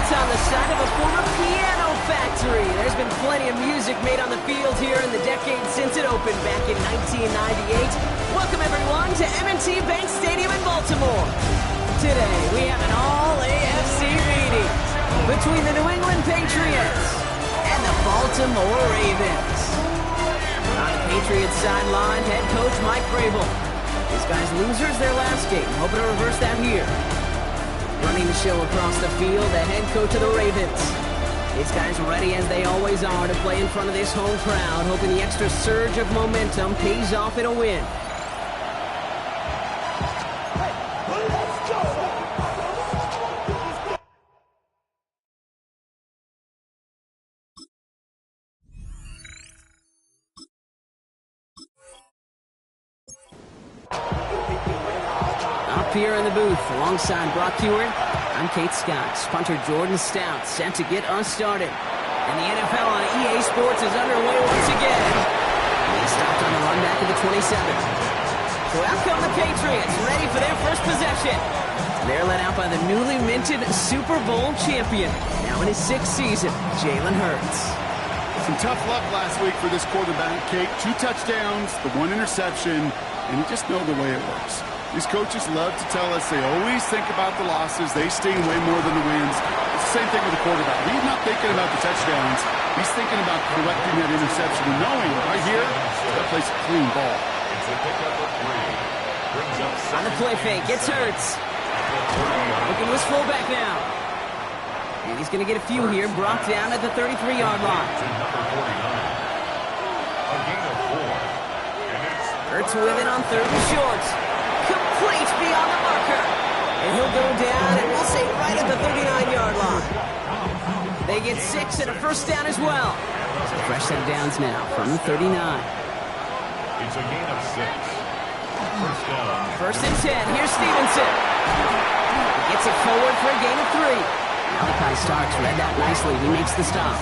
built on the side of a former piano factory. There's been plenty of music made on the field here in the decade since it opened back in 1998. Welcome, everyone, to M&T Bank Stadium in Baltimore. Today, we have an all-AFC meeting between the New England Patriots and the Baltimore Ravens. On the Patriots sideline, head coach Mike Vrabel. These guys losers their last game, hoping to reverse that here. Running the show across the field, the head coach of the Ravens. These guys ready as they always are to play in front of this home crowd, hoping the extra surge of momentum pays off in a win. Here in the booth, alongside Brock Hewitt, I'm Kate Scott. Punter Jordan Stout set to get us started. And the NFL on EA Sports is underway once again. And they stopped on the run back of the 27. So out come the Patriots, ready for their first possession. They're led out by the newly minted Super Bowl champion, now in his 6th season, Jalen Hurts. Some tough luck last week for this quarterback, Kate. 2 touchdowns, the 1 interception, and you just know the way it works. These coaches love to tell us they always think about the losses. They sting way more than the wins. It's the same thing with the quarterback. He's not thinking about the touchdowns. He's thinking about correcting that interception and knowing right here, that plays a clean ball. On the play fake, gets Hurts. Looking to his fullback now. And he's going to get a few here, brought down at the 33-yard line. Hurts with it on 3rd and short. Complete beyond the marker. And he'll go down, and we'll say right at the 39-yard line. They get 6 and a first down as well. So fresh set of downs now from the 39. It's a gain of 6. First down. 1st and 10. Here's Stevenson. He gets it forward for a gain of 3. Malachi Starks read that nicely. He makes the stop.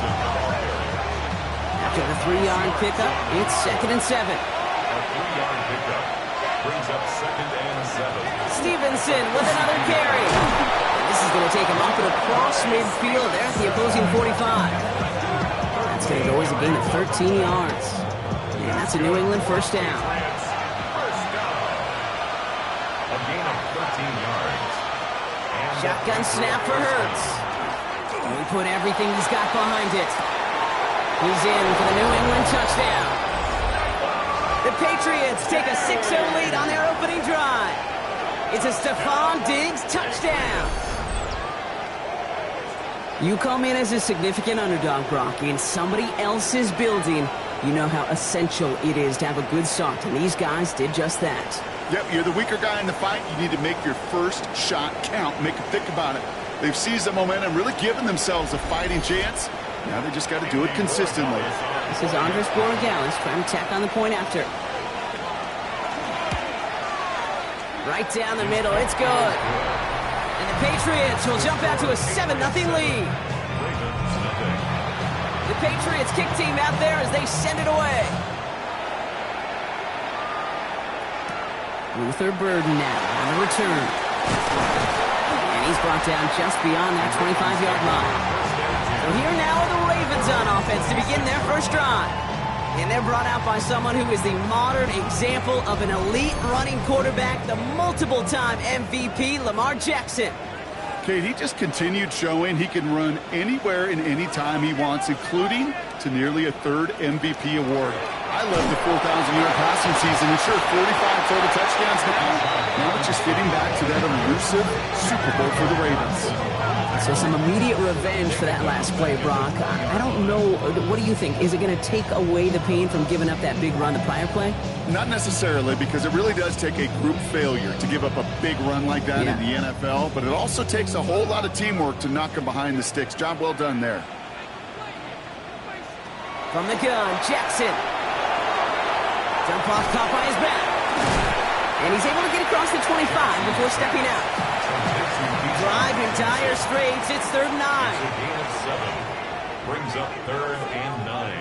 After the 3-yard pickup, it's 2nd and 7. A 3-yard pickup brings up 2nd and 7. Stevenson with another carry. And this is going to take him up and across midfield there at the opposing 45. That's going to go as a gain of 13 yards. And that's a New England first down. A gain of 13 yards. Shotgun snap for Hurts. And we put everything he's got behind it. He's in for the New England touchdown. The Patriots take a 6-0 lead on their opening drive. It's a Stephon Diggs touchdown. You come in as a significant underdog, Brock, in somebody else's building. You know how essential it is to have a good start, and these guys did just that. Yep, you're the weaker guy in the fight. You need to make your first shot count. Make them think about it. They've seized the momentum, really given themselves a fighting chance. Now they just got to do it consistently. This is Andres Borregales trying to tack on the point after. Right down the middle, it's good. And the Patriots will jump out to a 7-0 lead. The Patriots kick team out there as they send it away. Luther Burden now on the return. And he's brought down just beyond that 25-yard line. So here now are the Ravens on offense to begin their first drive. And they're brought out by someone who is the modern example of an elite running quarterback, the multiple-time MVP, Lamar Jackson. Kate, he just continued showing he can run anywhere and anytime he wants, including to nearly a 3rd MVP award. I love the 4,000-yard passing season, and sure, 45 total touchdowns now it's just getting back to that elusive Super Bowl for the Ravens. So some immediate revenge for that last play, Brock. I don't know. What do you think? Is it going to take away the pain from giving up that big run the prior play? Not necessarily, because it really does take a group failure to give up a big run like that in the NFL, but it also takes a whole lot of teamwork to knock him behind the sticks. Job well done there. From the gun, Jackson. Jump off caught by his back. And he's able to get across the 25 before stepping out. Drive in dire straits. It's 3rd and 9. It's a gain of 7. Brings up 3rd and 9.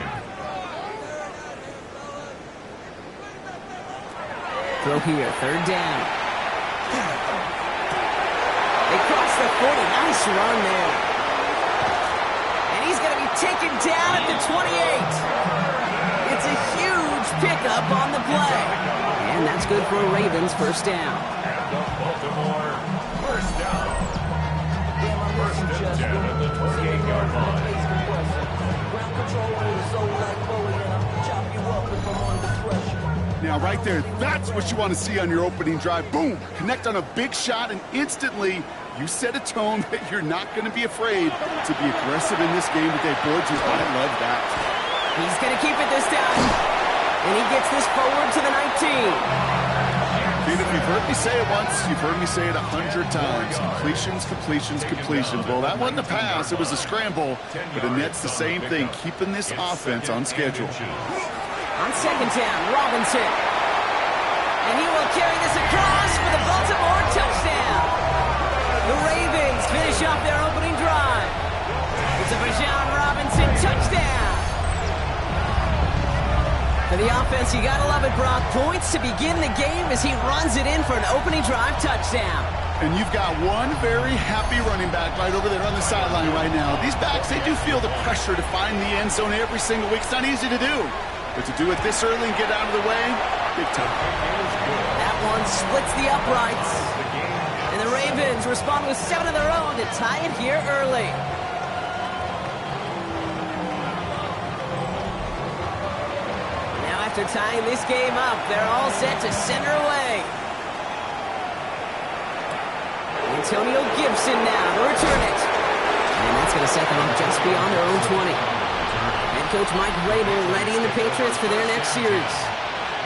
Throw here, 3rd down. They cross the 40. Nice run there. taken down at the 28. It's a huge pickup on the play. And that's good for a Ravens first down. And the Baltimore first down. First and 10 at the 28-yard line. Now, right there, that's what you want to see on your opening drive. Boom! Connect on a big shot, and instantly, you set a tone that you're not going to be afraid to be aggressive in this game today. Boy, geez, I love that. He's going to keep it this time. And he gets this forward to the 19. Dude, if you've heard me say it once, you've heard me say it 100 times. Completions, completions, completions. Well, that wasn't a pass. It was a scramble. But Annette's the same thing, keeping this offense on schedule. On second down, Robinson. And he will carry this across for the Baltimore touchdown. The Ravens finish off their opening drive. It's a Bijan Robinson touchdown. For the offense, you gotta love it, Brock. Points to begin the game as he runs it in for an opening drive touchdown. And you've got one very happy running back right over there on the sideline right now. These backs, they do feel the pressure to find the end zone every single week. It's not easy to do. But to do it this early and get out of the way, big time. That one splits the uprights. And the Ravens respond with 7 of their own to tie it here early. Now after tying this game up, they're all set to center away. Antonio Gibson now to return it. And that's going to set them up just beyond their own 20. Coach Mike Vrabel readying the Patriots for their next series.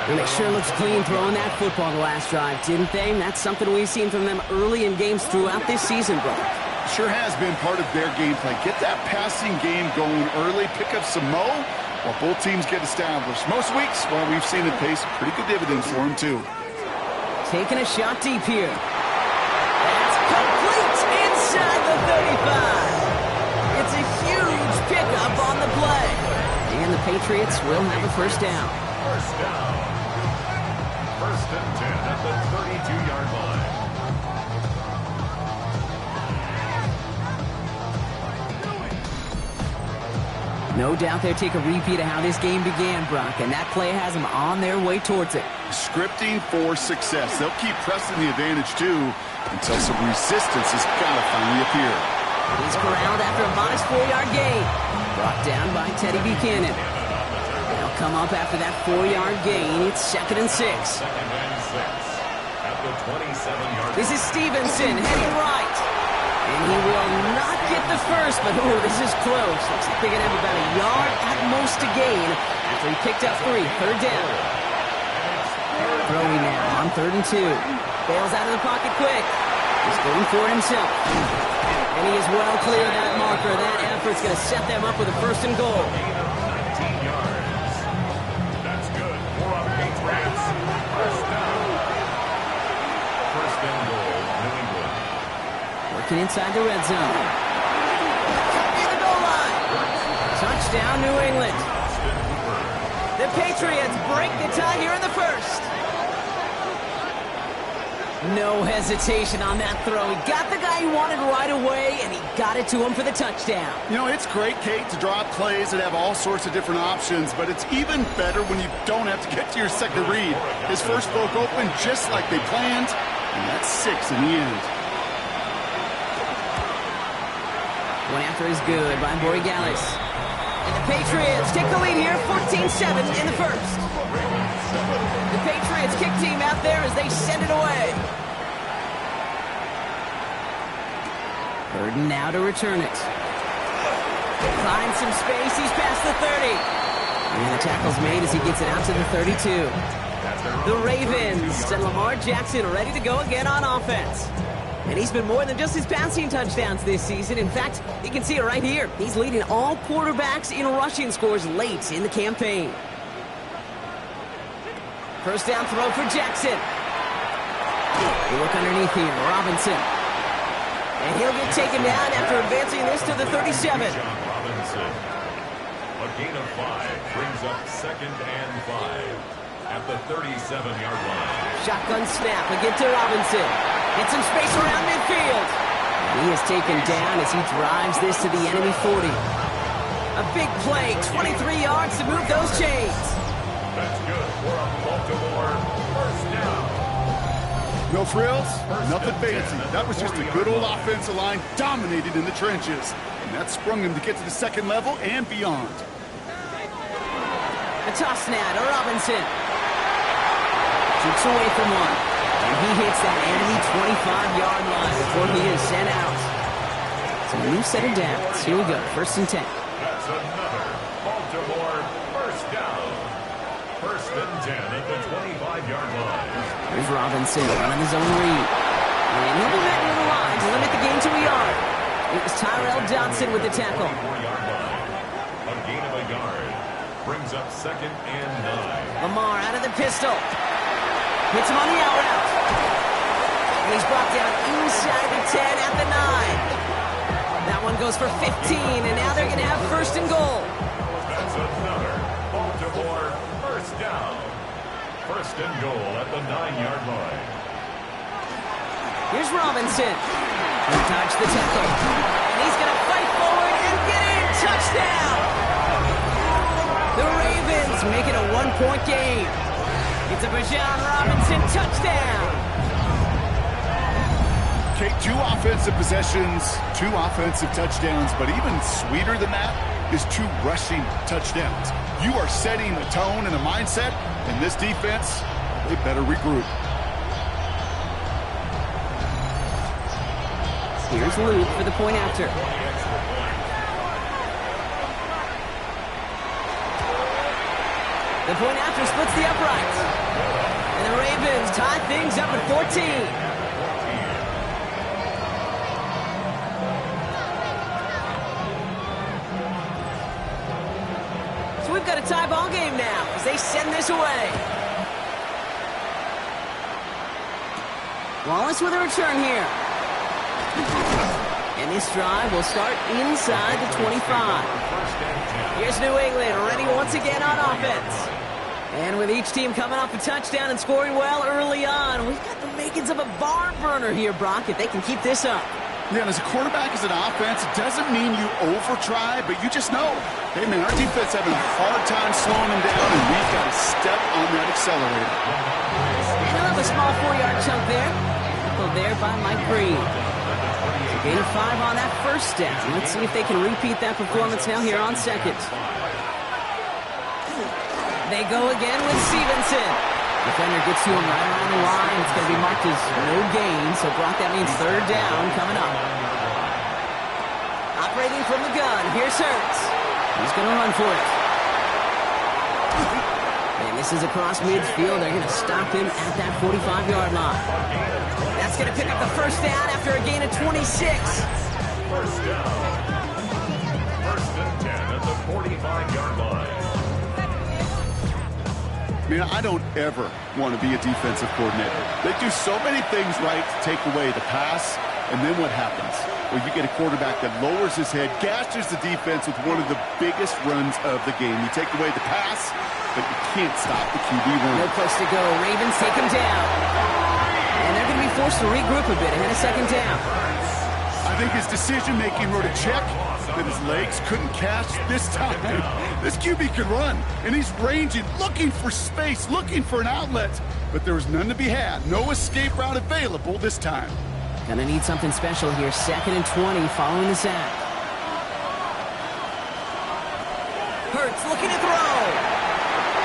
And it sure looks clean throwing that football the last drive, didn't they? And that's something we've seen from them early in games throughout this season, bro. Sure has been part of their game plan. Get that passing game going early, pick up some mo while both teams get established. Most weeks, well, we've seen it pay some pretty good dividends for them, too. Taking a shot deep here. That's complete inside the 35. It's a huge pickup on the play. And the Patriots will have a first down. First down. First and 10 at the 32-yard line. No doubt they'll take a repeat of how this game began, Brock, and that play has them on their way towards it. Scripting for success. They'll keep pressing the advantage, too, until some resistance has got to finally appear. He's corralled after a modest 4-yard gain. Brought down by Teddy Buchanan. They'll come up after that 4-yard gain. It's 2nd and 6. Second and 6 at the 27-yard line. This is Stevenson heading right. And he will not get the first, but ooh, this is close. Looks like they're going to have about a yard at most to gain after he picked up 3. Third down. Throwing now on 3rd and 2. Bails out of the pocket quick. He's going for it himself. And he is well clear of that marker. That effort's going to set them up with a 1st and goal. 19 yards. That's good for a Patriots. First down. 1st and goal, New England. Working inside the red zone. Near the goal line. Touchdown, New England. The Patriots break the tie here in the first. No hesitation on that throw. He got the guy he wanted right away, and he got it to him for the touchdown. You know, it's great, Kate, to draw up plays that have all sorts of different options, but it's even better when you don't have to get to your second read. His first broke open just like they planned, and that's 6 in the end. One after is good by Borregales. And the Patriots take the lead here, 14-7 in the first. The Patriots kick team out there as they send it away. 3rd and now to return it. Finds some space, he's past the 30. And the tackle's made as he gets it out to the 32. The Ravens and Lamar Jackson ready to go again on offense. And he's been more than just his passing touchdowns this season. In fact, you can see it right here. He's leading all quarterbacks in rushing scores late in the campaign. First down throw for Jackson. You look underneath here, Robinson. And he'll get taken down after advancing this to the 37. Robinson. A gain of 5 brings up 2nd and 5 at the 37-yard line. Shotgun snap again to Robinson. Get some space around midfield. And he is taken down as he drives this to the enemy 40. A big play, 23 yards to move those chains. That's good for a Baltimore first down. No frills, nothing fancy. That was just a good old offensive line dominated in the trenches. And that sprung him to get to the second level and beyond. A toss snap to Robinson. Shoots away from one. And he hits that enemy 25-yard line before he is sent out. So a new set of downs. Here we go, 1st and 10. That's another Baltimore first down. 1st and 10 at the 25-yard line. Here's Robinson running his own read. And he'll be met near the line to limit the gain to a yard. It was Tyrell Johnson with the tackle. 4-yard line. A gain of a yard. Brings up 2nd and 9. Lamar out of the pistol. Hits him on the out route. And he's brought down inside the 10 at the 9. That one goes for 15, and now they're going to have 1st and goal. That's another Baltimore first down. 1st and goal at the 9-yard line. Here's Robinson. He dodged the tackle. And he's going to fight forward and get in. Touchdown! The Ravens make it a 1-point game. It's a Bijan Robinson touchdown. Okay, 2 offensive possessions, 2 offensive touchdowns, but even sweeter than that is 2 rushing touchdowns. You are setting a tone and a mindset, and this defense, they better regroup. Here's Luke for the point after. The point after splits the uprights. And the Ravens tie things up at 14. So we've got a tie ball game now as they send this away. Wallace with a return here. And this drive will start inside the 25. Here's New England ready once again on offense. And with each team coming off a touchdown and scoring well early on, we've got the makings of a barn burner here, Brock, if they can keep this up. Yeah, and as a quarterback, as an offense, it doesn't mean you over-try, but you just know, hey, man, our defense having a hard time slowing them down, and we've got to step on that accelerator. And he'll have a small 4-yard chunk there. Tackled there by Mike Green. So gain of 5 on that 1st down. Let's see if they can repeat that performance now here on 2nd. They go again with Stevenson. Defender gets to him right around the line. It's going to be marked as no gain. So, Brock, that means 3rd down coming up. Operating from the gun. Here's Hurts. He's going to run for it. And this is across midfield. They're going to stop him at that 45-yard line. That's going to pick up the 1st down after a gain of 26. 1st down. 1st and 10 at the 45-yard line. Man, I don't ever want to be a defensive coordinator. They do so many things right to take away the pass, and then what happens? Well, you get a quarterback that lowers his head, gashes the defense with one of the biggest runs of the game. You take away the pass, but you can't stop the QB run. No place to go. Ravens take him down. And they're going to be forced to regroup a bit ahead of 2nd down. I think his decision-making wrote a check that his legs couldn't catch this time. This QB can run, and he's ranging, looking for space, looking for an outlet. But there was none to be had. No escape route available this time. Gonna need something special here. 2nd and 20 following the sack. Hurts looking to throw.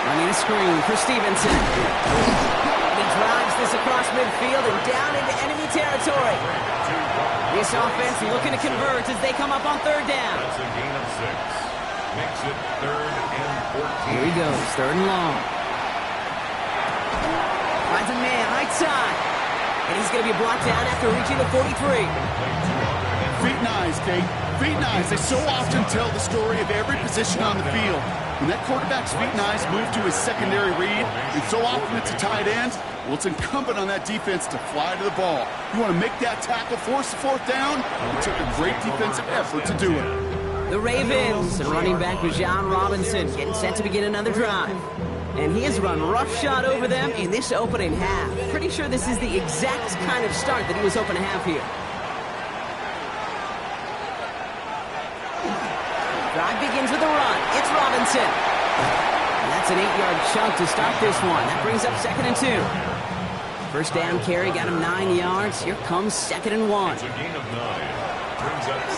Running a screen for Stevenson. And he drives this across midfield and down into enemy territory. This offense looking to convert as they come up on 3rd down. That's a gain of 6. Makes it 3rd and 14. Here he goes, 3rd and long. Finds a man right side. And he's going to be brought down after reaching the 43. Feet and eyes, Kate. Feet and eyes. They so often tell the story of every position on the field. When that quarterback's feet and eyes move to his secondary read, and so often it's a tight end, well, it's incumbent on that defense to fly to the ball. You want to make that tackle, force the 4th down? It took a great defensive effort to do it. The Ravens and running back Bijan Robinson getting set to begin another drive. And he has run roughshod over them in this opening half. Pretty sure this is the exact kind of start that he was hoping to have here. Drive begins begins with a run. It's Robinson. And that's an 8-yard chunk to start this one. That brings up 2nd and 2. First down carry got him 9 yards. Here comes 2nd and 1. It's a gain of 9.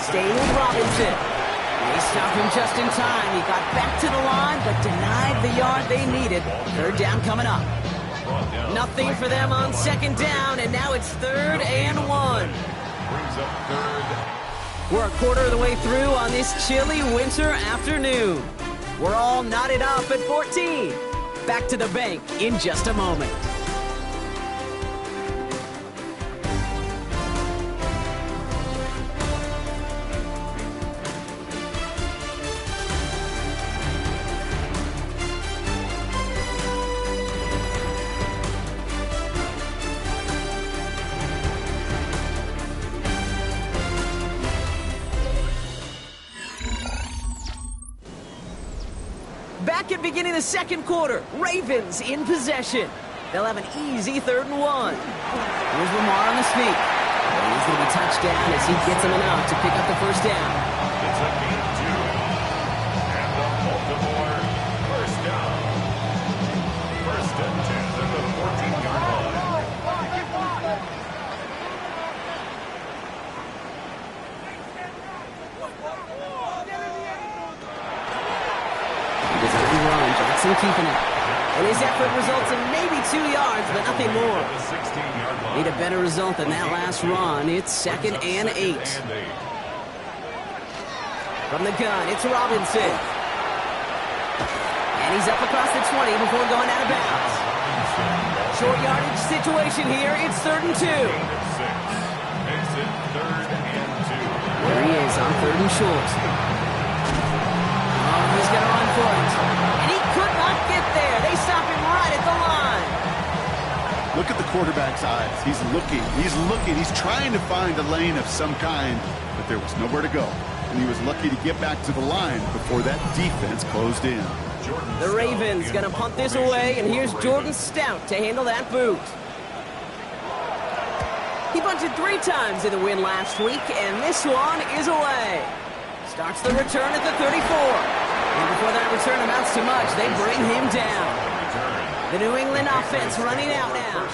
Staying with Robinson. They stopped him just in time. He got back to the line, but denied the yard they needed. 3rd down coming up. Nothing for them on 2nd down, and now it's 3rd and 1. Brings up 3rd. We're a quarter of the way through on this chilly winter afternoon. We're all knotted up at 14. Back to the bank in just a moment. Back at beginning the 2nd quarter, Ravens in possession. They'll have an easy 3rd and 1. Here's Lamar on the sneak. He's going to be touchdown as he gets him enough to pick up the 1st down. It's a gain of 2. And the Baltimore 1st down. 1st and 10 at the 14-yard line. Jackson keeping it. And his effort results in maybe 2 yards, but nothing more. Need a better result than that last run. It's 2nd and 8. From the gun, it's Robinson. And he's up across the 20 before going out of bounds. Short yardage situation here. It's 3rd and 2. Makes it 3rd and 2. There he is on 3rd and short. Oh, he's going to run for it. And he could not get there. They stop him right at the line. Look at the quarterback's eyes. He's looking. He's trying to find a lane of some kind, but there was nowhere to go. And he was lucky to get back to the line before that defense closed in. The Ravens going to punt this away, and here's Jordan Stout to handle that boot. He bunted 3 times in the win last week, and this one is away. Starts the return at the 34. And before that return amounts to much, they bring him down. The New England offense running out now.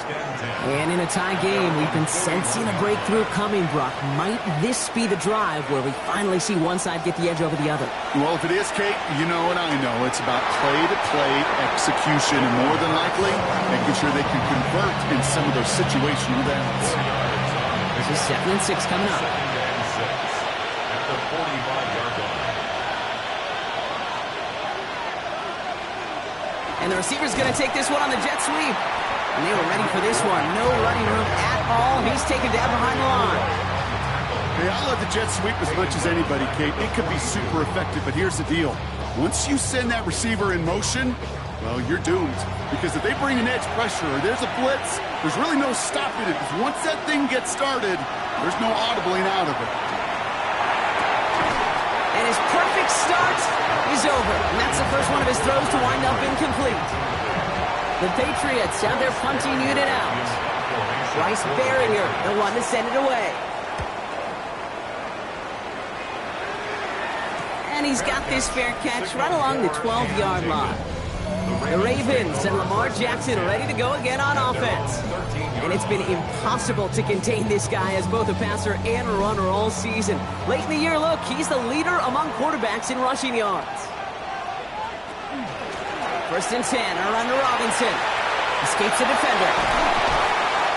And in a tie game, we've been sensing a breakthrough coming, Brock. Might this be the drive where we finally see one side get the edge over the other? Well, if it is, Kate, you know and I know it's about play-to-play execution, and more than likely, making sure they can convert in some of those situational downs. This is 2nd and 6 coming up. At the 45-yard line. And the receiver's going to take this one on the jet sweep. And they were ready for this one. No running room at all. He's taken down behind the line. Hey, I love the jet sweep as much as anybody, Kate. It could be super effective, but here's the deal. Once you send that receiver in motion, well, you're doomed. Because if they bring an edge pressure or there's a blitz, there's really no stopping it. Because once that thing gets started, there's no audibling out of it. And his perfect start is over. And that's the first one of his throws to wind up incomplete. The Patriots have their punting unit out. Bryce Barringer, the one to send it away. And he's got this fair catch right along the 12-yard line. The Ravens and Lamar Jackson ready to go again on offense. And it's been impossible to contain this guy as both a passer and a runner all season. Late in the year, look, he's the leader among quarterbacks in rushing yards. 1st and 10, a run to Robinson. Escapes the defender.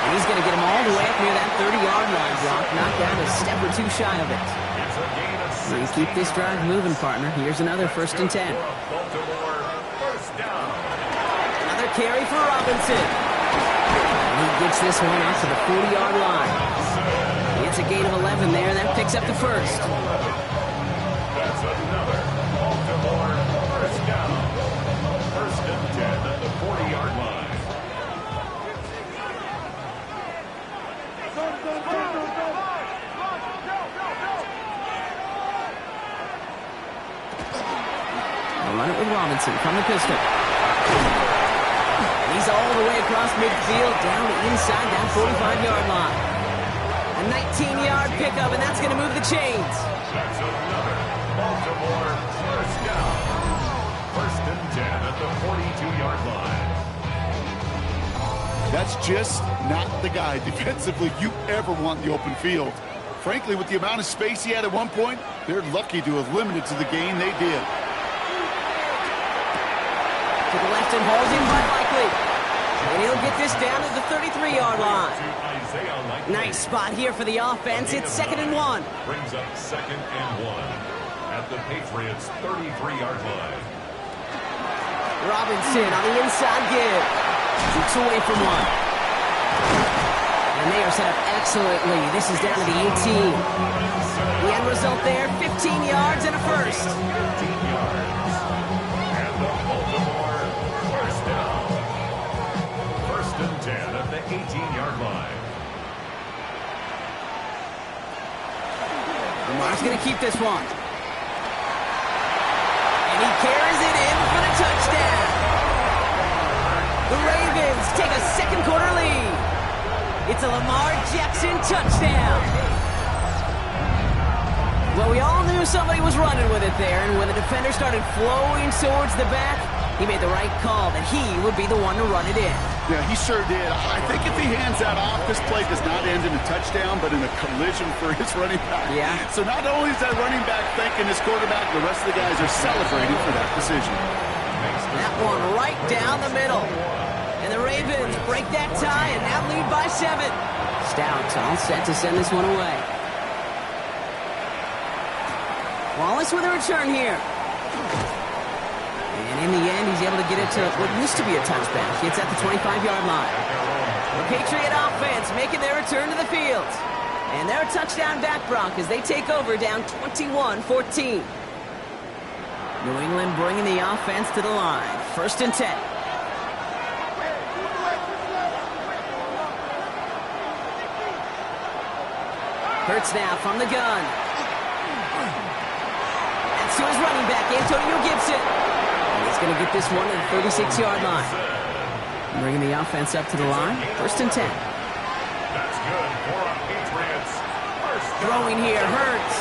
And he's going to get him all the way up near that 30-yard line, Brock. Knocked down a step or 2 shy of it. We keep this drive moving, partner. Here's another 1st and 10. Another carry for Robinson. And he gets this one out to the 40-yard line. It's a gain of 11 there. That picks up the 1st. That's another Baltimore 1st down. 1st and 10 at the 40-yard line. They'll run it with Robinson from the pistol. He's all the way across midfield, down to inside that 45-yard line. A 19-yard pickup, and that's going to move the chains. That's another Baltimore 1st down. that's just not the guy defensively you ever want in the open field. Frankly, with the amount of space he had at one point, they're lucky to have limited to the gain they did. To the left and holds him, but likely. And he'll get this down to the 33-yard line. Nice spot here for the offense. It's 2nd and 1. Brings up 2nd and 1 at the Patriots' 33-yard line. Robinson on the inside give. Shoots away from one. And they are set up excellently. This is down to the 18. The end result there, 15 yards and a first. 15 yards. And the Baltimore first down. 1st and 10 at the 18-yard line. Lamar's going to keep this one. And he carries it in for the touchdown. The Ravens take a second quarter lead. It's a Lamar Jackson touchdown. Well, we all knew somebody was running with it there, and when the defender started flowing towards the back, he made the right call that he would be the one to run it in. Yeah, he sure did. I think if he hands that off, this play does not end in a touchdown, but in a collision for his running back. Yeah. So not only is that running back thanking his quarterback, the rest of the guys are celebrating for that decision. That one right down the middle. And the Ravens break that tie and now lead by 7. Stout all set to send this one away. Wallace with a return here. And in the end, he's able to get it to what used to be a touchback. It's at the 25-yard line. The Patriot offense making their return to the field. And they're a touchdown back, Brock, as they take over down 21-14. New England bringing the offense to the line. 1st and 10. Hurts now from the gun. That's to his running back, Antonio Gibson. And he's going to get this one at the 36-yard line. Bringing the offense up to the line. 1st and 10. That's good for our Patriots. First down. Throwing here, Hurts.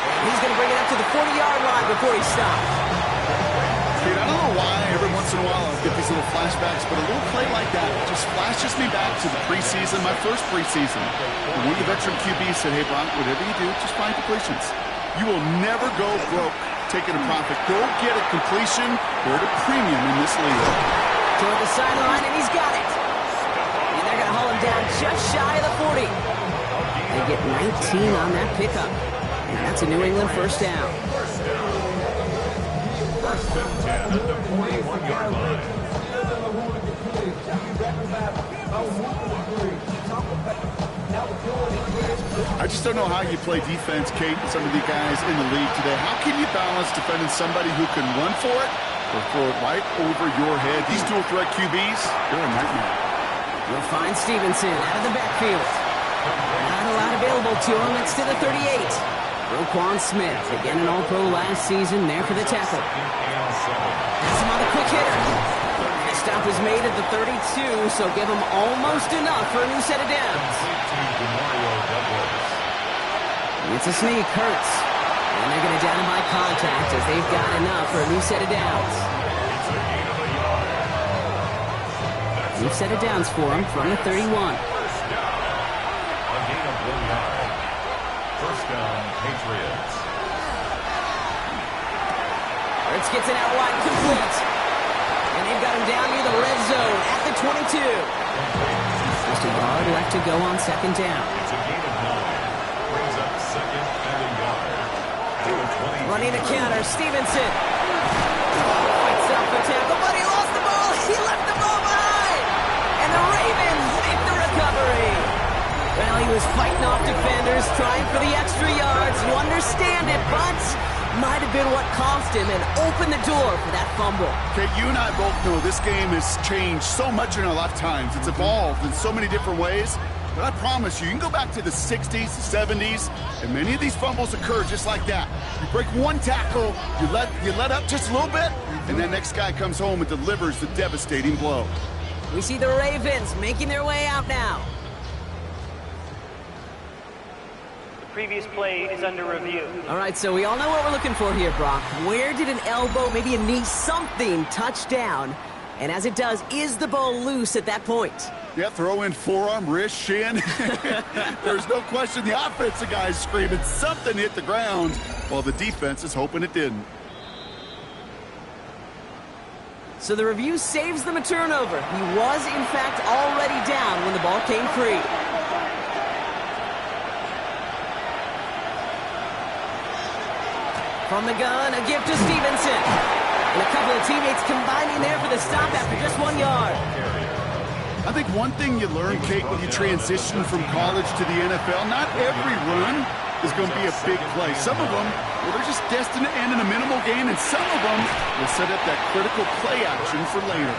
And he's going to bring it up to the 40-yard line before he stops. Dude, I don't know why every once in a while I'll get these little flashbacks, but a little play like that just flashes me back to the preseason, my first preseason. And one of the veteran QBs said, hey, Brock, whatever you do, just find completions. You will never go broke taking a profit. Go get a completion. They're at a premium in this league. Toward the sideline, and he's got it. And they're going to haul him down just shy of the 40. They get 19 on that pickup. And that's a New England first down. 1st and 10 at the 41-yard line. I just don't know how you play defense, Kate, and some of the guys in the league today. How can you balance defending somebody who can run for it or throw it right over your head? These dual threat QBs, they're a nightmare. We'll find Stevenson out of the backfield. Not a lot available to him. It's to the 38. Roquan Smith, again an All-Pro last season, there for the tackle. Has him on the quick hitter. The stop is made at the 32, so give him almost enough for a new set of downs. It's a sneak, Hurts. And they're going to down him by contact as they've got enough for a new set of downs. New set of downs for him from the 31. First down. A gain of 1 yard. First down, Patriots. Hurts gets it out wide, complete. And they've got him down near the red zone at the 22. Just a yard left to go on 2nd down. It's a gain of 9. Brings up 2nd and a yard. To the 20. Running the counter, Stevenson. Fights off the tackle, but he lost the ball. He left the ball behind. And the Ravens make the recovery. Well, he was fighting off defenders, trying for the extra yards. You understand it, but might have been what cost him and opened the door for that fumble. Okay, you and I both know this game has changed so much in our lifetimes. It's evolved in so many different ways. But I promise you, you can go back to the 60s, the 70s, and many of these fumbles occur just like that. You break one tackle, you let up just a little bit, and that next guy comes home and delivers the devastating blow. We see the Ravens making their way out now. Previous play is under review. All right, so we all know what we're looking for here, Brock. Where did an elbow, maybe a knee, something touch down? And as it does, is the ball loose at that point? Yeah, throw in forearm, wrist, shin. There's no question the offensive guy's screaming something hit the ground while the defense is hoping it didn't. So the review saves them a turnover. He was, in fact, already down when the ball came free. From the gun, a gift to Stevenson. And a couple of teammates combining there for the stop after just 1 yard. I think one thing you learn, Kate, when you transition from college to the NFL, not every run is going to be a big play. Some of them, well, they're just destined to end in a minimal gain, and some of them will set up that critical play action for later.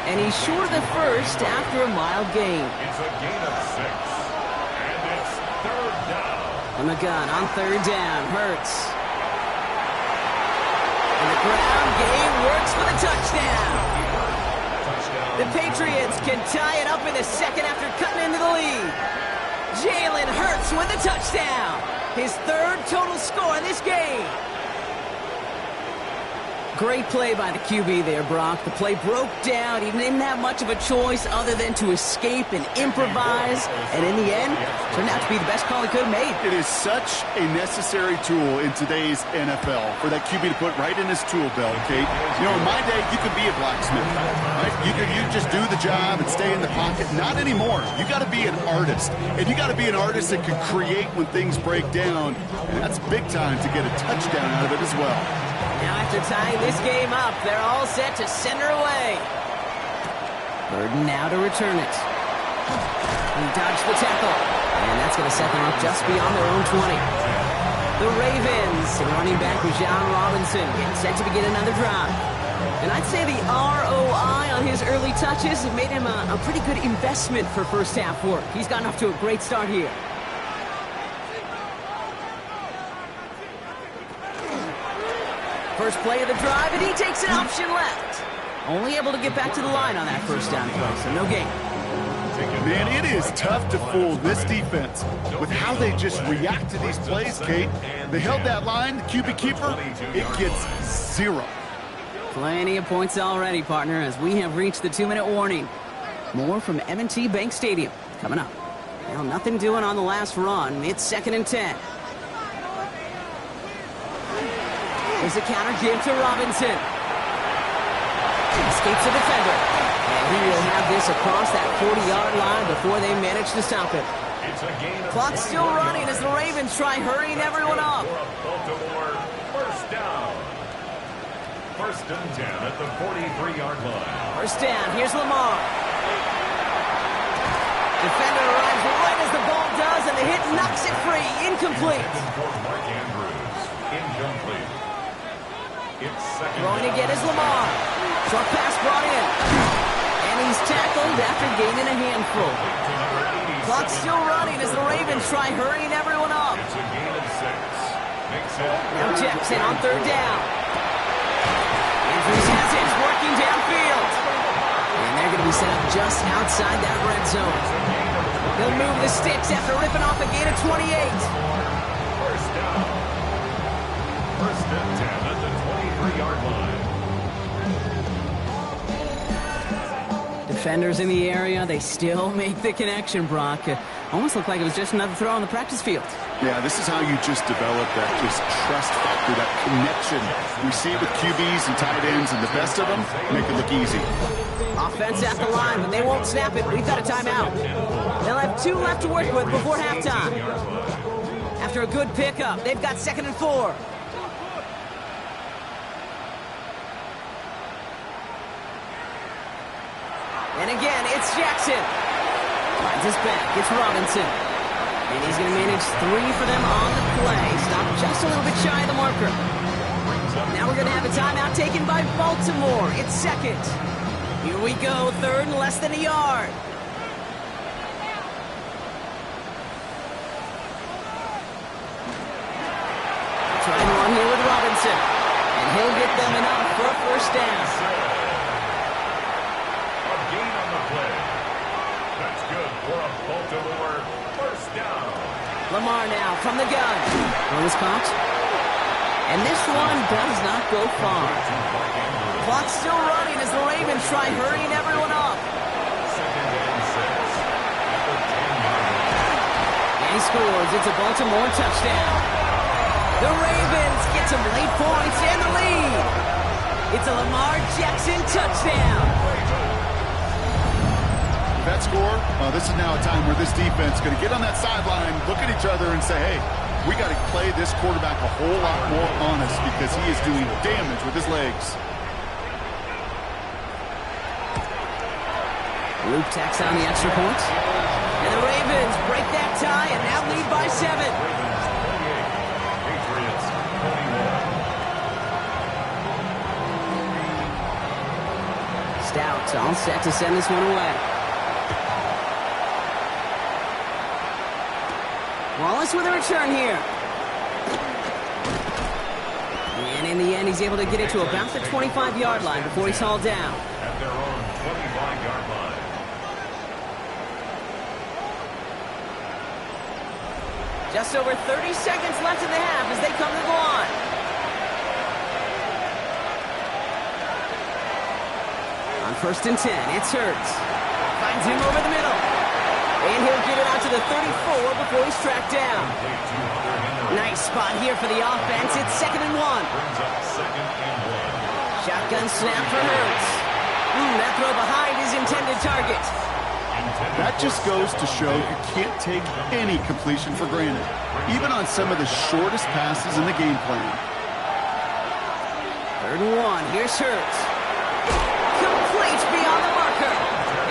And he's short of the first after a mild gain. It's a gain of 6. And it's third down. On the gun, on third down, Hurts. And the ground game works for the touchdown. The Patriots can tie it up in the second after cutting into the lead. Jalen Hurts with the touchdown. His third total score in this game. Great play by the QB there, Brock. The play broke down. He didn't have much of a choice other than to escape and improvise. And in the end, turned out to be the best call he could have made. It is such a necessary tool in today's NFL for that QB to put right in his tool belt, Kate. You know, in my day, you could be a blacksmith, right? You just do the job and stay in the pocket. Not anymore. You got to be an artist. And you got to be an artist that can create when things break down. And that's big time to get a touchdown out of it as well. Now after tying this game up, they're all set to send her away. Burden now to return it. He dodged the tackle. And that's going to set them up just beyond their own 20. The Ravens, running back John Robinson, getting set to begin another drive. And I'd say the ROI on his early touches have made him a pretty good investment for first half work. He's gotten off to a great start here. First play of the drive, and he takes an option left. Only able to get back to the line on that first down play, so no gain. Man, it is tough to fool this defense with how they just react to these plays, Kate. They held that line, the QB keeper, it gets 0. Plenty of points already, partner, as we have reached the 2-minute warning. More from M&T Bank Stadium coming up. Well, nothing doing on the last run. It's 2nd and 10. There's a counter give to Robinson. Escapes the defender. And he will have this across that 40-yard line before they manage to stop him. Clock's still running as the Ravens try hurrying everyone up. First down. First and 10 at the 43-yard line. First down. Here's Lamar. Defender arrives right as the ball does, and the hit knocks it free. Incomplete. Mark Andrews. Incomplete. It's second. Throwing again is Lamar. Short pass brought in. And he's tackled after gaining a handful. Clock's still running as the Ravens try hurrying everyone up. It's a gain of 6. Makes it. Now Jackson on third down. Andrews has it, working downfield. And they're going to be set up just outside that red zone. He'll move the sticks after ripping off a gain of 28. First down. First and 10 at the 23-yard line. Defenders in the area, they still make the connection, Brock. Almost looked like it was just another throw on the practice field. Yeah, this is how you just develop that just trust factor, that connection. We see it with QBs and tight ends, and the best of them make it look easy. Offense at the line, but they won't snap it. We've got a timeout. They'll have 2 left to work with before halftime. After a good pickup, they've got 2nd and 4. And again, it's Jackson. Finds his back. It's Robinson. And he's going to manage 3 for them on the play. Stopped just a little bit shy of the marker. Now we're going to have a timeout taken by Baltimore. It's 2nd. Here we go. 3rd and less than a yard. Try and run here with Robinson. And he'll get them enough for a first down. Gain on the play. That's good for a Baltimore first down. Lamar now from the gun. Throw is caught. And this one does not go far. Clock's still running as the Ravens try hurrying everyone up. And he scores. It's a Baltimore touchdown. The Ravens get some late points and the lead. It's a Lamar Jackson touchdown. That score, this is now a time where this defense is going to get on that sideline, look at each other and say, hey, we got to play this quarterback a whole lot more honest because he is doing damage with his legs. Luke tacks on the extra point. And the Ravens break that tie and now lead by 7. Patriots 21. Stout all set to send this one away. Wallace with a return here. And in the end, he's able to get it to about the 25-yard line before he's hauled down. At their own 25-yard line. Just over 30 seconds left in the half as they come to the line. On 1st and 10, it's Hurts. Finds him over the middle. And he'll get it out to the 34 before he's tracked down. Nice spot here for the offense. It's 2nd and 1. Brings up 2nd and 1. Shotgun snap for Hurts. That throw behind his intended target. That just goes to show you can't take any completion for granted, even on some of the shortest passes in the game plan. 3rd and 1. Here's Hurts. Complete beyond the marker.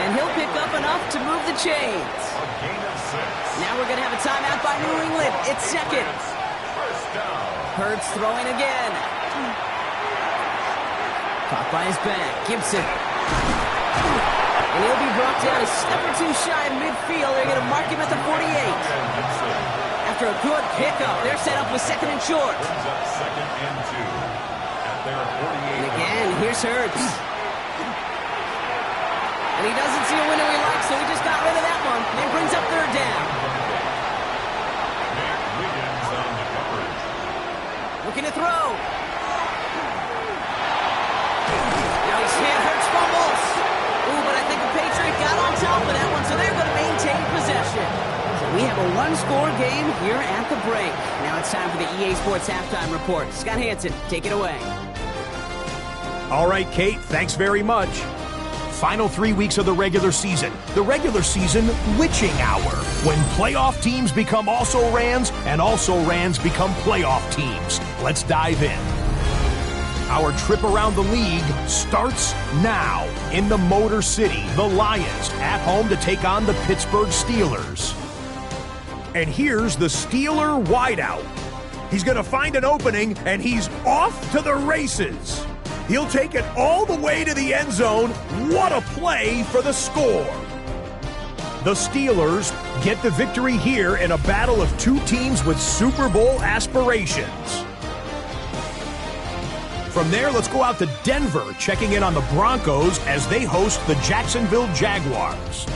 And he'll pick up enough to move the chains. A gain of 6. Now we're going to have a timeout by New England. It's 2nd. First down. Hurts throwing again. Caught by his back. Gibson. And he'll be brought down a step or two shy of midfield. They're going to mark him at the 48. After a good pickup, they're set up with 2nd and short. Brings up 2nd and 2. At their 48. And again, here's Hurts. And he doesn't see a window he likes, so he just got rid of that one. And brings up 3rd down. Nick Wiggins on the coverage. Looking to throw. Now he's hit. Hurts fumbles. Ooh, but I think the Patriot got on top of that one, so they're going to maintain possession. So we have a one-score game here at the break. Now it's time for the EA Sports Halftime Report. Scott Hansen, take it away. All right, Kate, thanks very much. Final 3 weeks of the regular season. The regular season witching hour, when playoff teams become also-rans and also-rans become playoff teams. Let's dive in. Our trip around the league starts now in the Motor City. The Lions at home to take on the Pittsburgh Steelers. And here's the Steeler wideout. He's going to find an opening, and he's off to the races. He'll take it all the way to the end zone. What a play for the score. The Steelers get the victory here in a battle of two teams with Super Bowl aspirations. From there, let's go out to Denver, checking in on the Broncos as they host the Jacksonville Jaguars.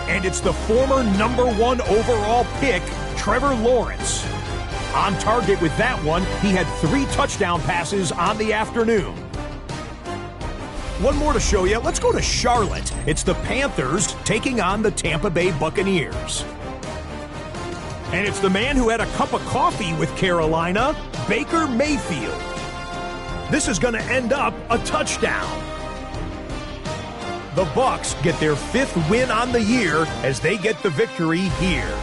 And it's the former #1 overall pick, Trevor Lawrence. On target with that one, he had 3 touchdown passes on the afternoon. One more to show you. Let's go to Charlotte. It's the Panthers taking on the Tampa Bay Buccaneers. And it's the man who had a cup of coffee with Carolina, Baker Mayfield. This is going to end up a touchdown. The Bucs get their 5th win on the year as they get the victory here.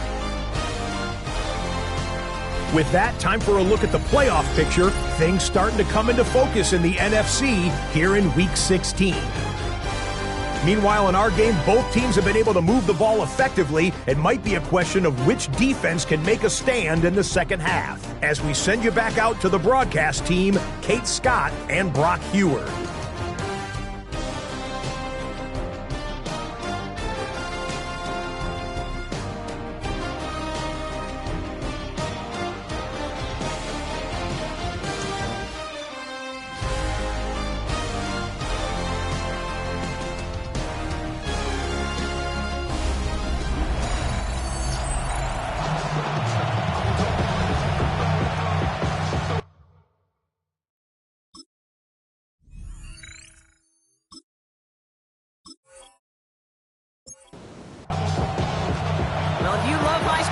With that, time for a look at the playoff picture. Things starting to come into focus in the NFC here in Week 16. Meanwhile, in our game, both teams have been able to move the ball effectively. It might be a question of which defense can make a stand in the second half. As we send you back out to the broadcast team, Kate Scott and Brock Heward.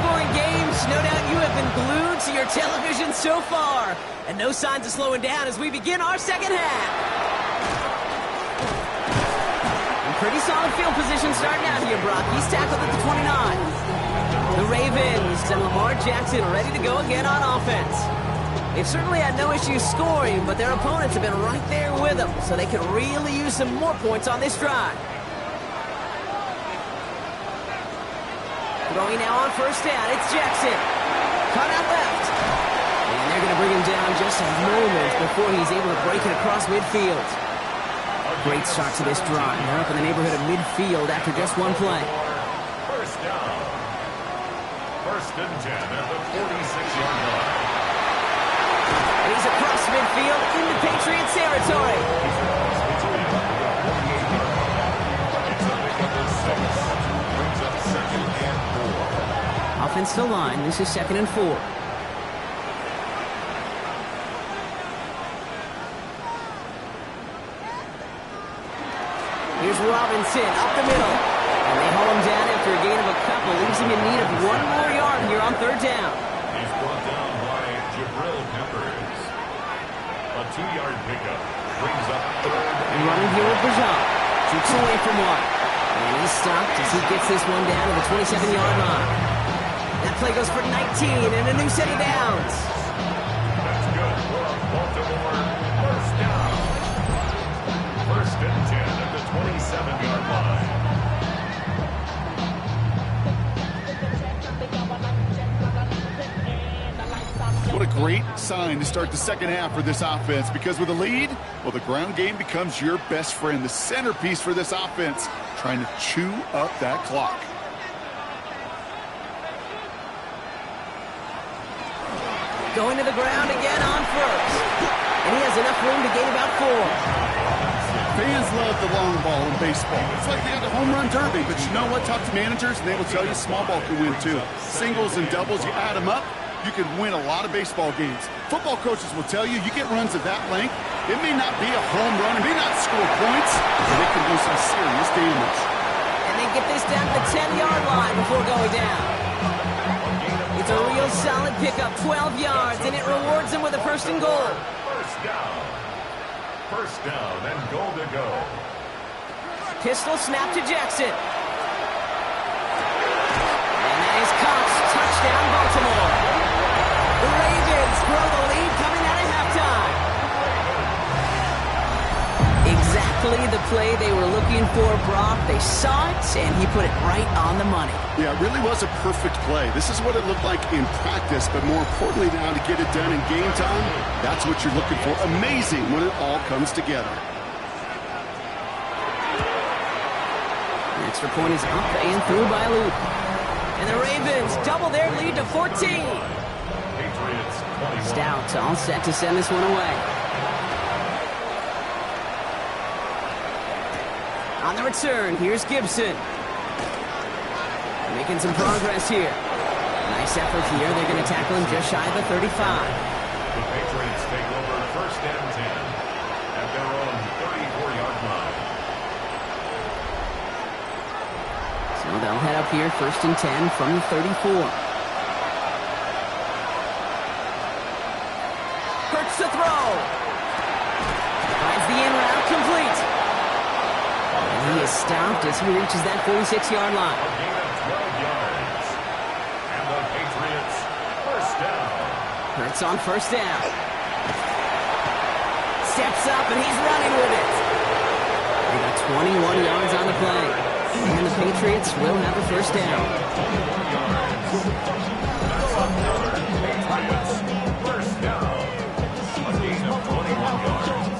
high-scoring games. No doubt you have been glued to your television so far. And no signs of slowing down as we begin our second half. In pretty solid field position starting out here, Brock. He's tackled at the 29. The Ravens and Lamar Jackson ready to go again on offense. They've certainly had no issues scoring, but their opponents have been right there with them, so they could really use some more points on this drive. Throwing now on first down, it's Jackson. Cut out left. And they're going to bring him down just a moment before he's able to break it across midfield. Great start to this drive. They're up in the neighborhood of midfield after just one play. First down. First and 10 at the 46-yard line. He's across midfield into Patriots territory. Offensive line, this is 2nd and 4. Here's Robinson up the middle. And they haul him down after a gain of a couple. Leaves him in need of one more yard here on third down. He's brought down by Jabril Peppers. A 2-yard pickup brings up third. And running here with Bajan. 2 away from one. And he's stopped as he gets this one down to the 27-yard line. That play goes for 19 and a new set of downs. That's good for Baltimore. First down. First and 10 at the 27-yard line. What a great sign to start the second half for this offense, because with a lead, well, the ground game becomes your best friend, the centerpiece for this offense, trying to chew up that clock. Going to the ground again on first. And he has enough room to gain about 4. Fans love the long ball in baseball. It's like they got the home run derby, but you know what? Talk to managers, and they will tell you small ball can win too. Singles and doubles, you add them up, you can win a lot of baseball games. Football coaches will tell you get runs of that length. It may not be a home run, it may not score points, but it can do some serious damage. And they get this down to the 10-yard line before going down. It's a real solid pickup, 12 yards, and it rewards them with a first and goal. First down. First down and goal to go. Pistol snap to Jackson. And that is Cox. Touchdown, Baltimore. The Ravens grow the lead coming out of halftime. Exactly the play they were looking for, Brock. They saw it, and he put it right on the money. Yeah, it really was a perfect play. This is what it looked like in practice, but more importantly now to get it done in game time, that's what you're looking for. Amazing when it all comes together. The extra point is up and through by Luke. And the Ravens double their lead to 14. Patriots 21. Stout all set to send this one away. On the return, here's Gibson. Making some progress here. Nice effort here. They're going to tackle him just shy of the 35. The Patriots take over first and 10 at their own 34-yard line. So they'll head up here first and 10 from the 34. Hurts to throw. Finds the in route complete. And he is stopped as he reaches that 46-yard line. A gain of 12 yards. And the Patriots first down. Hurts on first down. Steps up and he's running with it. They got 21 yards on the play. And the Patriots will have a first down. That's another Patriots first down. A gain of 21 yards.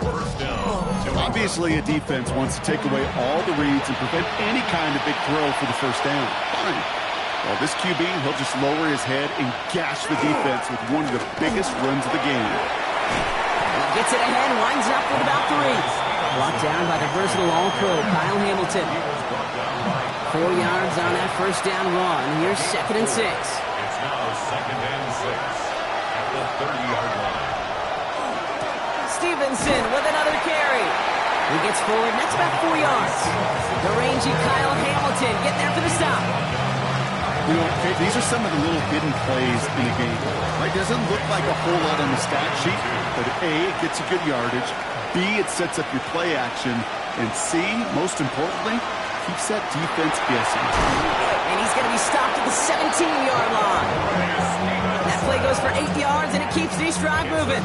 First down. Obviously, a defense wants to take away all the reads and prevent any kind of big throw for the first down. Fine. Well, this QB, he'll just lower his head and gash the defense with one of the biggest runs of the game. Gets it ahead, winds up with about 3. Brought down by the versatile All-Pro, Kyle Hamilton. 4 yards on that first down run. Here's second and 6. It's now second and 6 at the 30-yard line. Stevenson with another carry. He gets forward, that's about 4 yards. The rangy Kyle Hamilton getting there for the stop. You know, these are some of the little hidden plays in the game. Right? It doesn't look like a whole lot on the stat sheet, but A, it gets you good yardage. B, it sets up your play action. And C, most importantly, keeps that defense guessing. And he's going to be stopped at the 17-yard line. That play goes for 8 yards, and it keeps this drive moving.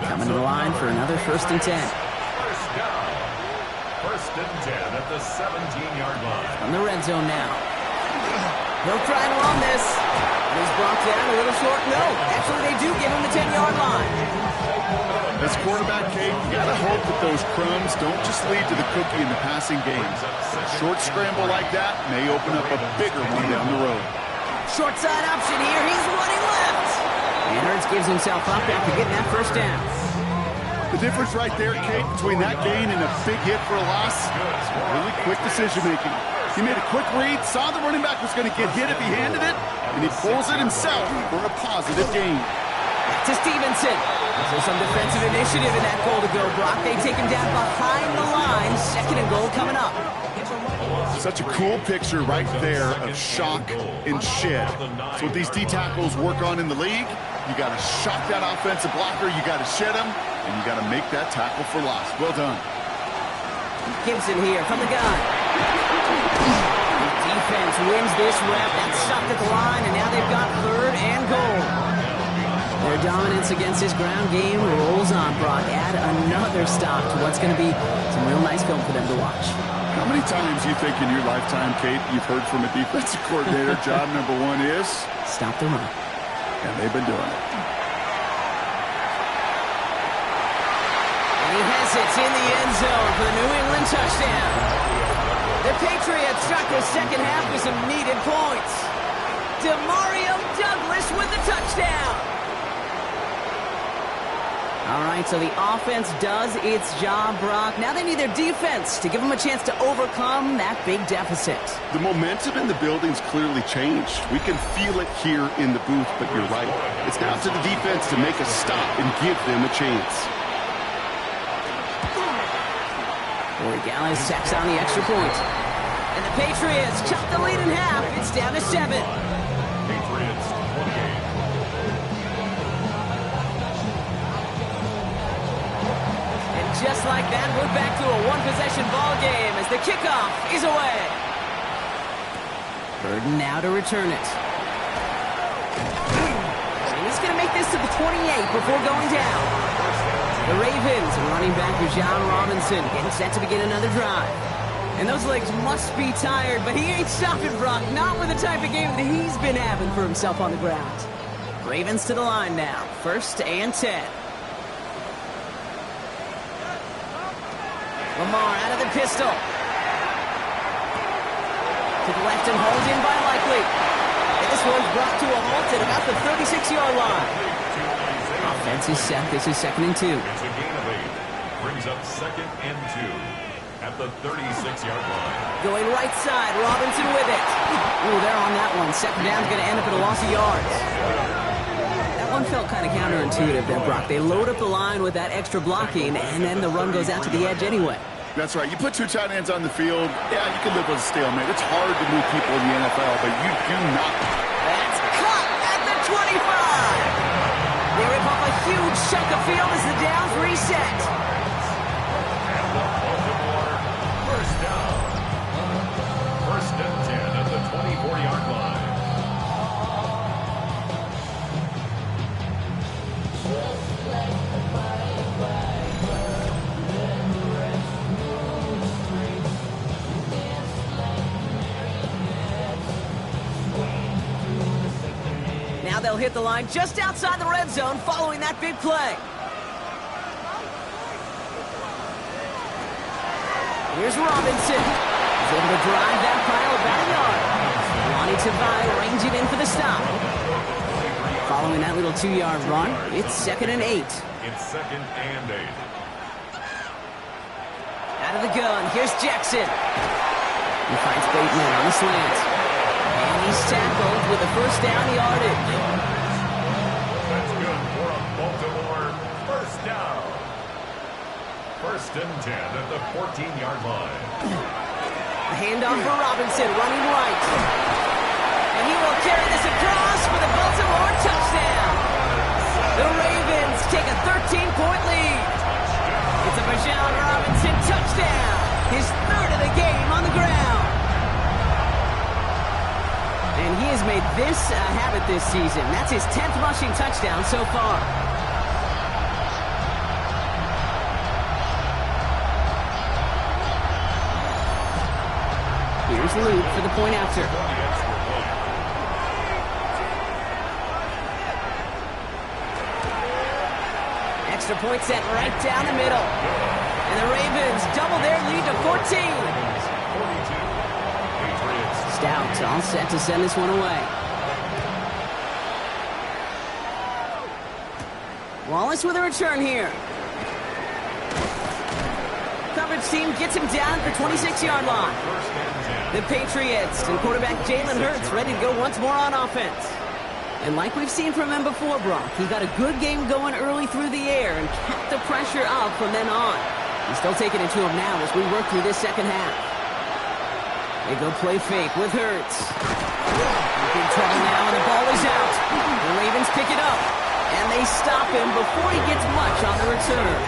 Coming to the line for another 1st and 10. First down. 1st and 10 at the 17-yard line. On the red zone now. They'll try and run this. And he's brought down a little short. No, actually they do give him the 10-yard line. As quarterback, Kate, you got to hope that those crumbs don't just lead to the cookie in the passing game. A short scramble like that may open up a bigger one down the road. Short side option here. He's running left. And Hurts gives himself up after getting that 1st down. The difference right there, Kate, between that gain and a big hit for a loss, really quick decision-making. He made a quick read, saw the running back was going to get hit if he handed it, and he pulls it himself for a positive gain. Back to Stevenson. There's some defensive initiative in that goal to go, Brock. They take him down behind the line. 2nd and goal coming up. Such a cool picture right there of shock and shed. That's what these D-tackles work on in the league. You got to shock that offensive blocker, you got to shed him, and you got to make that tackle for loss. Well done. Gibson here from the gun. Defense wins this rep. That's stopped at the line, and now they've got 3rd and goal. Their dominance against his ground game rolls on, Brock. Add another stop to what's going to be some real nice film for them to watch. How many times do you think in your lifetime, Kate, you've heard from a defensive coordinator, job number 1 is? Stop the run. And they've been doing it. And he has it in the end zone for the New England touchdown. The Patriots start their 2nd half with some needed points. Demario Douglas with the touchdown. All right, so the offense does its job, Brock. Now they need their defense to give them a chance to overcome that big deficit. The momentum in the building's clearly changed. We can feel it here in the booth, but you're right. It's now to the defense to make a stop and give them a chance. Corey Gallis tacks on the extra point. And the Patriots cut the lead in half. It's down to 7. Patriots 28. Just like that, we're back to a one-possession ball game as the kickoff is away. Burden now to return it. And he's going to make this to the 28 before going down. The Ravens running back John Robinson getting set to begin another drive. And those legs must be tired, but he ain't stopping, Brock. Not with the type of game that he's been having for himself on the ground. Ravens to the line now. 1st and 10. Lamar out of the pistol. To the left and hauled in by Likely. And this one's brought to a halt at about the 36-yard line. Offense is set. This is 2nd and 2. It's a gain of 8. Brings up 2nd and 2 at the 36-yard line. Going right side. Robinson with it. Ooh, they're on that one. 2nd down's going to end up at a loss of yards. That one felt kind of counterintuitive there, Brock. They load up the line with that extra blocking, and then the run goes out to the edge anyway. That's right. You put 2 tight ends on the field, yeah, you can live with a stalemate. It's hard to move people in the NFL, but you do not. That's cut at the 25. They rip off a huge chunk of field as the downs reset. And the Baltimore 1st down. 1st and 10 at the 24-yard line. Now they'll hit the line just outside the red zone following that big play. Here's Robinson. He's able to drive that pile about a yard. Lonnie Tavai ranging in for the stop. Following that little 2-yard run, it's 2nd and 8. It's 2nd and 8. Out of the gun, here's Jackson. He finds Bateman on the slant. And he's tackled with a 1st down yardage. That's good for a Baltimore 1st down. 1st and 10 at the 14-yard line. A handoff for Robinson, running right. And he will carry this across for the Baltimore touchdown. The Ravens take a 13-point lead. It's a Bijan Robinson touchdown. His third of the game on the ground. And he has made this a habit this season. That's his 10th rushing touchdown so far. Here's Luke for the point after. Extra point set right down the middle. And the Ravens double their lead to 14. Stout all set to send this one away. Wallace with a return here. Coverage team gets him down at the 26-yard line. The Patriots and quarterback Jalen Hurts ready to go once more on offense. And like we've seen from him before, Brock, he got a good game going early through the air and kept the pressure up from then on. He's still taking it to him now as we work through this second half. They go play fake with Hurts. Big trouble now, and the ball is out. The Ravens pick it up, and they stop him before he gets much on the return.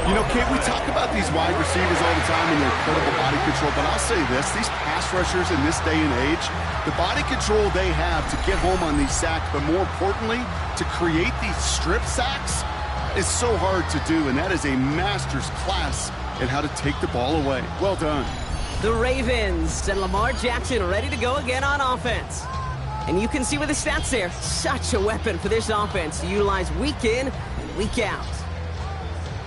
You know, Kate, we talk about these wide receivers all the time and their incredible body control, but I'll say this, these pass rushers in this day and age, the body control they have to get home on these sacks, but more importantly, to create these strip sacks is so hard to do, and that is a master's class in how to take the ball away. Well done. The Ravens and Lamar Jackson ready to go again on offense. And you can see with the stats there, such a weapon for this offense to utilize week in and week out.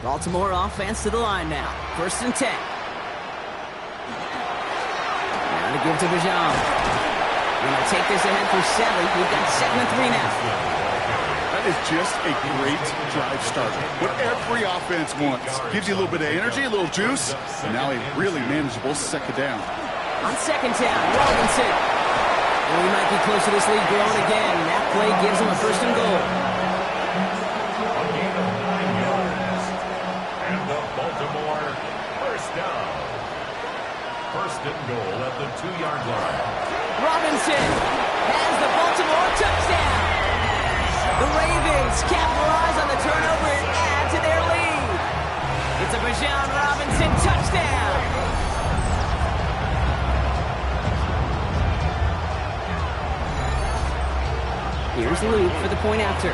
Baltimore offense to the line now. 1st and 10. Now to give to Bijan. We're going to take this ahead for 7. We've got 7 and 3 now. That is just a great drive starter. What every offense wants. Gives you a little bit of energy, a little juice, and now a really manageable second down. On 2nd down, Robinson. Well, he might be close to this lead growing again. That play gives him a 1st and goal. A gain of 9 yards. And the Baltimore 1st down. 1st and goal at the 2-yard line. Robinson has the Baltimore touchdown. The Ravens capitalize on the turnover and add to their lead. It's a Bijan Robinson touchdown. Here's Luke for the point after.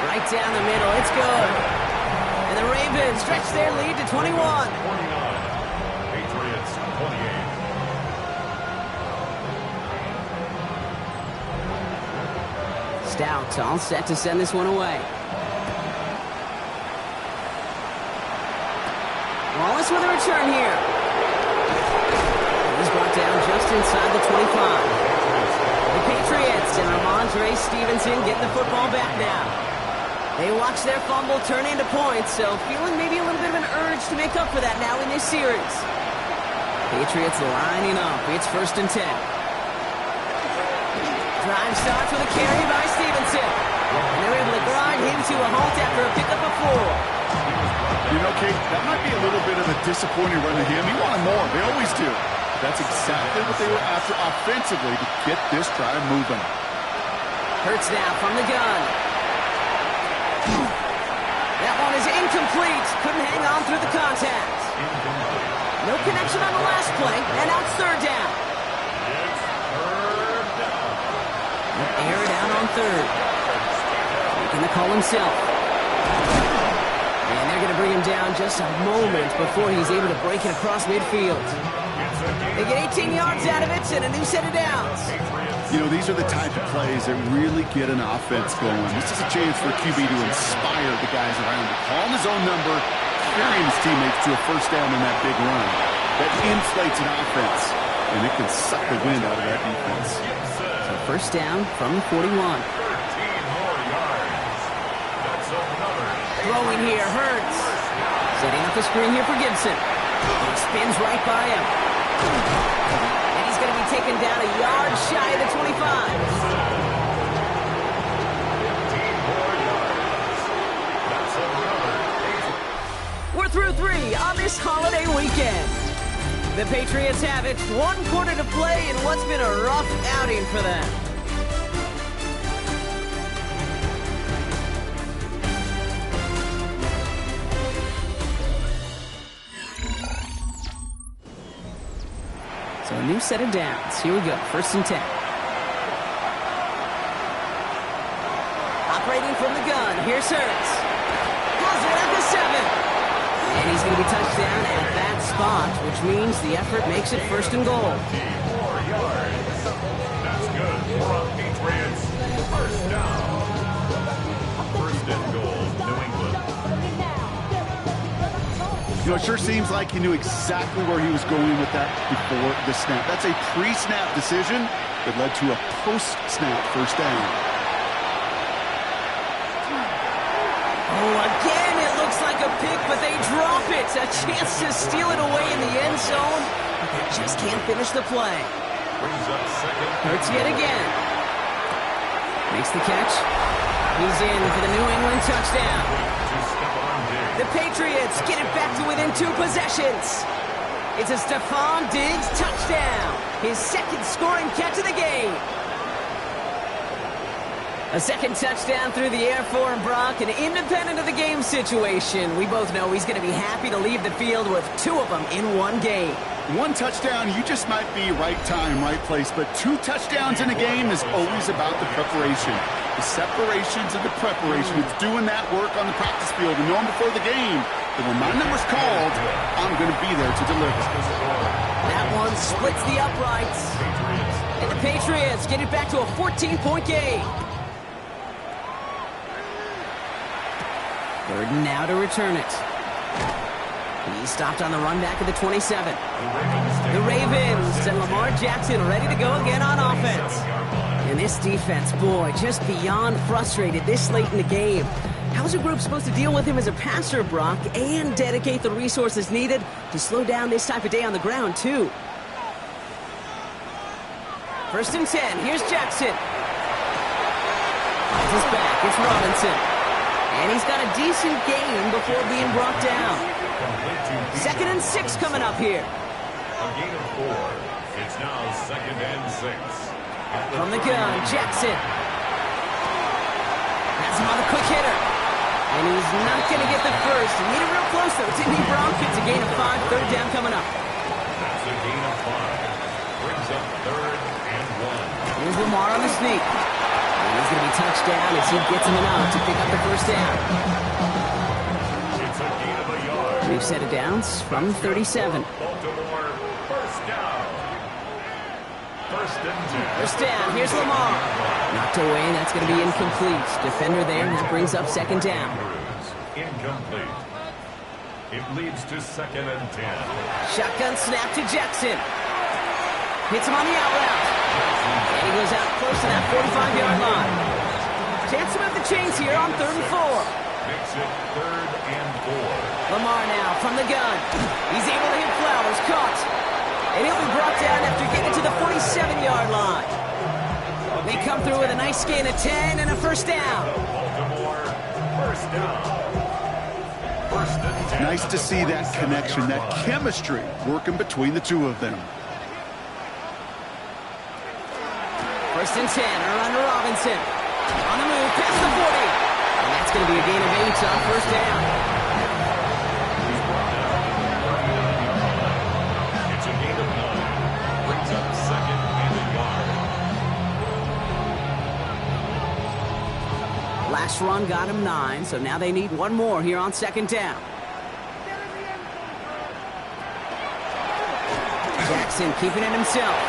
Right down the middle, it's good. And the Ravens stretch their lead to 21. 49. Patriots 28. Stout all set to send this one away. Wallace with a return here. He's brought down just inside the 25. The Patriots and Ramondre Stevenson getting the football back now. They watch their fumble turn into points, so feeling maybe a little bit of an urge to make up for that now in this series. Patriots lining up. It's 1st and 10. Drive starts with a carry by Stevenson. And they're able to grind him to a halt after a pickup of 4. You know, Kate, that might be a little bit of a disappointing run to him. He wanted more. They always do. That's exactly what they were after offensively to get this drive moving. Hurts now from the gun. That one is incomplete. Couldn't hang on through the contact. No connection on the last play, and now it's 3rd down. Air it out on 3rd. Making the call himself. And they're going to bring him down just a moment before he's able to break it across midfield. They get 18 yards out of it and a new set of downs. You know, these are the type of plays that really get an offense going. This is a chance for QB to inspire the guys around him. Calling his own number, carrying his teammates to a 1st down in that big run. That inflates an offense, and it can suck the wind out of that defense. So 1st down from the 41. 13 more yards. That's another. Throwing here, Hurts. Setting up the screen here for Gibson. He spins right by him. And he's going to be taken down a yard shy of the 25. 15 more yards. That's another through 3 on this holiday weekend. The Patriots have it, 1 quarter to play in what's been a rough outing for them. So a new set of downs. Here we go, 1st and 10. Operating from the gun, here's Hurts. Pulls it at the 7. And he's going to be touched down at that spot, which means the effort makes it 1st and goal. 4 yards. That's good for a Patriots. 1st down. 1st and goal, New England. You know, it sure seems like he knew exactly where he was going with that before the snap. That's a pre-snap decision that led to a post-snap 1st down. Oh, again, it looks like a pick, but they drop it. A chance to steal it away in the end zone, but they just can't finish the play. Brings up 2nd. Hurts yet again. Makes the catch. He's in for the New England touchdown. The Patriots get it back to within 2 possessions. It's a Stephon Diggs touchdown. His 2nd scoring catch of the game. A 2nd touchdown through the air for Brock, an independent of the game situation. We both know he's going to be happy to leave the field with 2 of them in 1 game. 1 touchdown, you just might be right time, right place, but 2 touchdowns in a game is always about the preparation. The separations and the preparation. It's doing that work on the practice field and knowing before the game that when my number's called, I'm going to be there to deliver. That one splits the uprights. And the Patriots get it back to a 14-point game. 3rd and now to return it. He stopped on the run back at the 27. The Ravens and Lamar Jackson ready to go again on offense. And this defense, boy, just beyond frustrated this late in the game. How's a group supposed to deal with him as a passer, Brock, and dedicate the resources needed to slow down this type of day on the ground, too? 1st and 10. Here's Jackson. Finds his back. It's Robinson. And he's got a decent game before being brought down. 2nd and 6 coming up here. A gain of 4. It's now 2nd and 6. From the gun, Jackson. Has him on a quick hitter. And he's not going to get the first. He needed real close, though. Didn't he, Brock? It's a gain of 5. 3rd down coming up. That's a gain of 5. Brings up 3rd and 1. Here's Lamar on the sneak. And he's going to be touched down as he gets him enough to pick up the 1st down. It's a gain of a yard. 3 set of downs from 37. Baltimore, 1st down. 1st and 10. 1st down. Here's Lamar. Knocked away. That's going to be incomplete. Defender there, and that brings up 2nd down. Incomplete. It leads to 2nd and 10. Shotgun snap to Jackson. Hits him on the out route. And he goes out close to that 45-yard line. Chance to move the chains here on 3rd and 4. Makes it 3rd and 4. Lamar now from the gun. He's able to hit Flowers. Caught. And he'll be brought down after getting to the 47-yard line. They come through with a nice gain of 10 and a 1st down. Baltimore, 1st down. 1st and 10. Nice to see that connection, that chemistry working between the 2 of them. 1st and 10, a run to Robinson. On the move, past the 40. And that's going to be a gain of 8 on 1st down. It's a gain of 9. Brings up 2nd and a yard. Last run got him 9, so now they need 1 more here on 2nd down. Jackson keeping it himself.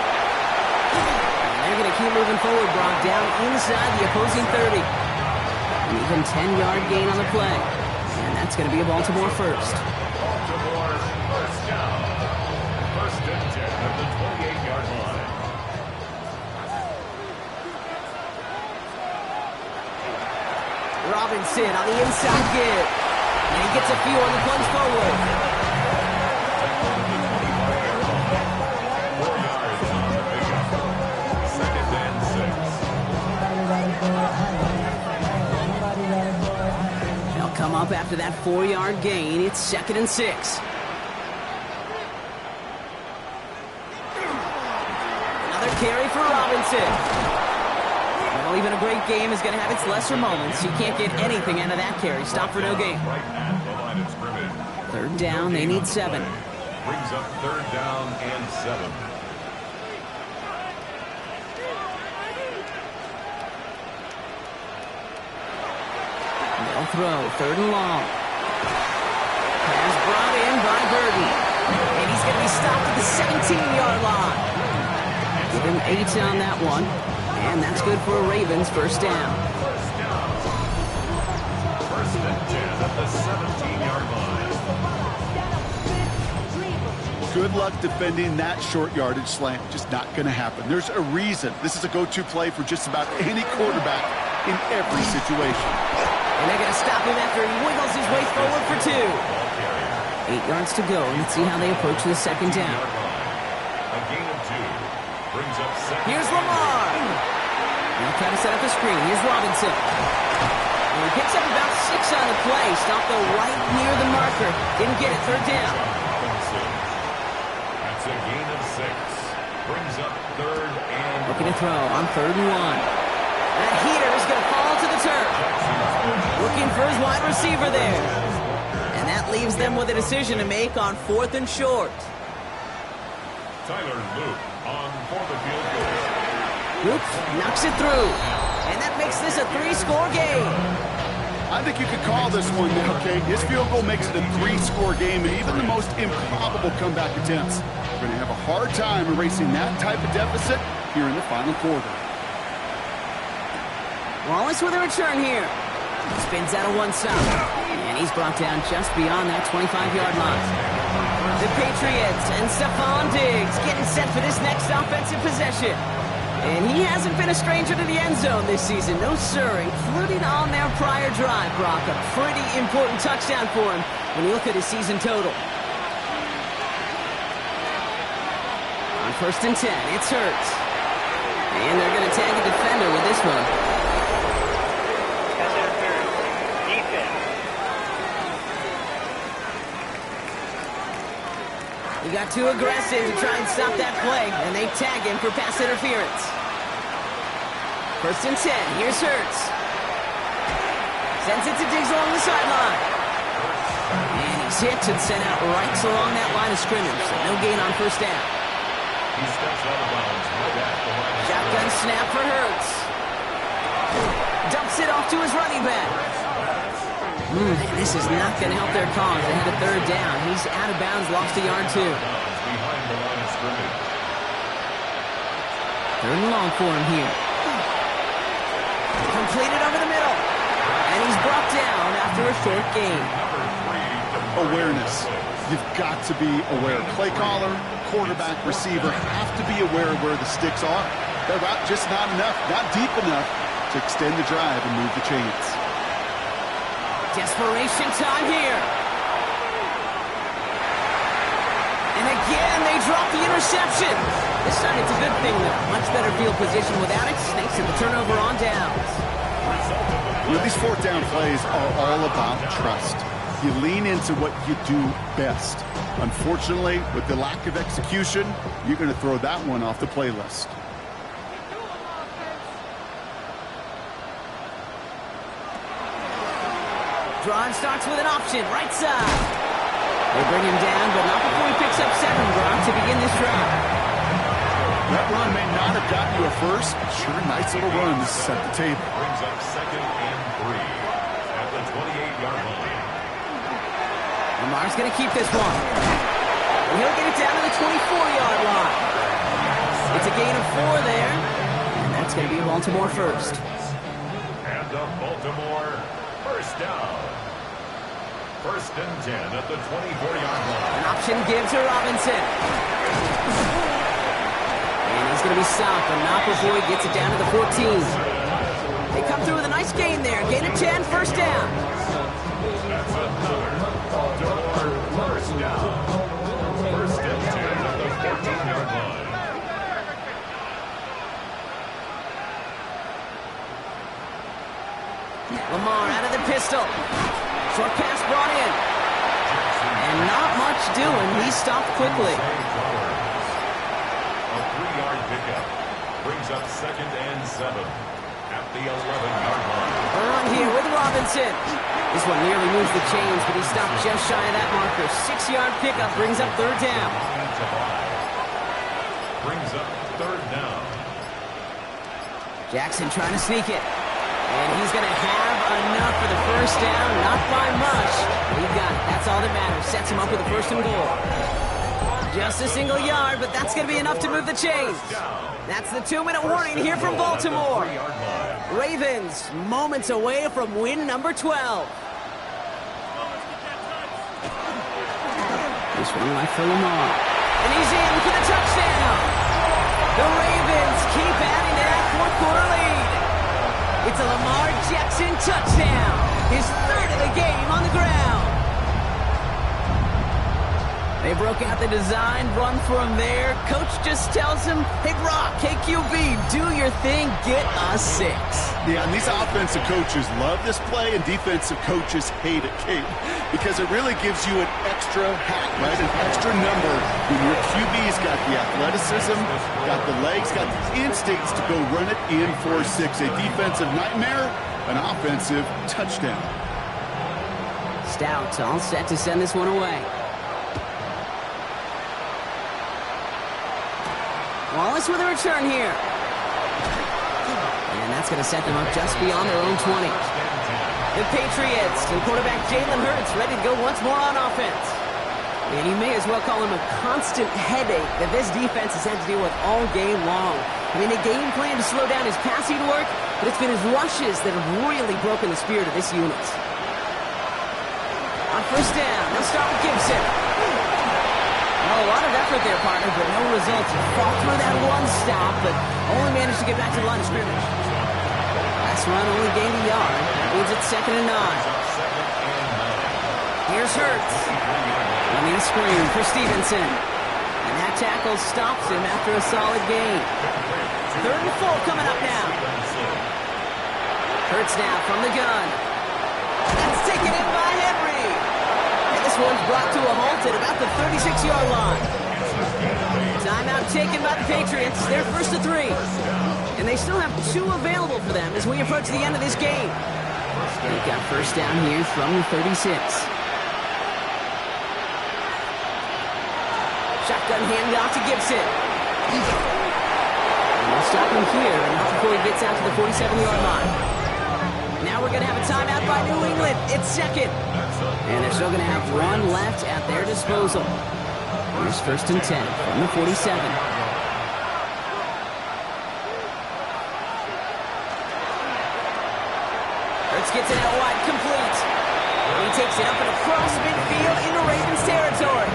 They're going to keep moving forward, Brock, down inside the opposing 30. An even 10-yard gain on the play. And that's going to be a Baltimore 1st. Baltimore, 1st down. 1st and 10 at the 28-yard line. Robinson on the inside give. And he gets a few on the plunge forward. 4 yards on the pickup. 2nd and 6. They'll come up after that 4-yard gain. It's 2nd and 6. Another carry for Robinson. Well, even a great game is going to have its lesser moments. You can't get anything out of that carry. Stop for no gain. 3rd down, they need 7. Brings up 3rd down and 7. They'll throw, 3rd and long. Pass brought in by Burton. And he's going to be stopped at the 17-yard line. Give him 8 on that one. And that's good for a Ravens 1st down. 1st and 10 at the 17-yard line. Good luck defending that short yardage slant. Just not going to happen. There's a reason. This is a go-to play for just about any quarterback in every situation. And they're going to stop him after he wiggles his way forward for 2. 8 yards to go. Let's see how they approach the 2nd down. A gain of 2. Brings up 2nd. Here's Lamar. They'll try to set up a screen. Here's Robinson. And he picks up about 6 on the play. Stopped though right near the marker. Didn't get it. 3rd down. That's a gain of 6. Brings up 3rd and... Looking to throw on 3rd and 1. That heater is going to fall to the turf. Looking for his wide receiver there. And that leaves them with a decision to make on 4th and short. Tyler Luke on for the field goal. Luke knocks it through. And that makes this a 3-score game. I think you could call this one now, Kate. His field goal makes it a 3-score game, and even the most improbable comeback attempts are going to have a hard time erasing that type of deficit here in the final quarter. Wallace with a return here. Spins out of one side. And he's brought down just beyond that 25-yard line. The Patriots and Stephon Diggs getting set for this next offensive possession. And he hasn't been a stranger to the end zone this season. No, sir, including on their prior drive, Brock. A pretty important touchdown for him when you look at his season total. On 1st and 10, it's Hurts. And they're going to tag a defender with this one. He got too aggressive to try and stop that play, and they tag him for pass interference. 1st and 10, here's Hurts. Sends it to Diggs along the sideline. And he's hit and sent out right along that line of scrimmage, so no gain on 1st down. He steps out of bounds right at the line. Shotgun snap for Hurts. Dumps it off to his running back. This is not going to help their cause. They had a 3rd down. He's out of bounds, lost a yard too. Behind the line of scrimmage. 3rd and long for him here. Completed over the middle. And he's brought down after a short gain. Awareness. You've got to be aware. Play caller, quarterback, receiver have to be aware of where the sticks are. They're just not enough, not deep enough to extend the drive and move the chains. Desperation time here. And again, they drop the interception. This time it's a good thing, though. Much better field position without it. Snakes at the turnover on downs. You know, these 4th down plays are all about trust. You lean into what you do best. Unfortunately, with the lack of execution, you're going to throw that one off the playlist. Drive starts with an option, right side. They bring him down, but not before he picks up 7, Brock, to begin this drive. That run may not have gotten you a first, but sure, nice little run to set the table. Brings up 2nd and 3 at the 28-yard line. Lamar's going to keep this one. And he'll get it down to the 24-yard line. It's a gain of 4 there. And that's going to be Baltimore first. And the Baltimore 1st down. 1st and 10 at the 24-yard line. An option give to Robinson. And he's going to be stopped, but not before he gets it down to the 14. They come through with a nice gain there. Gain of 10, 1st down. That's another Baltimore 1st down. 1st and 10 at the 14-yard line. Lamar out of the pistol. Short pass brought in. And not much doing. He stopped quickly. A 3-yard pickup brings up 2nd and 7 at the 11-yard line. On here with Robinson. This one nearly moves the chains, but he stopped just shy of that marker. 6-yard pickup brings up 3rd down. Brings up 3rd down. Jackson trying to sneak it. And he's going to have enough for the 1st down. Not by much. He got it. That's all that matters. Sets him up with a 1st and goal. Just a single yard, but that's going to be enough to move the chains. That's the 2-minute warning here from Baltimore. Ravens, moments away from win number 12. This one left for Lamar. And he's in for the touchdown. The Ravens keep adding to that 4th quarter lead. It's a Lamar Jackson touchdown. His 3rd of the game on the ground. They broke out the design, run from there. Coach just tells him, hey, Brock, hey, QB, do your thing, get a 6. Yeah, and these offensive coaches love this play, and defensive coaches hate it, Kate, because it really gives you an extra hack, right? An extra number when your QB's got the athleticism, got the legs, got the instincts to go run it in for 6. A defensive nightmare, an offensive touchdown. Stout all set to send this one away. Wallace with a return here. And that's going to set them up just beyond their own 20. The Patriots and quarterback Jalen Hurts ready to go once more on offense. And you may as well call him a constant headache that this defense has had to deal with all game long. I mean, they game plan to slow down his passing work, but it's been his rushes that have really broken the spirit of this unit. On 1st down, they'll start with Gibson. A lot of effort there, partner, but no results. Fought through that one stop, but only managed to get back to the line of scrimmage. Last run only gained a yard. That means it's 2nd and 9. Here's Hurts. Running a screen for Stevenson. And that tackle stops him after a solid gain. 3rd and 4 coming up now. Hurts now from the gun. That's taken in by Henry. This one's brought to a halt at about the 36-yard line. Timeout taken by the Patriots. They're 1st to 3. And they still have 2 available for them as we approach the end of this game. They've got 1st down here from the 36. Shotgun handoff to Gibson. And we'll stop him here and not before he gets out to the 47-yard line. Now we're going to have a timeout by New England. It's 2nd. And they're still going to have one left at their disposal. Here's 1st and 10 from the 47. Hurts gets it out wide, complete. He takes it up and across midfield into Ravens territory.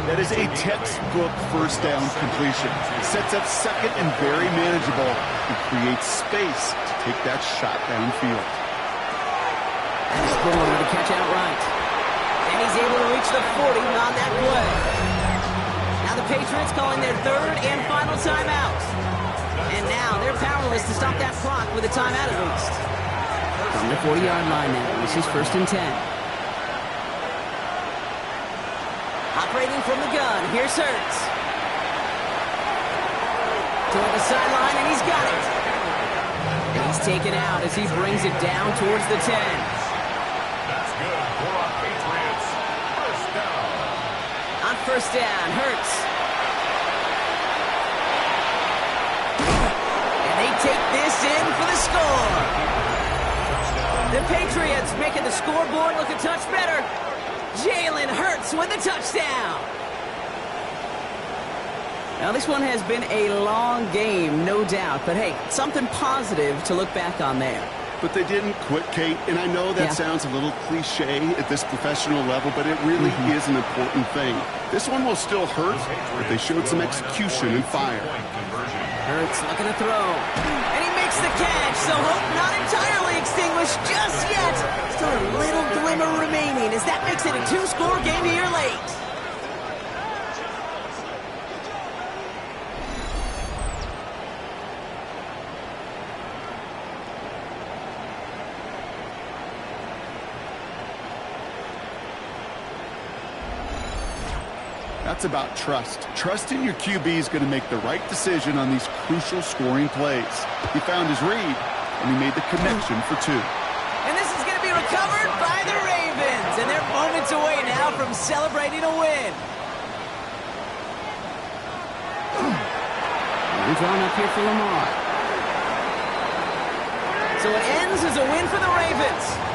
That is a textbook 1st down completion. Sets up 2nd and very manageable and creates space to take that shot downfield. That's Bourne with a catch outright. And he's able to reach the 40 on that play. Now the Patriots calling their 3rd and final timeout. And now they're powerless to stop that clock with a timeout at least. From the 40-yard line now, this is 1st and 10. Operating from the gun, here's Hurts. Toward the sideline, and he's got it. And he's taken out as he brings it down towards the 10. That's good for our Patriots. 1st down. On 1st down, Hurts. And they take this in for the score. The Patriots making the scoreboard look a touch better. Jalen Hurts with a touchdown. Now, this one has been a long game, no doubt. But, hey, something positive to look back on there. But they didn't quit, Kate, and I know that sounds a little cliche at this professional level, but it really is an important thing. This one will still hurt, but they showed some execution and fire. Hurts looking to throw. And he makes the catch, so hope not entirely extinguished just yet. Still a little glimmer remaining as that makes it a 2-score game here late. That's about trust. Trusting your QB is going to make the right decision on these crucial scoring plays. He found his read, and he made the connection for 2. And this is going to be recovered by the Ravens. And they're moments away now from celebrating a win. And drawn up here for Lamar. So it ends as a win for the Ravens.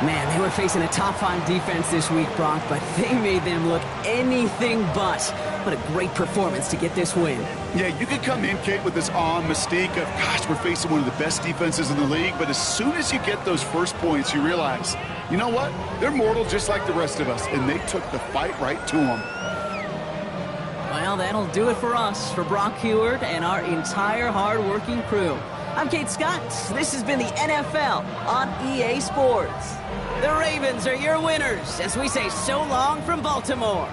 Man, they were facing a top-5 defense this week, Bronk, but they made them look anything but. What a great performance to get this win. Yeah, you could come in, Kate, with this awe and mystique of, gosh, we're facing one of the best defenses in the league, but as soon as you get those first points, you realize, you know what? They're mortal just like the rest of us, and they took the fight right to them. Well, that'll do it for us, for Brock Heward and our entire hard-working crew. I'm Kate Scott. This has been the NFL on EA Sports. The Ravens are your winners as we say so long from Baltimore.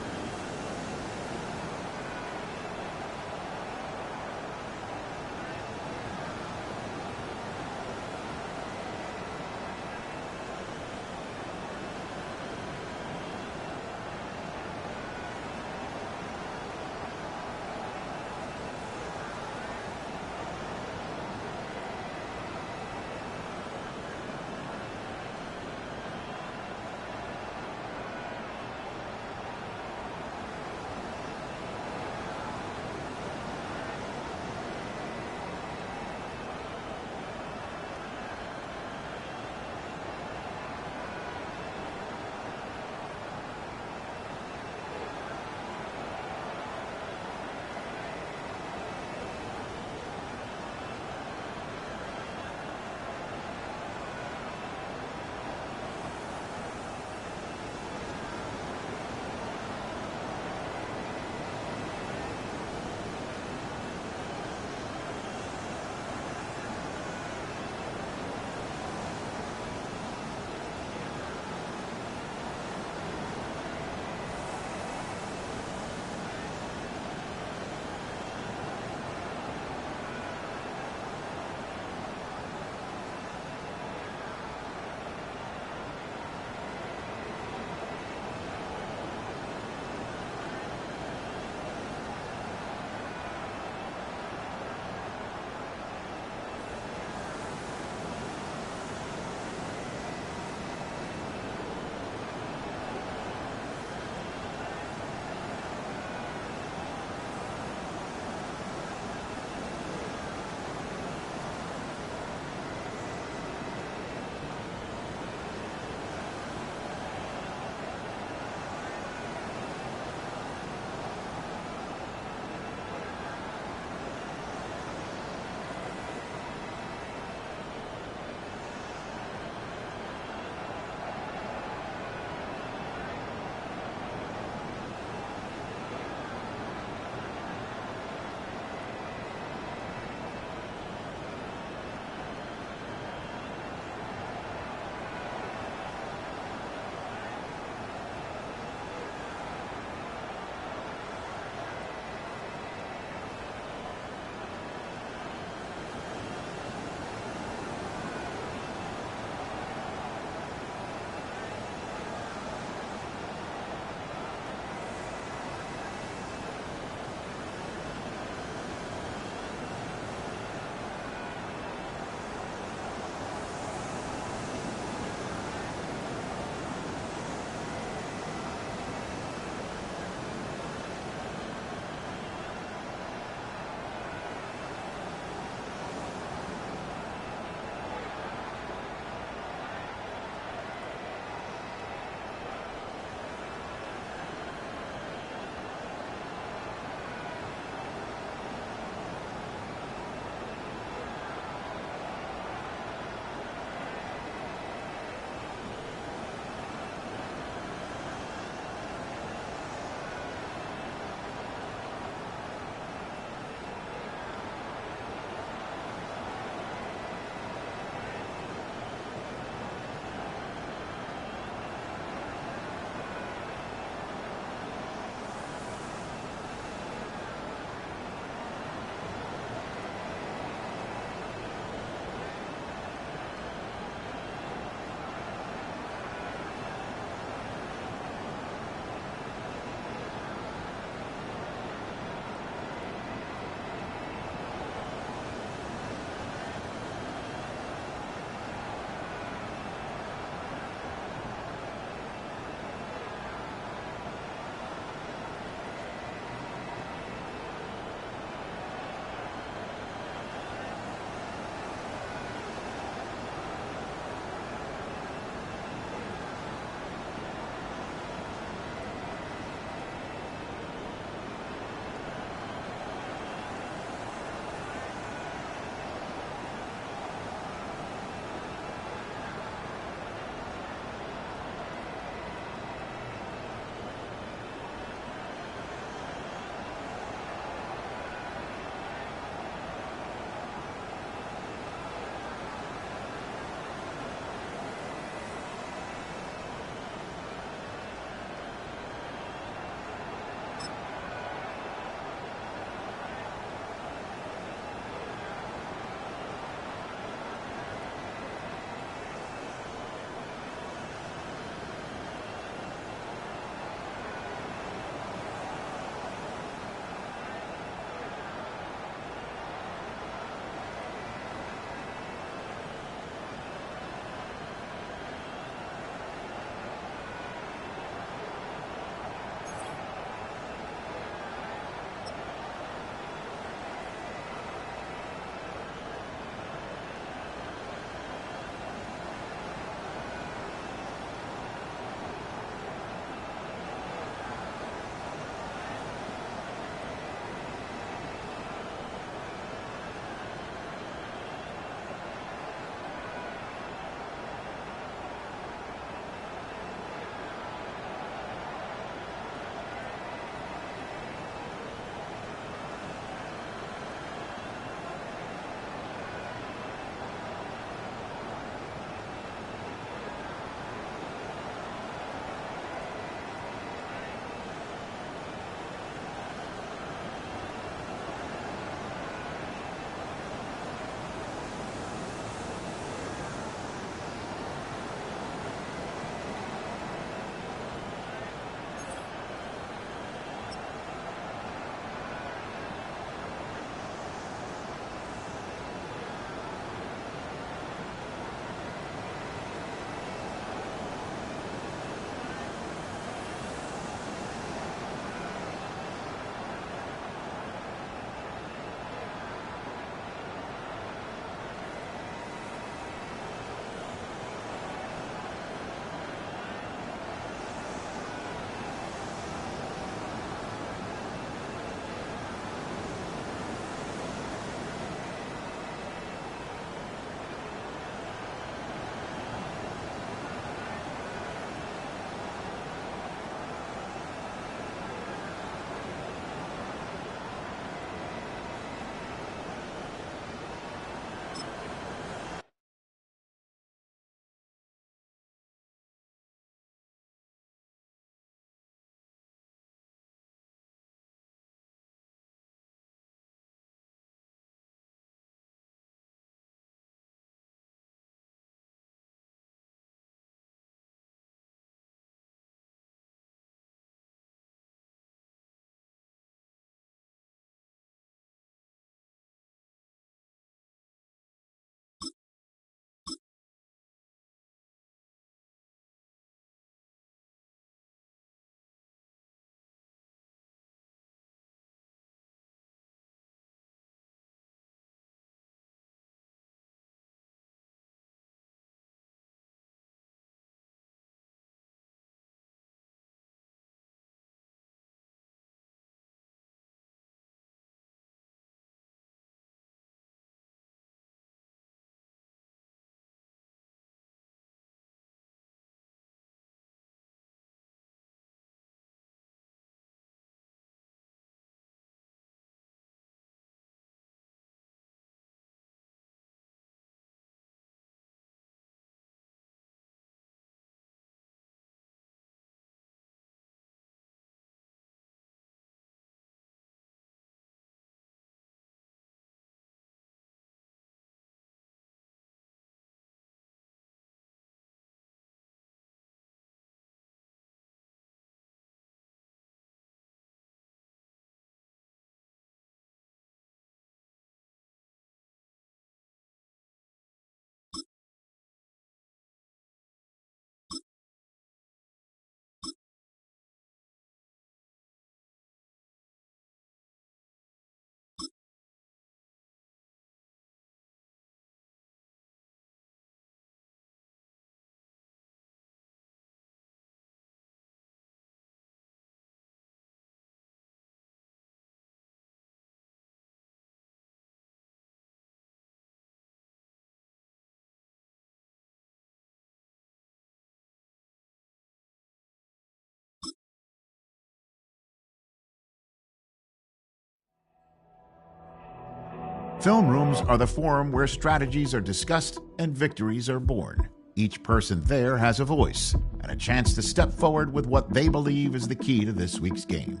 Film rooms are the forum where strategies are discussed and victories are born. Each person there has a voice and a chance to step forward with what they believe is the key to this week's game.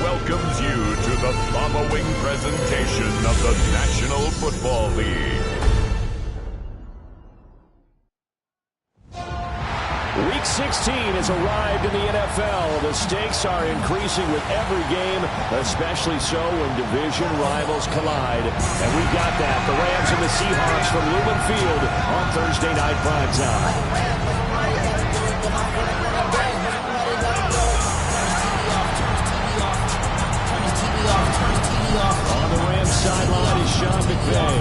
Welcomes you to the following presentation of the National Football League. Week 16 has arrived in the NFL. The stakes are increasing with every game, especially so when division rivals collide. And we've got that. The Rams and the Seahawks from Lumen Field on Thursday Night Primetime. On the Rams sideline is Sean McVay.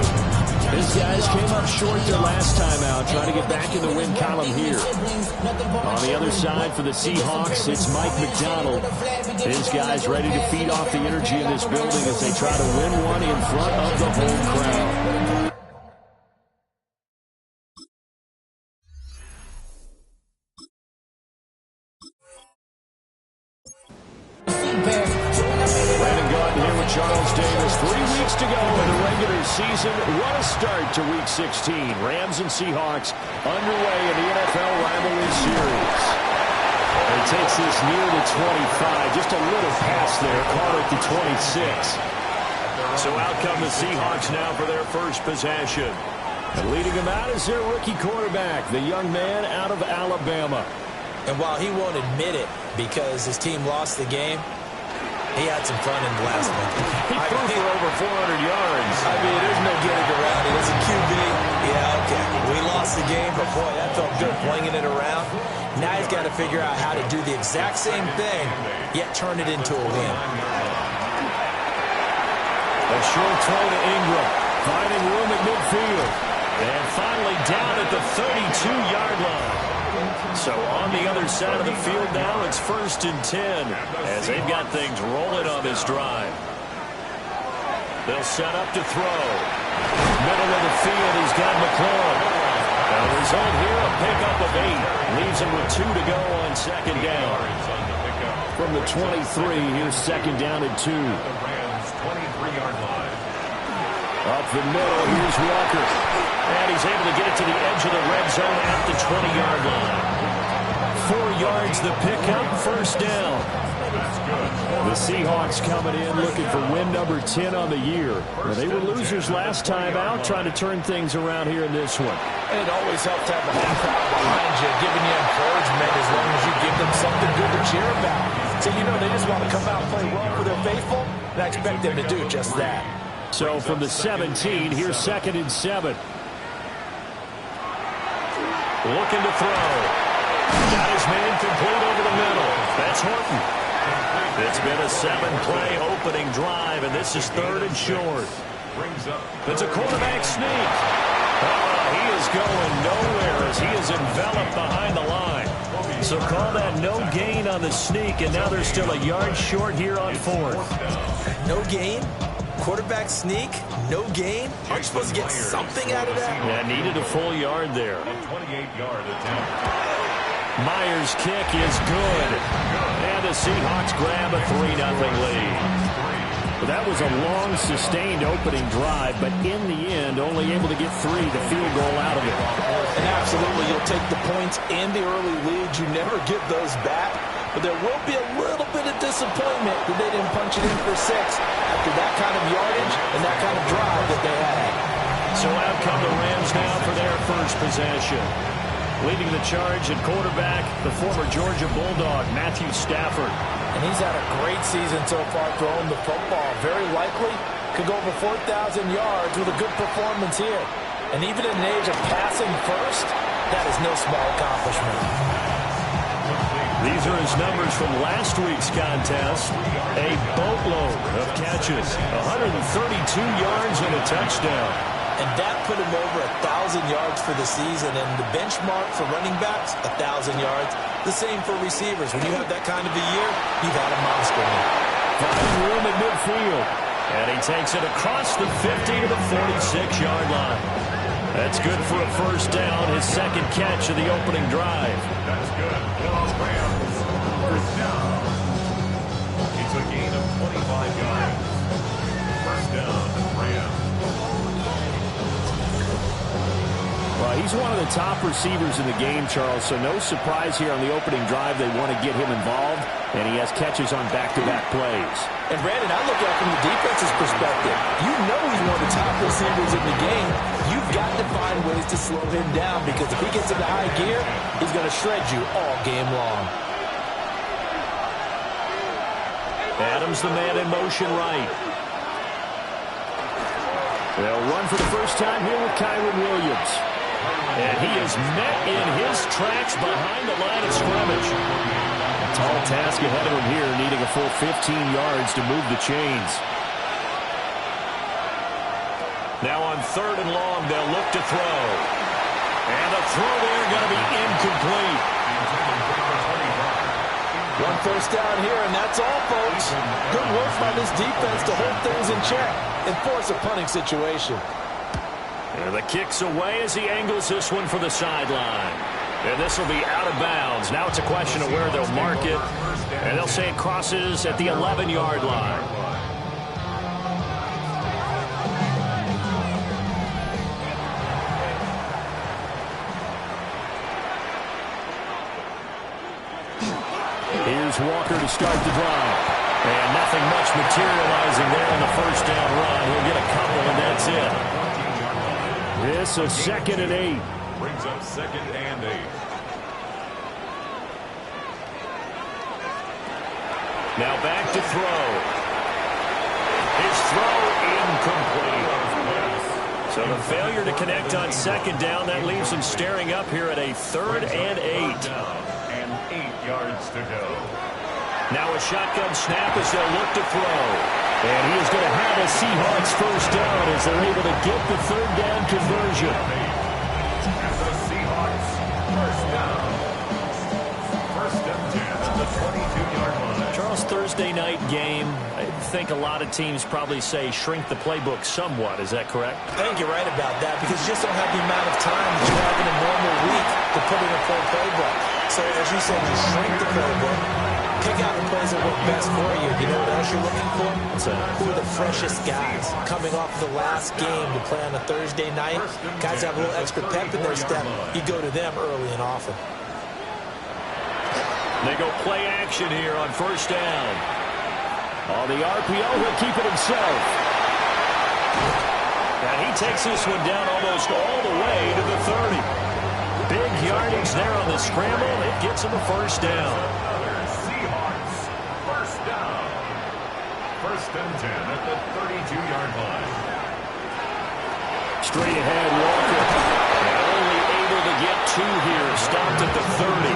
His guys came up short their last time out, trying to get back in the win column here. On the other side for the Seahawks, it's Mike McDonald. His guys ready to feed off the energy in this building as they try to win one in front of the home crowd. Charles Davis, 3 weeks to go in the regular season. What a start to Week 16. Rams and Seahawks underway in the NFL rivalry series. It takes this near the 25. Just a little pass there. Caught at the 26. So out come the Seahawks now for their first possession. And leading them out is their rookie quarterback, the young man out of Alabama. And while he won't admit it because his team lost the game, he had some fun in the last one. He threw for over 400 yards. I mean, there's no getting around it. As a QB, yeah, okay. We lost the game, but boy, that felt good flinging it around. Now he's got to figure out how to do the exact same thing, yet turn it into a win. A short throw to Ingram, finding room at midfield. And finally down at the 32-yard line. So on the other side of the field now, it's 1st and 10 as they've got things rolling on this drive. They'll set up to throw. Middle of the field, he's got McLaurin. result here, a pickup of 8. Leaves him with 2 to go on second down. From the 23, here's second down and 2. The Rams' 23-yard line. Up the middle, here's Walker. And he's able to get it to the edge of the red zone at the 20-yard line. 4 yards the pickup, first down. The Seahawks coming in looking for win number 10 on the year. Well, they were losers last time out, trying to turn things around here in this one. And it always helps to have the whole crowd behind you, giving you encouragement as long as you give them something good to cheer about. So you know they just want to come out and play well for their faithful, and I expect them to do just that. So from the 17, here's second and 7. Looking to throw. Got his man complete over the middle. That's Horton. It's been a 7-play opening drive, and this is third and short. It's a quarterback sneak. He is going nowhere as he is enveloped behind the line. So call that no gain on the sneak, and now they're still a yard short here on fourth. No gain? Quarterback sneak? No gain? Aren't you supposed to get something out of that? Yeah, needed a full yard there. A 28-yard attempt. Myers' kick is good. And the Seahawks grab a 3-0 lead. Well, that was a long, sustained opening drive, but in the end, only able to get 3, the field goal out of it. And absolutely, you'll take the points and the early leads. You never get those back. But there will be a little bit of disappointment that they didn't punch it in for 6 after that kind of yardage and that kind of drive that they had. So out come the Rams now for their first possession. Leading the charge at quarterback, the former Georgia Bulldog, Matthew Stafford. And he's had a great season so far throwing the football. Very likely could go over 4,000 yards with a good performance here. And even in an age of passing first, that is no small accomplishment. These are his numbers from last week's contest. A boatload of catches, 132 yards and a touchdown. And that put him over 1,000 yards for the season. And the benchmark for running backs, 1,000 yards. The same for receivers. When you have that kind of a year, you've had a monster. Finding room at midfield. And he takes it across the 50 to the 46-yard line. That's good for a first down, his second catch of the opening drive. That's good. Rams, first down. It's a gain of 25 yards. First down, Rams. Well, he's one of the top receivers in the game, Charles, so no surprise here on the opening drive. They want to get him involved, and he has catches on back-to-back plays. And, Brandon, I look at it from the defense's perspective. You know he's one of the top receivers in the game. You've got to find ways to slow him down because if he gets into high gear, he's going to shred you all game long. Adams, the man in motion right. They'll run for the first time here with Kyron Williams. And he is met in his tracks behind the line of scrimmage. Tall task ahead of him here, needing a full 15 yards to move the chains. Now on third and long, they'll look to throw. And the throw there going to be incomplete. One first down here, and that's all, folks. Good work by this defense to hold things in check and force a punting situation. And the kick's away as he angles this one for the sideline. And this will be out of bounds. Now it's a question of where they'll mark it. And they'll say it crosses at the 11-yard line. Here's Walker to start the drive. And nothing much materializing there on the first down run. He'll get a couple, and that's it. This is second and 8. Brings up second and 8. Now back to throw. His throw incomplete. So the failure to connect on second down, that leaves him staring up here at a third and 8. And 8 yards to go. Now a shotgun snap as they'll look to throw. And he is going to have a Seahawks first down as they're able to get the third down conversion. And the Seahawks first down. First and 10 at the 22-yard line. Charles, this Thursday night game, I think a lot of teams probably say shrink the playbook somewhat. Is that correct? I think you're right about that because you just don't have the amount of time that you have in a normal week to put in a full playbook. So as you said, you shrink the playbook, pick out the plays that work best for you. You know what else you're looking for? Who are the freshest guys coming off the last game to play on a Thursday night? Guys have a little extra pep in their step. You go to them early and often. They go play action here on first down. On the RPO, he'll keep it himself. And he takes this one down almost all the way to the 30. Big yardage there on the scramble. It gets him a first down. Seahawks, first down. First and 10 at the 32-yard line. Straight ahead, Walker. Only able to get two here. Stopped at the 30.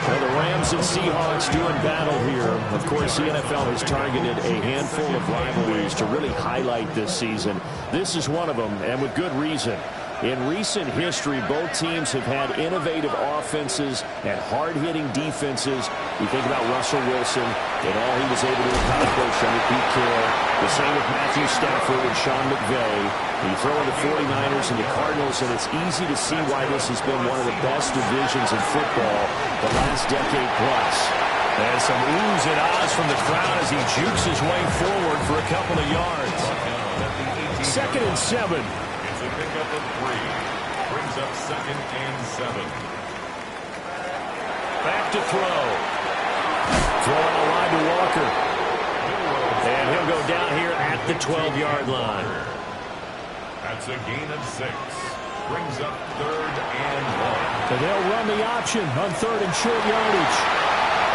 Well, the Rams and Seahawks doing battle here. Of course, the NFL has targeted a handful of rivalries to really highlight this season. This is one of them, and with good reason. In recent history, both teams have had innovative offenses and hard-hitting defenses. You think about Russell Wilson and all he was able to accomplish under Pete Carroll. The same with Matthew Stafford and Sean McVay. You throw in the 49ers and the Cardinals, and it's easy to see why this has been one of the best divisions in football the last decade plus. And some oohs and ahs from the crowd as he jukes his way forward for a couple of yards. 2nd and 7. It's a pickup of 3. Brings up 2nd and 7. Back to throw. Throwing a line to Walker. And he'll go down here at the 12-yard line. That's a gain of 6. Brings up 3rd and 1. And they'll run the option on 3rd and short yardage.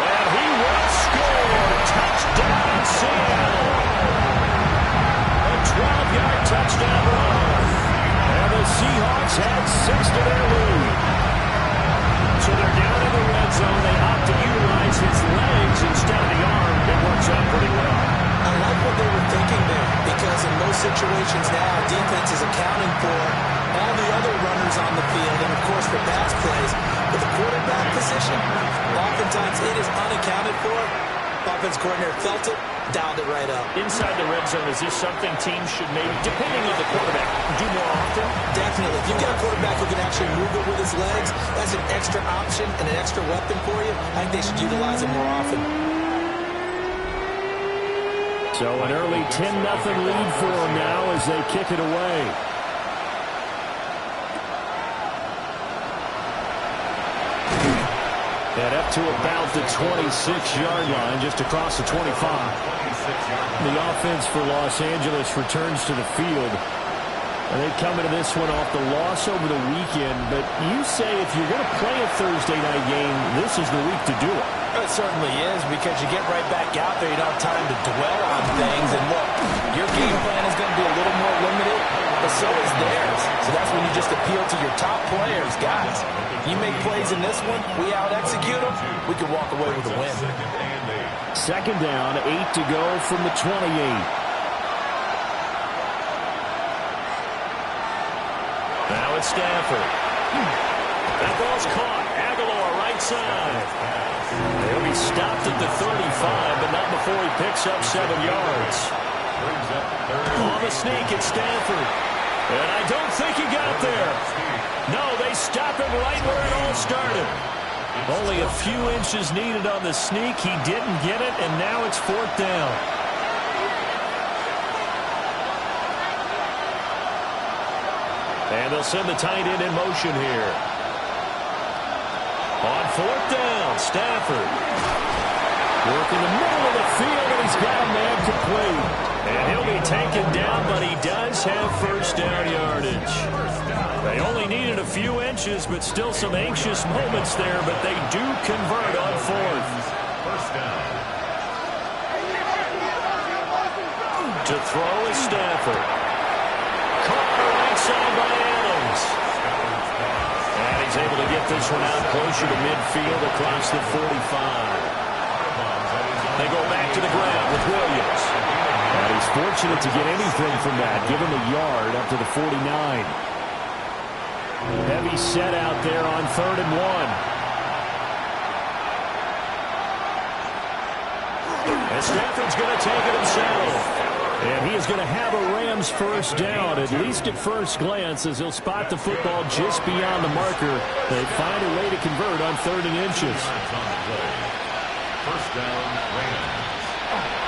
And he will score. Touchdown, Seattle. A 12-yard touchdown run. And the Seahawks had 6 to their lead. So they're down in the red zone. They opt to utilize his legs instead of the arm. It works out pretty well. I like what they were thinking there because in most situations now, defense is accounting for all the other runners on the field and, of course, for pass plays. But the quarterback position, oftentimes it is unaccounted for. Offense coordinator felt it, dialed it right up. Inside the red zone, is this something teams should maybe, depending on the quarterback, do more often? Definitely. If you've got a quarterback who can actually move it with his legs, that's an extra option and an extra weapon for you. I think they should utilize it more often. So an early 10-0 lead for them now as they kick it away. And up to about the 26-yard line, just across the 25. The offense for Los Angeles returns to the field. And they come into this one off the loss over the weekend. But you say if you're going to play a Thursday night game, this is the week to do it. It certainly is because you get right back out there. You don't have time to dwell on things. And look, your game plan is going to be a little more limited, but so is theirs. So that's when you just appeal to your top players. Guys, you make plays in this one, we out-execute them, we can walk away with a win. 2nd down, 8 to go from the 28. Now it's Stafford. That ball's caught. Aguilar right side. He'll be stopped at the 35, but not before he picks up 7 yards. On the sneak, it's Stafford. And I don't think he got there. No, they stop him right where it all started. Only a few inches needed on the sneak. He didn't get it, and now it's 4th down. And they'll send the tight end in motion here. On 4th down, Stafford. Working the middle of the field, and he's got a man complete. And he'll be taken down, but he does have first down yardage. They only needed a few inches, but still some anxious moments there, but they do convert on 4th. First down. To throw is Stafford. Caught right side by Adams. And he's able to get this one out closer to midfield across the 45. They go back to the ground with Williams. And he's fortunate to get anything from that, given the yard up to the 49. Heavy set out there on 3rd and 1. And Stafford's going to take it himself. And he is going to have a Rams first down, at least at first glance, as he'll spot the football just beyond the marker. They find a way to convert on 3rd and inches. First down, Rams.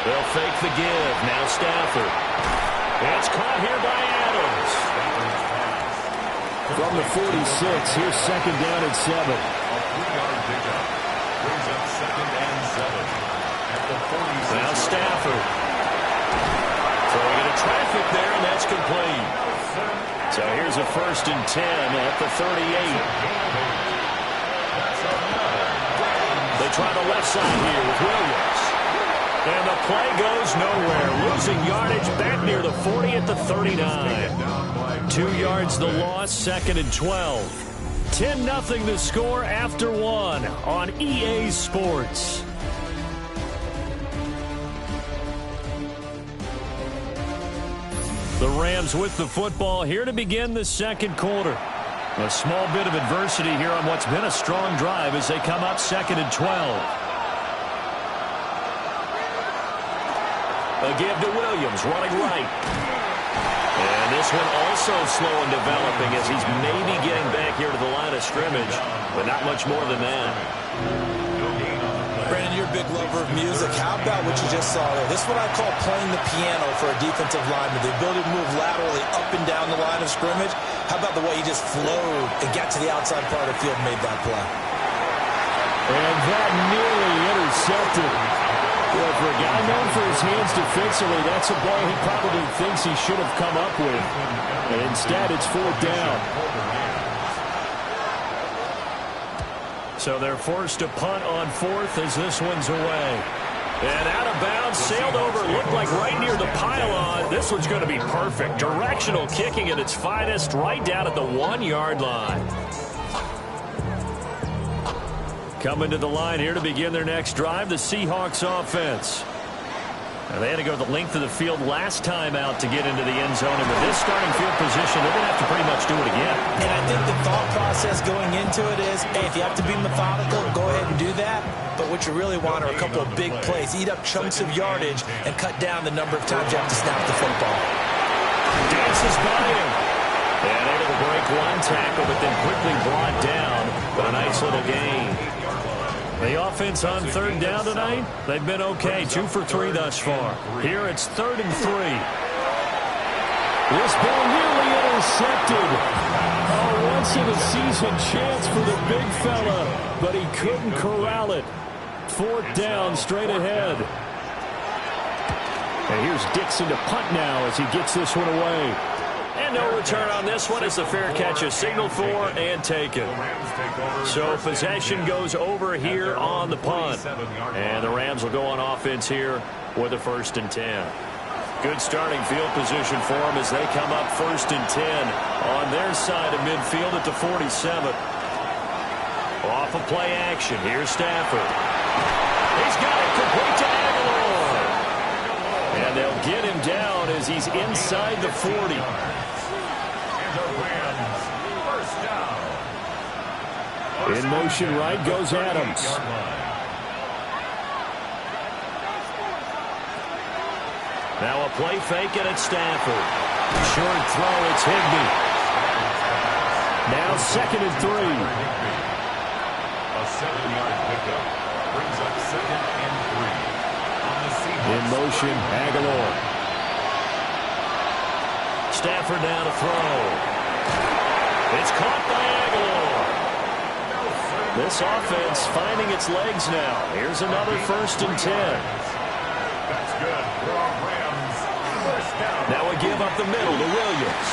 They'll fake the give. Now Stafford. It's caught here by Adams. From the 46, here's 2nd down and 7. A 3-yard pickup. Brings up 2nd and 7. At the 46. Now Stafford. Throwing into traffic there, and that's complete. So here's a 1st and 10 at the 38. They try the left side here with Williams. And the play goes nowhere. Losing yardage back near the 40 at the 39. 2 yards the loss, 2nd and 12. 10-0 the score after 1 on EA Sports. The Rams with the football here to begin the 2nd quarter. A small bit of adversity here on what's been a strong drive as they come up 2nd and 12. A give to Williams, running right. And this one also slow in developing as he's maybe getting back here to the line of scrimmage, but not much more than that. Brandon, you're a big lover of music. How about what you just saw there? This is what I call playing the piano for a defensive lineman. The ability to move laterally up and down the line of scrimmage. How about the way he just flowed and got to the outside part of the field and made that play? And that nearly intercepted. Well, for a guy known for his hands defensively, that's a ball he probably thinks he should have come up with. And instead, it's 4th down. So they're forced to punt on 4th as this one's away. And out of bounds, sailed over, looked like right near the pylon. This one's going to be perfect. Directional kicking at its finest, right down at the 1-yard line. Coming to the line here to begin their next drive, the Seahawks offense. Now they had to go the length of the field last time out to get into the end zone, and with this starting field position, they're going to have to pretty much do it again. And I think the thought process going into it is, hey, if you have to be methodical, go ahead and do that. But what you really want are a couple of big plays. Eat up chunks of yardage and cut down the number of times you have to snap the football. Dances by him. And able to break one tackle, but then quickly brought down. But a nice little gain. The offense on 3rd down tonight, they've been okay. 2 for 3 thus far. Here it's 3rd and 3. This ball nearly intercepted. Oh, once-in-a-season chance for the big fella, but he couldn't corral it. 4th down, straight ahead. And here's Dixon to punt now as he gets this one away. And no return on this one as the fair catch is signaled for and taken. So possession goes over here on the punt. And the Rams will go on offense here with a 1st and 10. Good starting field position for them as they come up 1st and 10 on their side of midfield at the 47. Off of play action. Here's Stafford. He's got it complete to Aguilar. And they'll get him down as he's inside the 40. In motion right goes Adams. Now a play fake and it's Stafford. Short throw, it's Higbee. Now 2nd and 3. A 7-yard pickup brings up 2nd and 3. On the Seahawks. In motion, Aguilar. Stafford now to throw. It's caught by Aguilar. This offense finding its legs now. Here's another 1st and 10. That's good for Rams. First down. Now a give up the middle to Williams.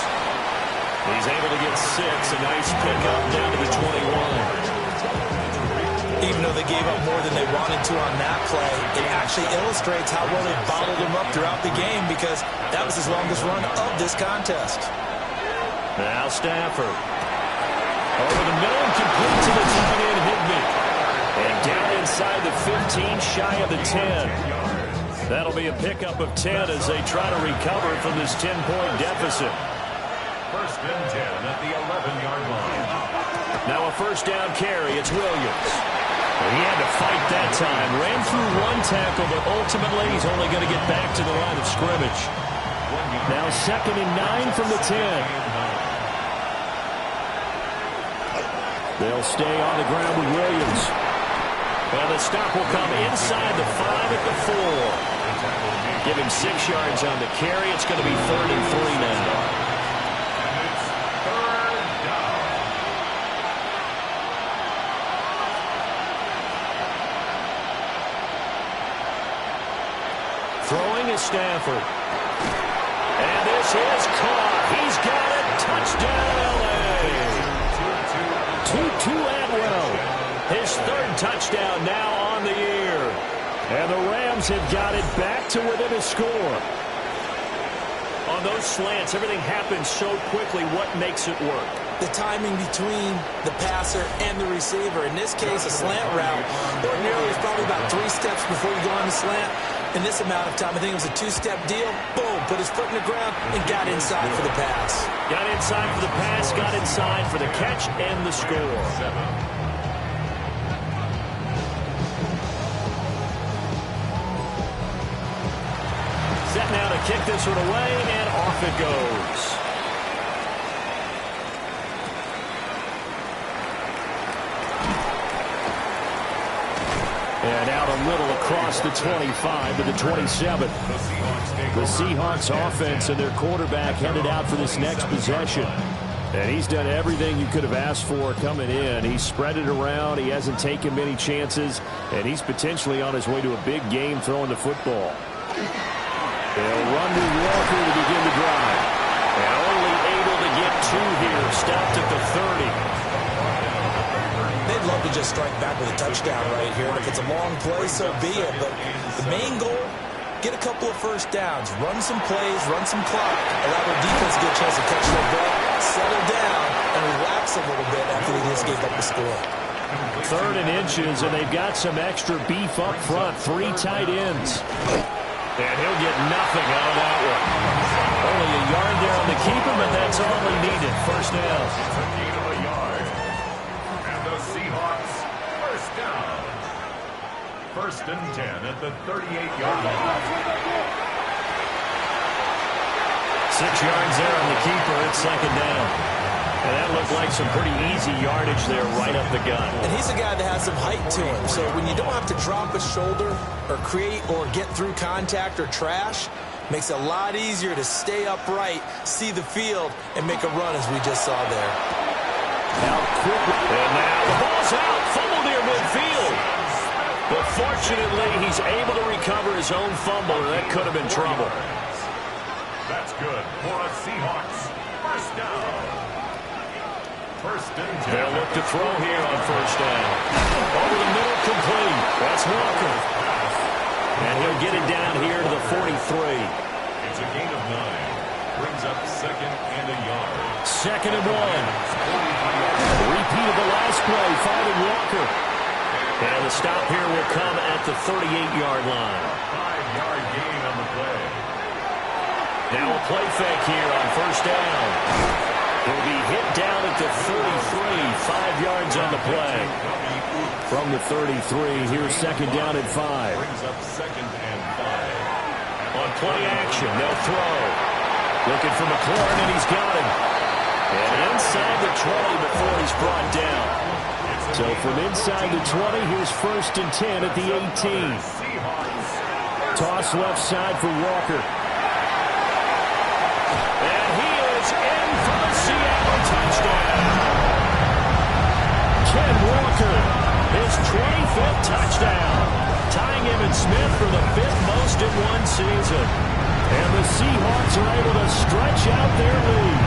He's able to get 6. A nice pickup down to the 21. Even though they gave up more than they wanted to on that play, it actually illustrates how well they bottled them up throughout the game because that was his longest run of this contest. Now Stafford. Over the middle, complete to the tight end, Higbee. And down inside the 15, shy of the 10. That'll be a pickup of 10 as they try to recover from this 10-point deficit. 1st and 10 at the 11-yard line. Now a 1st down carry. It's Williams. He had to fight that time. Ran through one tackle, but ultimately he's only going to get back to the line of scrimmage. Now 2nd and 9 from the 10. They'll stay on the ground with Williams. And the stop will come inside the 5 at the 4. Give him 6 yards on the carry. It's going to be 3rd and 3 now. Throwing is Stafford. And this is caught. He's got it. Touchdown, L.A. Tutu Atwell. His 3rd touchdown now on the year. And the Rams have got it back to within a score. On those slants, everything happens so quickly. What makes it work? The timing between the passer and the receiver. In this case, a slant route. Ordinarily, it's probably about 3 steps before you go on the slant. In this amount of time, I think it was a 2-step deal. Boom, put his foot in the ground and got inside for the pass. Got inside for the pass, got inside for the catch and the score. Set now to kick this one away, and off it goes. And out a little across the 25 to the 27. The Seahawks offense and their quarterback headed out for this next possession. And he's done everything you could have asked for coming in. He's spread it around. He hasn't taken many chances. And he's potentially on his way to a big game throwing the football. They'll run with Walker to begin the drive. And only able to get 2 here. Stopped at the 30. They'd love to just strike back with a touchdown right here. And if it's a long play, so be it. But the main goal, get a couple of first downs. Run some plays, run some clock. Allow their defense to get a chance to catch their breath, settle down, and relax a little bit after they just gave up the score. 3rd and inches, and they've got some extra beef up front. 3 tight ends. And he'll get nothing out of that one. Only a yard there on the keeper, but that's all he needed. First down. Seahawks, first down. 1st and 10 at the 38-yard line. 6 yards there on the keeper. It's 2nd down. And that looked like some pretty easy yardage there right up the gut. And he's a guy that has some height to him. So when you don't have to drop a shoulder or create or get through contact or trash, makes it a lot easier to stay upright, see the field, and make a run as we just saw there. Out quickly. And now the ball's out. Fumble near midfield. But fortunately, he's able to recover his own fumble. That could have been trouble. That's good for a Seahawks. First down. 1st and 10. They'll look to throw here on 1st down. Over the middle, complete. That's Walker. And he'll get it down here to the 43. It's a gain of 9. Brings up 2nd and a yard. 2nd and 1. Repeat of the last play, finding Walker. And the stop here will come at the 38-yard line. 5-yard gain on the play. Now a play fake here on 1st down. He'll be hit down at the 33, 5 yards on the play. From the 33, here's 2nd down and 5. Brings up 2nd and 5. On play action, they'll throw. Looking for McLaurin, and he's got him. And inside the 20 before he's brought down. So from inside the 20, here's 1st and 10 at the 18. Toss left side for Walker. And he is in for the Seattle touchdown. Ken Walker, his 25th touchdown. Tying him and Smith for the 5th most in one season. And the Seahawks are able to stretch out their lead.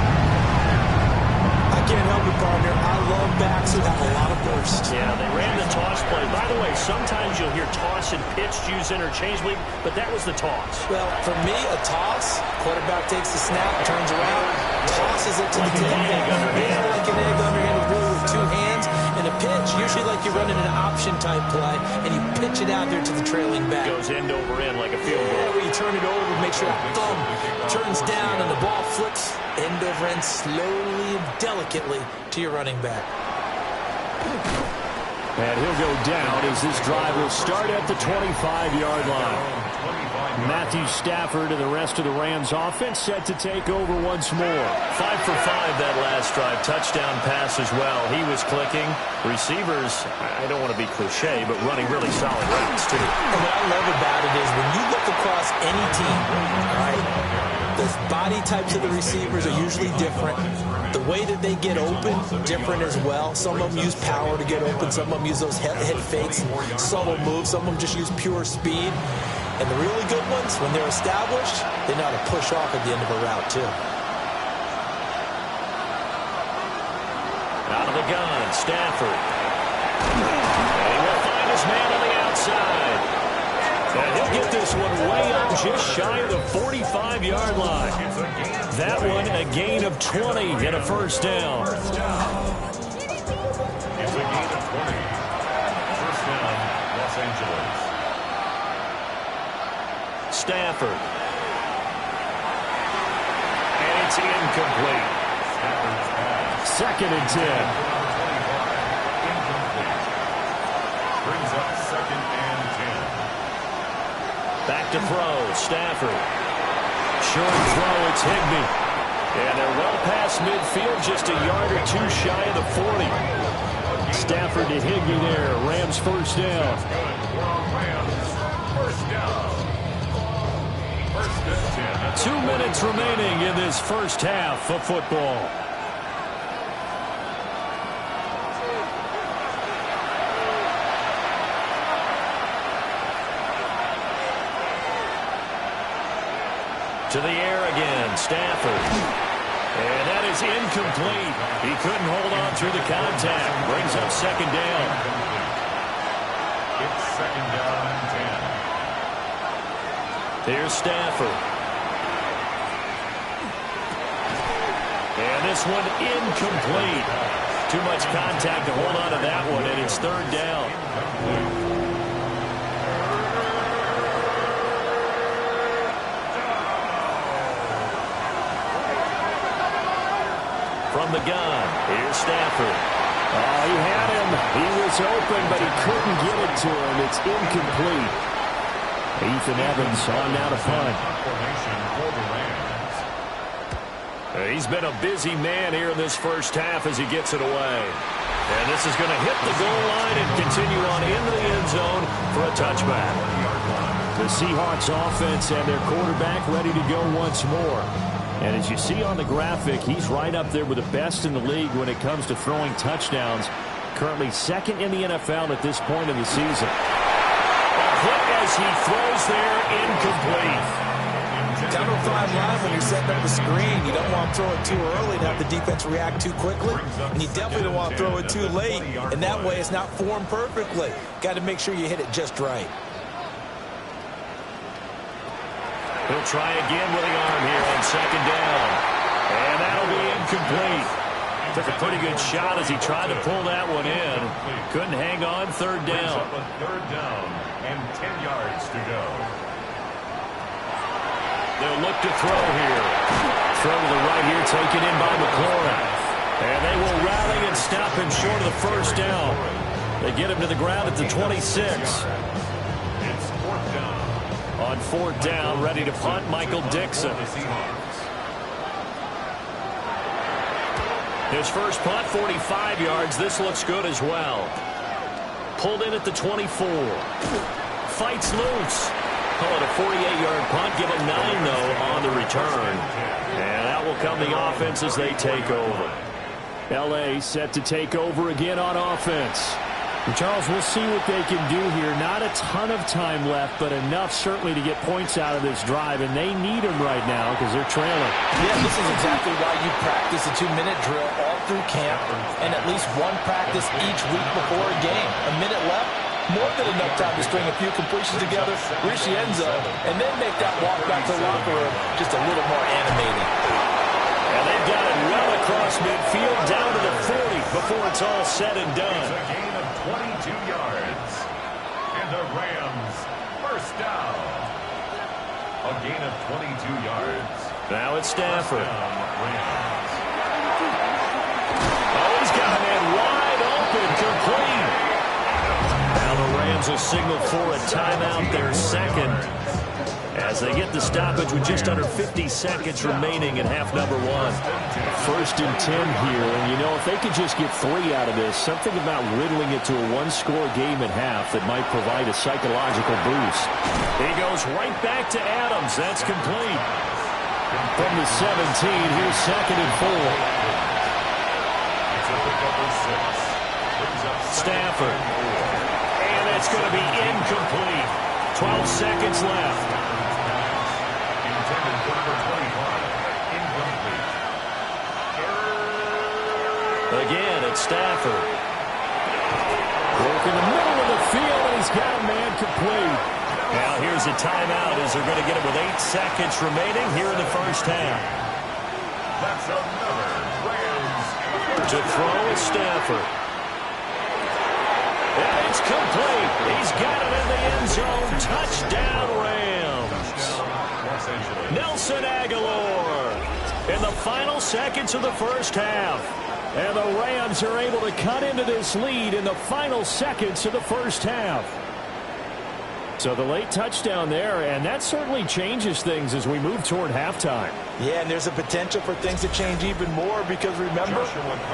I can't help it, partner. I love backs who have a lot of burst. Yeah, they ran the toss play. By the way, sometimes you'll hear toss and pitch used interchangeably, but that was the toss. Well, for me, a toss, quarterback takes the snap, turns around, tosses it to the tailback. Yeah, like an egg underhanded rule with 2 hands. And a pitch, usually like you're running an option-type play, and you pitch it out there to the trailing back. Goes end over end like a field goal. Yeah, where you turn it over, make sure that thumb turns down, and the ball flips end over end slowly and delicately to your running back. And he'll go down as this drive will start at the 25-yard line. Matthew Stafford and the rest of the Rams offense set to take over once more. 5 for 5 that last drive. Touchdown pass as well. He was clicking. Receivers, I don't want to be cliche, but running really solid routes too. And what I love about it is when you look across any team, all right, the body types of the receivers are usually different. The way that they get open, different as well. Some of them use power to get open. Some of them use those head fakes, subtle moves. Some of them just use pure speed. And the really good ones, when they're established, they know how to push off at the end of a route, too. Out of the gun, Stafford. And he will find his man on the outside. And he'll get this one way up just shy of the 45-yard line. That one a gain of 20 and a first down. It's a gain of 20. First down, Los Angeles. Stafford. And it's incomplete. Stafford's pass. Second and 10. Incomplete. Brings up second and 10. Back to throw, Stafford. Short throw, it's Higbee. And they're well past midfield, just a yard or two shy of the 40. Stafford to Higbee there. Rams first down. First down. 2 minutes remaining in this first half of football. To the air again, Stafford. And that is incomplete. He couldn't hold on through the contact. Brings up second down. It's second down and 10. Here's Stafford. And this one incomplete. Too much contact to hold on to that one, and it's third down. From the gun, here's Stafford. Oh, he had him. He was open, but he couldn't get it to him. It's incomplete. Ethan Evans on now to punt. He's been a busy man here in this first half as he gets it away. And this is going to hit the goal line and continue on into the end zone for a touchback. The Seahawks offense and their quarterback ready to go once more. And as you see on the graphic, he's right up there with the best in the league when it comes to throwing touchdowns. Currently second in the NFL at this point in the season. A hit as he throws there, incomplete. Down to 5 line when you're setting up the screen. You don't want to throw it too early and have the defense react too quickly. And you definitely don't want to throw it too late. And that way it's not formed perfectly. Got to make sure you hit it just right. He'll try again with the arm here on second down. And that'll be incomplete. Took a pretty good shot as he tried to pull that one in. Couldn't hang on, third down. Third down and 10 yards to go. They'll look to throw here. Throw to the right here, taken in by McLaurin. And they will rally and stop him short of the first down. They get him to the ground at the 26. It's fourth down. On fourth down, ready to punt, Michael Dixon. His first punt, 45 yards. This looks good as well. Pulled in at the 24. Fights loose. Call it a 48-yard punt. Give him 9, though, on the return. And that will come the offense as they take over. L.A. set to take over again on offense. And Charles, we'll see what they can do here. Not a ton of time left, but enough certainly to get points out of this drive. And they need them right now because they're trailing. Yeah, this is exactly why you practice a 2-minute drill all through camp and at least one practice each week before a game. A minute left, more than enough time to string a few completions together, reach the end zone, and then make that walk back to the locker room just a little more animating. And they've got it well across midfield, down to the 40 before it's all said and done. It's a gain of 22 yards. And the Rams first down. A gain of 22 yards. Now it's Stafford. Rams. Oh, he's got a man wide open, complete. Rams will signal for a timeout, their second, as they get the stoppage with just under 50 seconds remaining in half number one. 1st and 10 here, and you know, if they could just get 3 out of this, something about whittling it to a one-score game at half that might provide a psychological boost. He goes right back to Adams. That's complete. From the 17, here's 2nd and 4. Stafford. And that's going to be incomplete. 12 seconds left. Again, it's Stafford. Work in the middle of the field, and he's got a man complete. Now here's a timeout as they're going to get it with 8 seconds remaining here in the first half. That's another Rams. To throw is Stafford. And it's complete. He's got it in the end zone. Touchdown, Rams. Nelson Aguilar in the final seconds of the first half. And the Rams are able to cut into this lead in the final seconds of the first half. So the late touchdown there, and that certainly changes things as we move toward halftime. Yeah, and there's a potential for things to change even more because, remember,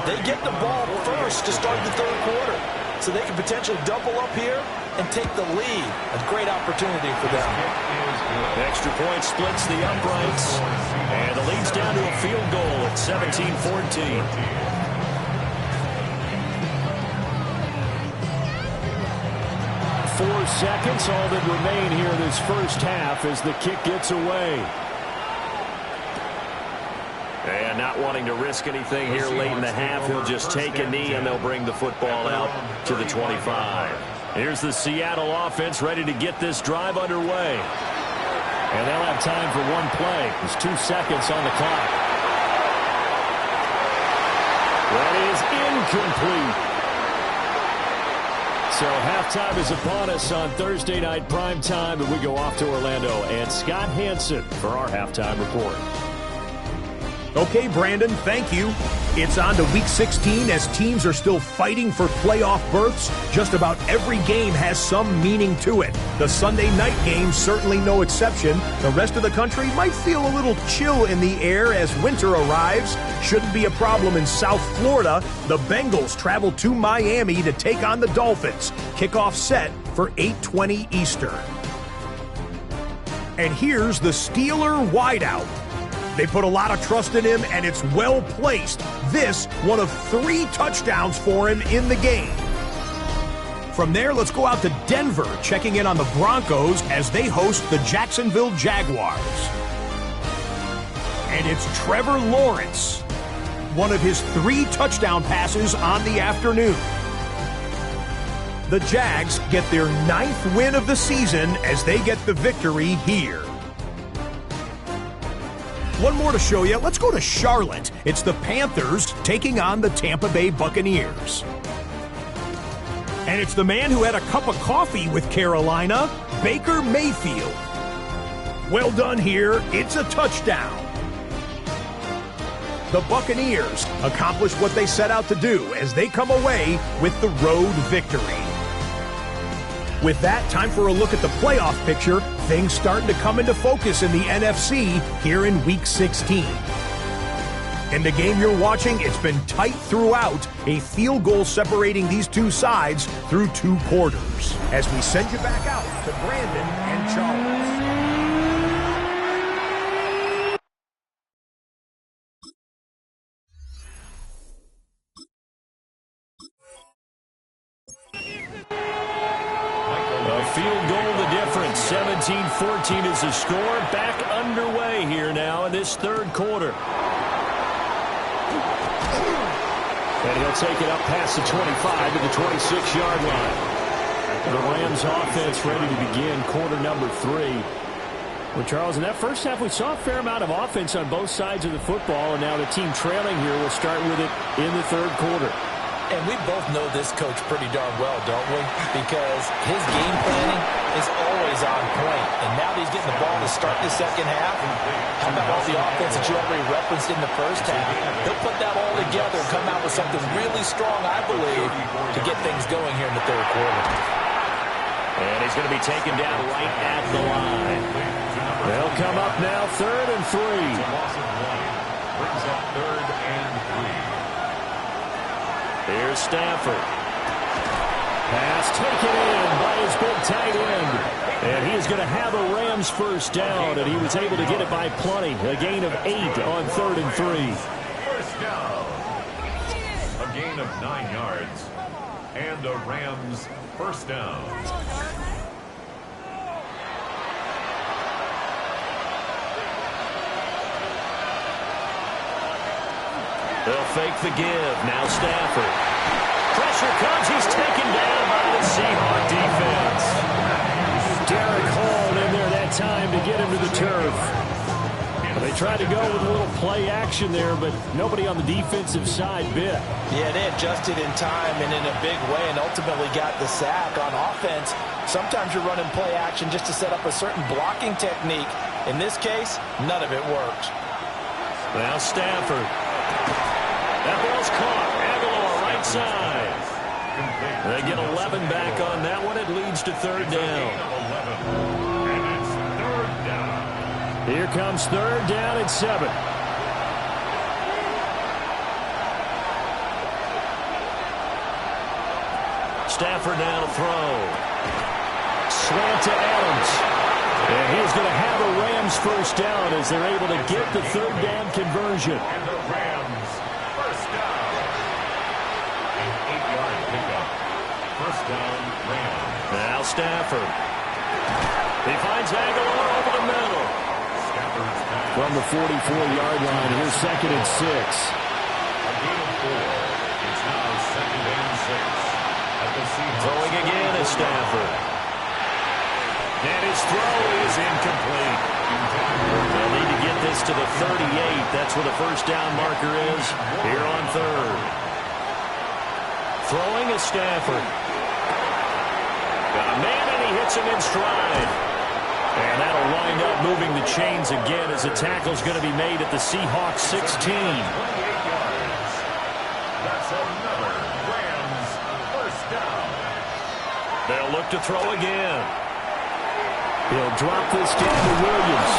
they get the ball first to start the third quarter. So they can potentially double up here and take the lead. A great opportunity for them. Extra point splits the uprights. And the lead's down to a field goal at 17-14. 4 seconds, all that remain here in this first half as the kick gets away. And not wanting to risk anything here late in the half, he'll just take a knee and they'll bring the football out to the 25. Here's the Seattle offense ready to get this drive underway. And they'll have time for one play. There's 2 seconds on the clock. That is incomplete. So halftime is upon us on Thursday night primetime, and we go off to Orlando. And Scott Hansen for our halftime report. Okay, Brandon, thank you. It's on to Week 16 as teams are still fighting for playoff berths. Just about every game has some meaning to it. The Sunday night game certainly no exception. The rest of the country might feel a little chill in the air as winter arrives. Shouldn't be a problem in South Florida. The Bengals travel to Miami to take on the Dolphins. Kickoff set for 8:20 Eastern. And here's the Steeler wideout. They put a lot of trust in him, and it's well placed. This, one of 3 touchdowns for him in the game. From there, let's go out to Denver, checking in on the Broncos as they host the Jacksonville Jaguars. And it's Trevor Lawrence, one of his 3 touchdown passes on the afternoon. The Jags get their 9th win of the season as they get the victory here. One more to show you. Let's go to Charlotte. It's the Panthers taking on the Tampa Bay Buccaneers. And it's the man who had a cup of coffee with Carolina, Baker Mayfield. Well done here. It's a touchdown. The Buccaneers accomplish what they set out to do as they come away with the road victory. With that, time for a look at the playoff picture. Things starting to come into focus in the NFC here in Week 16. In the game you're watching, it's been tight throughout, a field goal separating these two sides through 2 quarters. As we send you back out to Brandon and Charles. Field goal the difference. 17-14 is the score. Back underway here now in this third quarter. And he'll take it up past the 25 to the 26-yard line. The Rams offense ready to begin quarter number 3. Well, Charles, in that first half, we saw a fair amount of offense on both sides of the football, and now the team trailing here will start with it in the third quarter. And we both know this coach pretty darn well, don't we? Because his game planning is always on point. And now that he's getting the ball to start the second half, how about all the offense that you already referenced in the first half? He'll put that all together and come out with something really strong, I believe, to get things going here in the third quarter. And he's going to be taken down right at the line. They'll come up now, 3rd and 3. Loss of 1. Brings up 3rd and 3. Here's Stafford. Pass taken in by his big tight end. And he is going to have a Rams first down, and he was able to get it by plenty. A gain of 8 on 3rd and 3. First down. A gain of 9 yards. And a Rams first down. They'll fake the give. Now Stafford. Pressure comes. He's taken down by the Seahawk defense. Derek Hall in there that time to get him to the turf. They tried to go with a little play action there, but nobody on the defensive side bit. Yeah, they adjusted in time and in a big way and ultimately got the sack. On offense, sometimes you're running play action just to set up a certain blocking technique. In this case, none of it worked. Now Stafford. That ball's caught. Aguilar right side. They get 11 back on that one. It leads to 3rd down. And it's 3rd down. Here comes 3rd down and 7. Stafford now to throw. Slant to Adams. And he's going to have a Rams first down as they're able to get the 3rd down conversion. And the Rams first down. An 8-yard pickup. First down, Rams. Now Stafford. He finds Aguilar over the middle. From the 44-yard line, here's 2nd and 6. A gain of 4. It's now 2nd and 6. At the Seahawks. Throwing again is Stafford. And his throw is incomplete. They'll need to get this to the 38. That's where the first down marker is here on 3rd. Throwing is Stafford. Got a man, and he hits him in stride. And that'll wind up moving the chains again as the tackle's going to be made at the Seahawks 16. 28 yards. That's another Rams first down. They'll look to throw again. He'll drop this down to Williams.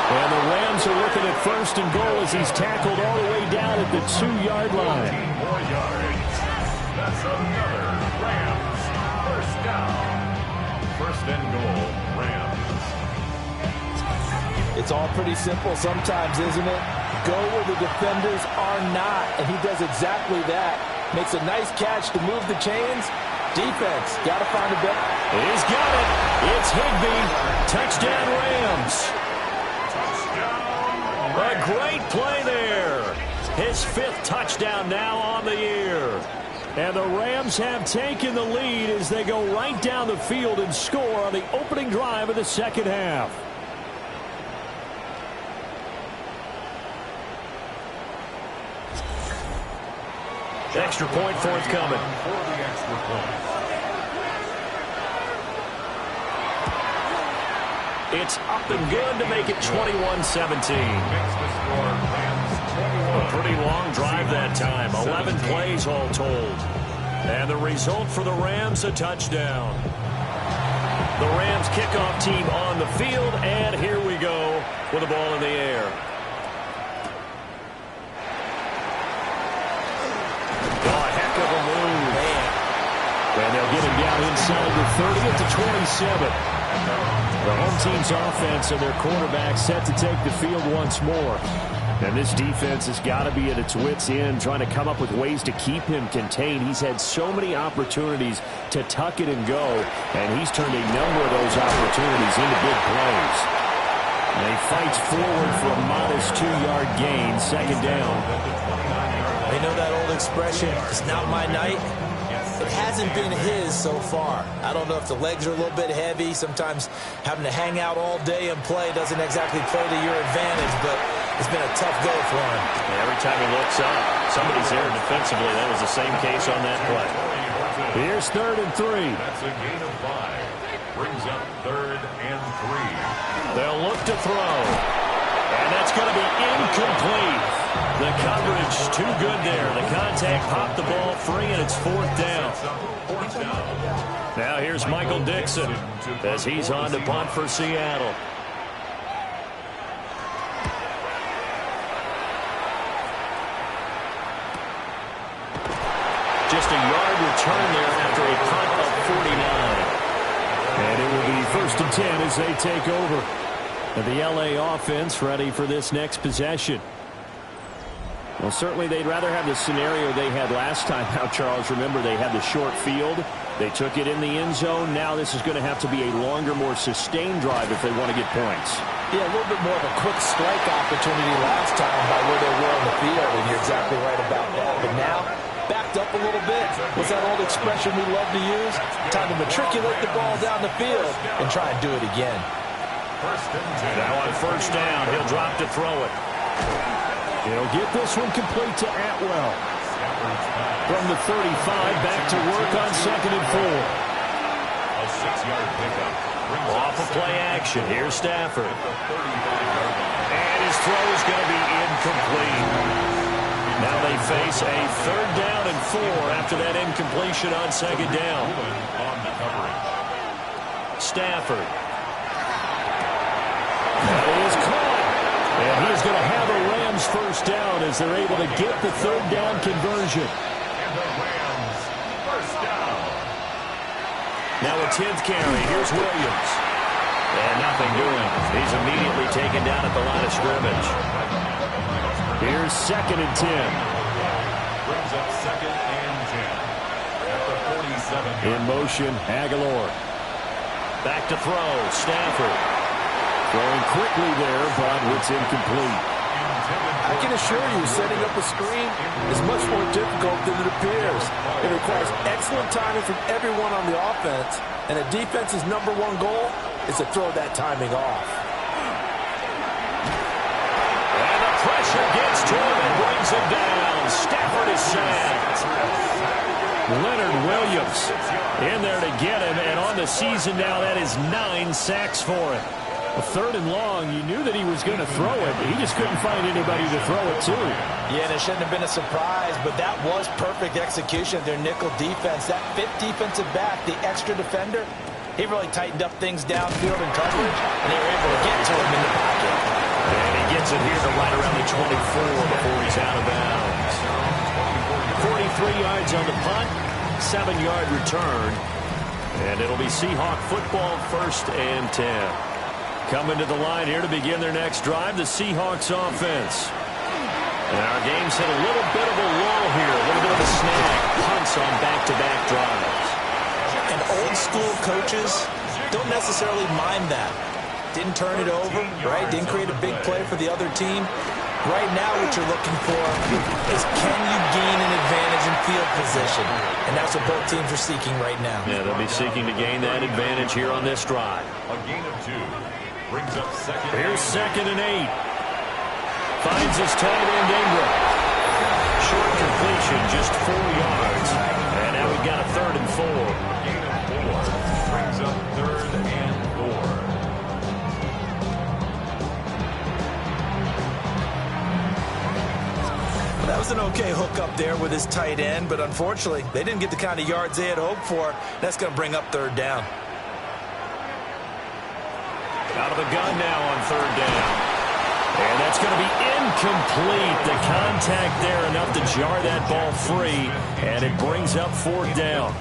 And the Rams are looking at 1st and goal as he's tackled all the way down at the 2-yard line. 14 more yards. That's another Rams first down. 1st and goal, Rams. It's all pretty simple sometimes, isn't it? Go where the defenders are not, and he does exactly that. Makes a nice catch to move the chains. Defense, got to find a bet. He's got it. It's Higbee. Touchdown, Rams. A great play there. His 5th touchdown now on the year. And the Rams have taken the lead as they go right down the field and score on the opening drive of the 2nd half. Extra point forthcoming. For the extra point. It's up and good to make it 21-17. Makes the score Rams 21. A pretty long drive that time. 11 plays all told. And the result for the Rams, a touchdown. The Rams kickoff team on the field, and here we go with the ball in the air. Oh, a heck of a move. And they'll get him down inside the 30 to 27. The home team's offense and their quarterback set to take the field once more. And this defense has got to be at its wits' end, trying to come up with ways to keep him contained. He's had so many opportunities to tuck it and go, and he's turned a number of those opportunities into big plays. And he fights forward for a modest 2-yard gain, 2nd down. You know that old expression, it's not my night? It hasn't been his so far. I don't know if the legs are a little bit heavy. Sometimes having to hang out all day and play doesn't exactly play to your advantage, but it's been a tough go for him. Every time he looks up, somebody's there defensively. That was the same case on that play. Here's 3rd and 3. That's a gain of 5. Brings up 3rd and 3. They'll look to throw. And that's going to be incomplete. The coverage too good there. The contact popped the ball free, and it's 4th down. 4th down. Now here's Michael Dixon as he's on to punt for Seattle. Just a yard return there after a punt of 49. And it will be 1st and 10 as they take over. And the LA offense ready for this next possession. Well, certainly they'd rather have the scenario they had last time out, Charles. Remember, they had the short field. They took it in the end zone. Now this is going to have to be a longer, more sustained drive if they want to get points. Yeah, a little bit more of a quick strike opportunity last time by where they were on the field, and you're exactly right about that. But now, backed up a little bit. What's that old expression we love to use? Time to matriculate the ball down the field and try and do it again. Now on 1st down, he'll drop to throw it. He'll get this one complete to Atwell. From the 35, back to work on 2nd and 4. A 6-yard pickup. Off of play action. Here's Stafford. And his throw is going to be incomplete. Now they face a 3rd down and 4 after that incompletion on 2nd down. Stafford. That is caught. And he is going to have a Rams 1st down as they're able to get the 3rd down conversion. And the Rams 1st down. Now a 10th carry. Here's Williams. And nothing doing. He's immediately taken down at the line of scrimmage. Here's 2nd and 10. Brings up 2nd and 10. At the 47. In motion, Aguilar. Back to throw. Stafford. Throwing quickly there, but it's incomplete. I can assure you, setting up a screen is much more difficult than it appears. It requires excellent timing from everyone on the offense, and a defense's #1 goal is to throw that timing off. And the pressure gets to him and brings him down. Stafford is sacked. Leonard Williams in there to get him, and on the season now, that is 9 sacks for him. A 3rd and long, you knew that he was going to throw it, but he just couldn't find anybody to throw it to. Yeah, and it shouldn't have been a surprise, but that was perfect execution of their nickel defense. That 5th defensive back, the extra defender, he really tightened up things downfield in coverage, and they were able to get to him in the pocket. And he gets it here to right around the 24 before he's out of bounds. 43 yards on the punt, 7-yard return, and it'll be Seahawk football 1st and 10. Coming to the line here to begin their next drive, the Seahawks offense. And our game's hit a little bit of a lull here, a little bit of a snag. Punts on back-to-back drives. And old-school coaches don't necessarily mind that. Didn't turn it over, right? Didn't create a big play for the other team. Right now what you're looking for is can you gain an advantage in field position? And that's what both teams are seeking right now. Yeah, they'll be seeking to gain that advantage here on this drive. A gain of 2. Brings up 2nd. Here's 2nd and 8. Finds his tight end Ingram. Short completion, just 4 yards. And now we've got a 3rd and 4. Gain of 4. Brings up 3rd and 4. Well, that was an okay hook up there with his tight end, but unfortunately, they didn't get the kind of yards they had hoped for. That's going to bring up 3rd down. Out of the gun now on 3rd down. And that's going to be incomplete. The contact there enough to jar that ball free. And it brings up 4th down.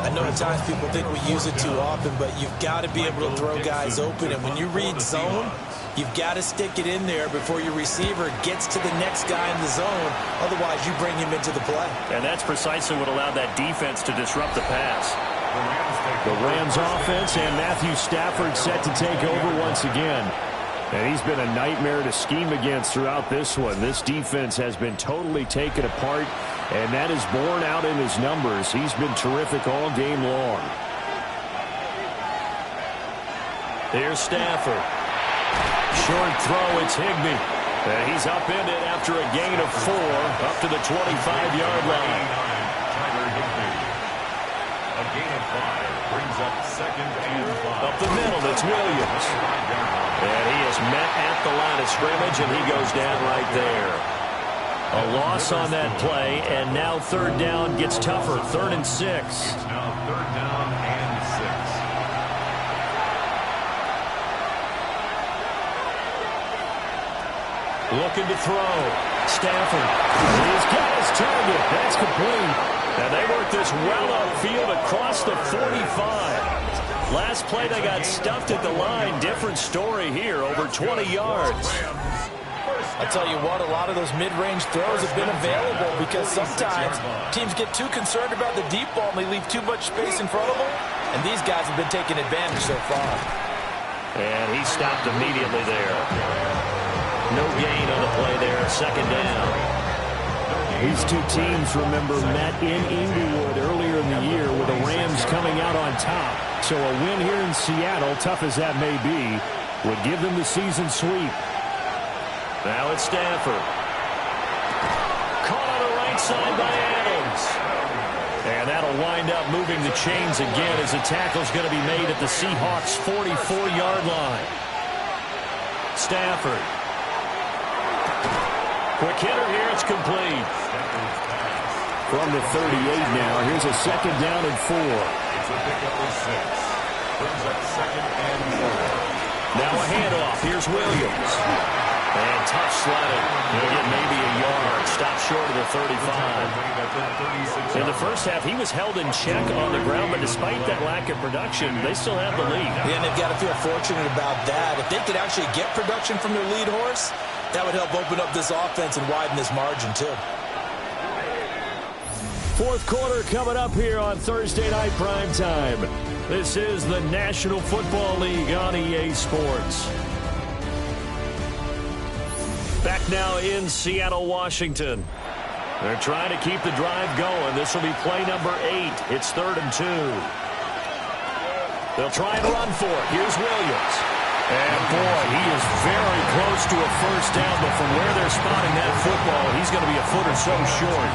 I know at times people think we use it too often, but you've got to be able to throw guys open. And when you read zone, you've got to stick it in there before your receiver gets to the next guy in the zone. Otherwise, you bring him into the play. And that's precisely what allowed that defense to disrupt the pass. The Rams offense and Matthew Stafford set to take over once again. And he's been a nightmare to scheme against throughout this one. This defense has been totally taken apart, and that is borne out in his numbers. He's been terrific all game long. Here's Stafford. Short throw, it's Higbee. And he's upended after a gain of 4 up to the 25-yard line. A gain of 5 brings up 2nd and 5. Up the middle, it's Williams. And he is met at the line of scrimmage, and he goes down right there. A loss on that play, and now third down gets tougher. 3rd and 6. Now 3rd down and 6. Looking to throw. Stafford. He's got his target. That's complete. And they work this well upfield across the 45. Last play, they got stuffed at the line. Different story here, over 20 yards. I tell you what, a lot of those mid-range throws have been available because sometimes teams get too concerned about the deep ball and they leave too much space in front of them. And these guys have been taking advantage so far. And he stopped immediately there. No gain on the play there, 2nd down. These two teams, remember, met in Inglewood earlier in the year with the Rams coming out on top. So a win here in Seattle, tough as that may be, would give them the season sweep. Now it's Stafford. Caught on the right side by Adams. And that'll wind up moving the chains again as the tackle's going to be made at the Seahawks' 44-yard line. Stafford. Quick hitter here, it's complete. From the 38 now, here's a 2nd down and 4. It's a pickup of 6. Brings up 2nd and 4. Now a handoff, here's Williams. And tough sledding. He'll get maybe a yard. Stop short of the 35. In the first half, he was held in check on the ground, but despite that lack of production, they still have the lead. Yeah, and they've got to feel fortunate about that. If they could actually get production from their lead horse, that would help open up this offense and widen this margin, too. 4th quarter coming up here on Thursday Night Primetime. This is the National Football League on EA Sports. Back now in Seattle, Washington. They're trying to keep the drive going. This will be play number 8. It's 3rd and 2. They'll try and run for it. Here's Williams. And boy, he is very close to a first down, but from where they're spotting that football, he's going to be a foot or so short.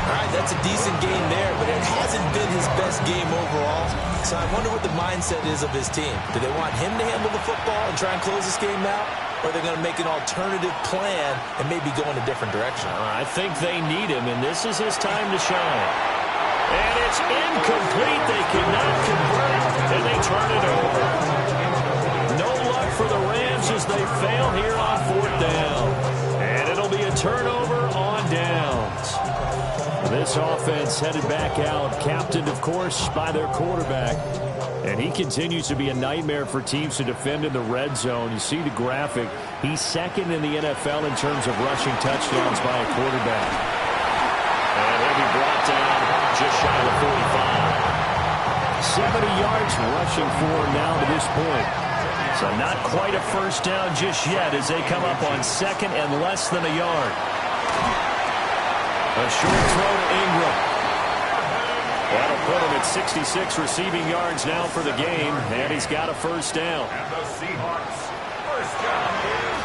All right, that's a decent game there, but it hasn't been his best game overall. So I wonder what the mindset is of his team. Do they want him to handle the football and try and close this game out? Or are they going to make an alternative plan and maybe go in a different direction? I think they need him, and this is his time to shine. And it's incomplete. They cannot convert, and they turn it over. No luck for the Rams as they fail here on 4th down. And it'll be a turnover on downs. This offense headed back out, captained, of course, by their quarterback. And he continues to be a nightmare for teams to defend in the red zone. You see the graphic. He's 2nd in the NFL in terms of rushing touchdowns by a quarterback. And he'll be brought down just shy of the 45. 70 yards rushing for him now to this point. So not quite a first down just yet as they come up on 2nd and less than a yard. A short throw to Ingram. That'll put him at 66 receiving yards now for the game, and he's got a first down. And the Seahawks, first down is...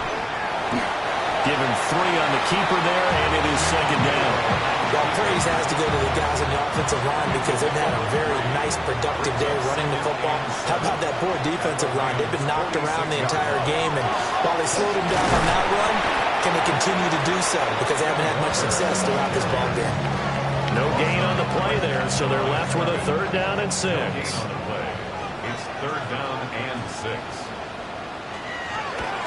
Give him 3 on the keeper there, and it is 2nd down. Well, praise has to go to the guys on the offensive line because they've had a very nice, productive day running the football. How about that poor defensive line? They've been knocked around the entire game, and while they slowed them down on that run, can they continue to do so? Because they haven't had much success throughout this ball game. No gain on the play there, so they're left with a 3rd down and 6. It's 3rd down and 6.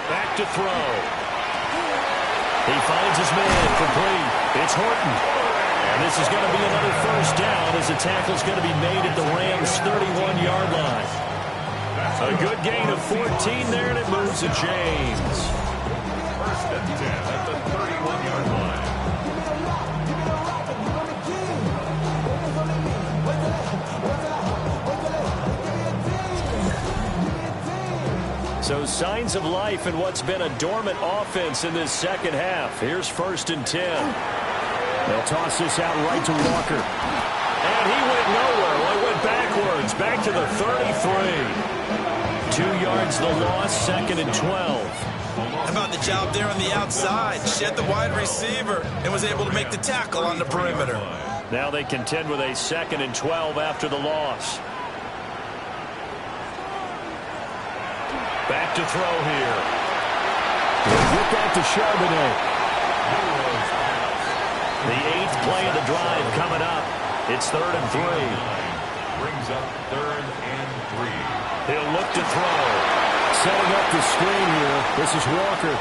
Back to throw. He finds his man complete. It's Horton. And this is going to be another first down as the tackle's going to be made at the Rams' 31-yard line. A good gain of 14 there, and it moves the chains. 1st and 10 at the 31-yard line. So signs of life in what's been a dormant offense in this second half. Here's 1st and 10. They'll toss this out right to Walker. And he went nowhere. Well, he went backwards. Back to the 33. 2 yards the loss, 2nd and 12. How about the job there on the outside? Shed the wide receiver and was able to make the tackle on the perimeter. Now they contend with a 2nd and 12 after the loss. Back to throw here. We'll get that to Charbonnet. play of the drive coming up. It's 3rd and 3. Brings up 3rd and 3. He'll look to throw. Setting up the screen here. This is Walker.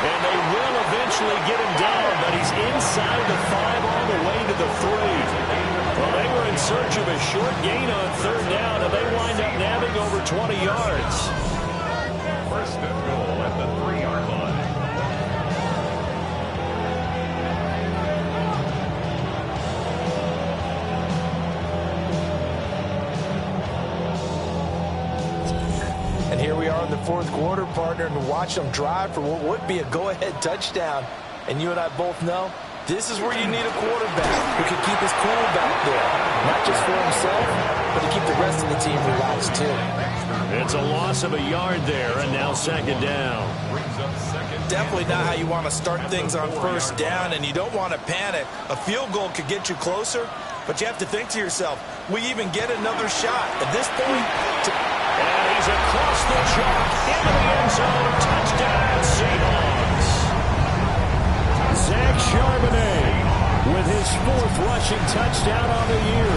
And they will eventually get him down, but he's inside the 5 all the way to the 3. Well, they were in search of a short gain on 3rd down, and they wind up nabbing over 20 yards. 1st and goal at the 3-yard line. And here we are in the 4th quarter, partner, and watch them drive for what would be a go-ahead touchdown. And you and I both know this is where you need a quarterback who can keep his cool back there. Not just for himself, but to keep the rest of the team relaxed, too. It's a loss of a yard there, and now 2nd down. Definitely not how you want to start things on 1st down, and you don't want to panic. A field goal could get you closer, but you have to think to yourself, we even get another shot. At this point, and he's across the chalk into the end zone. Touchdown, Seahawks. Zach Charbonnet with his 4th rushing touchdown on the year.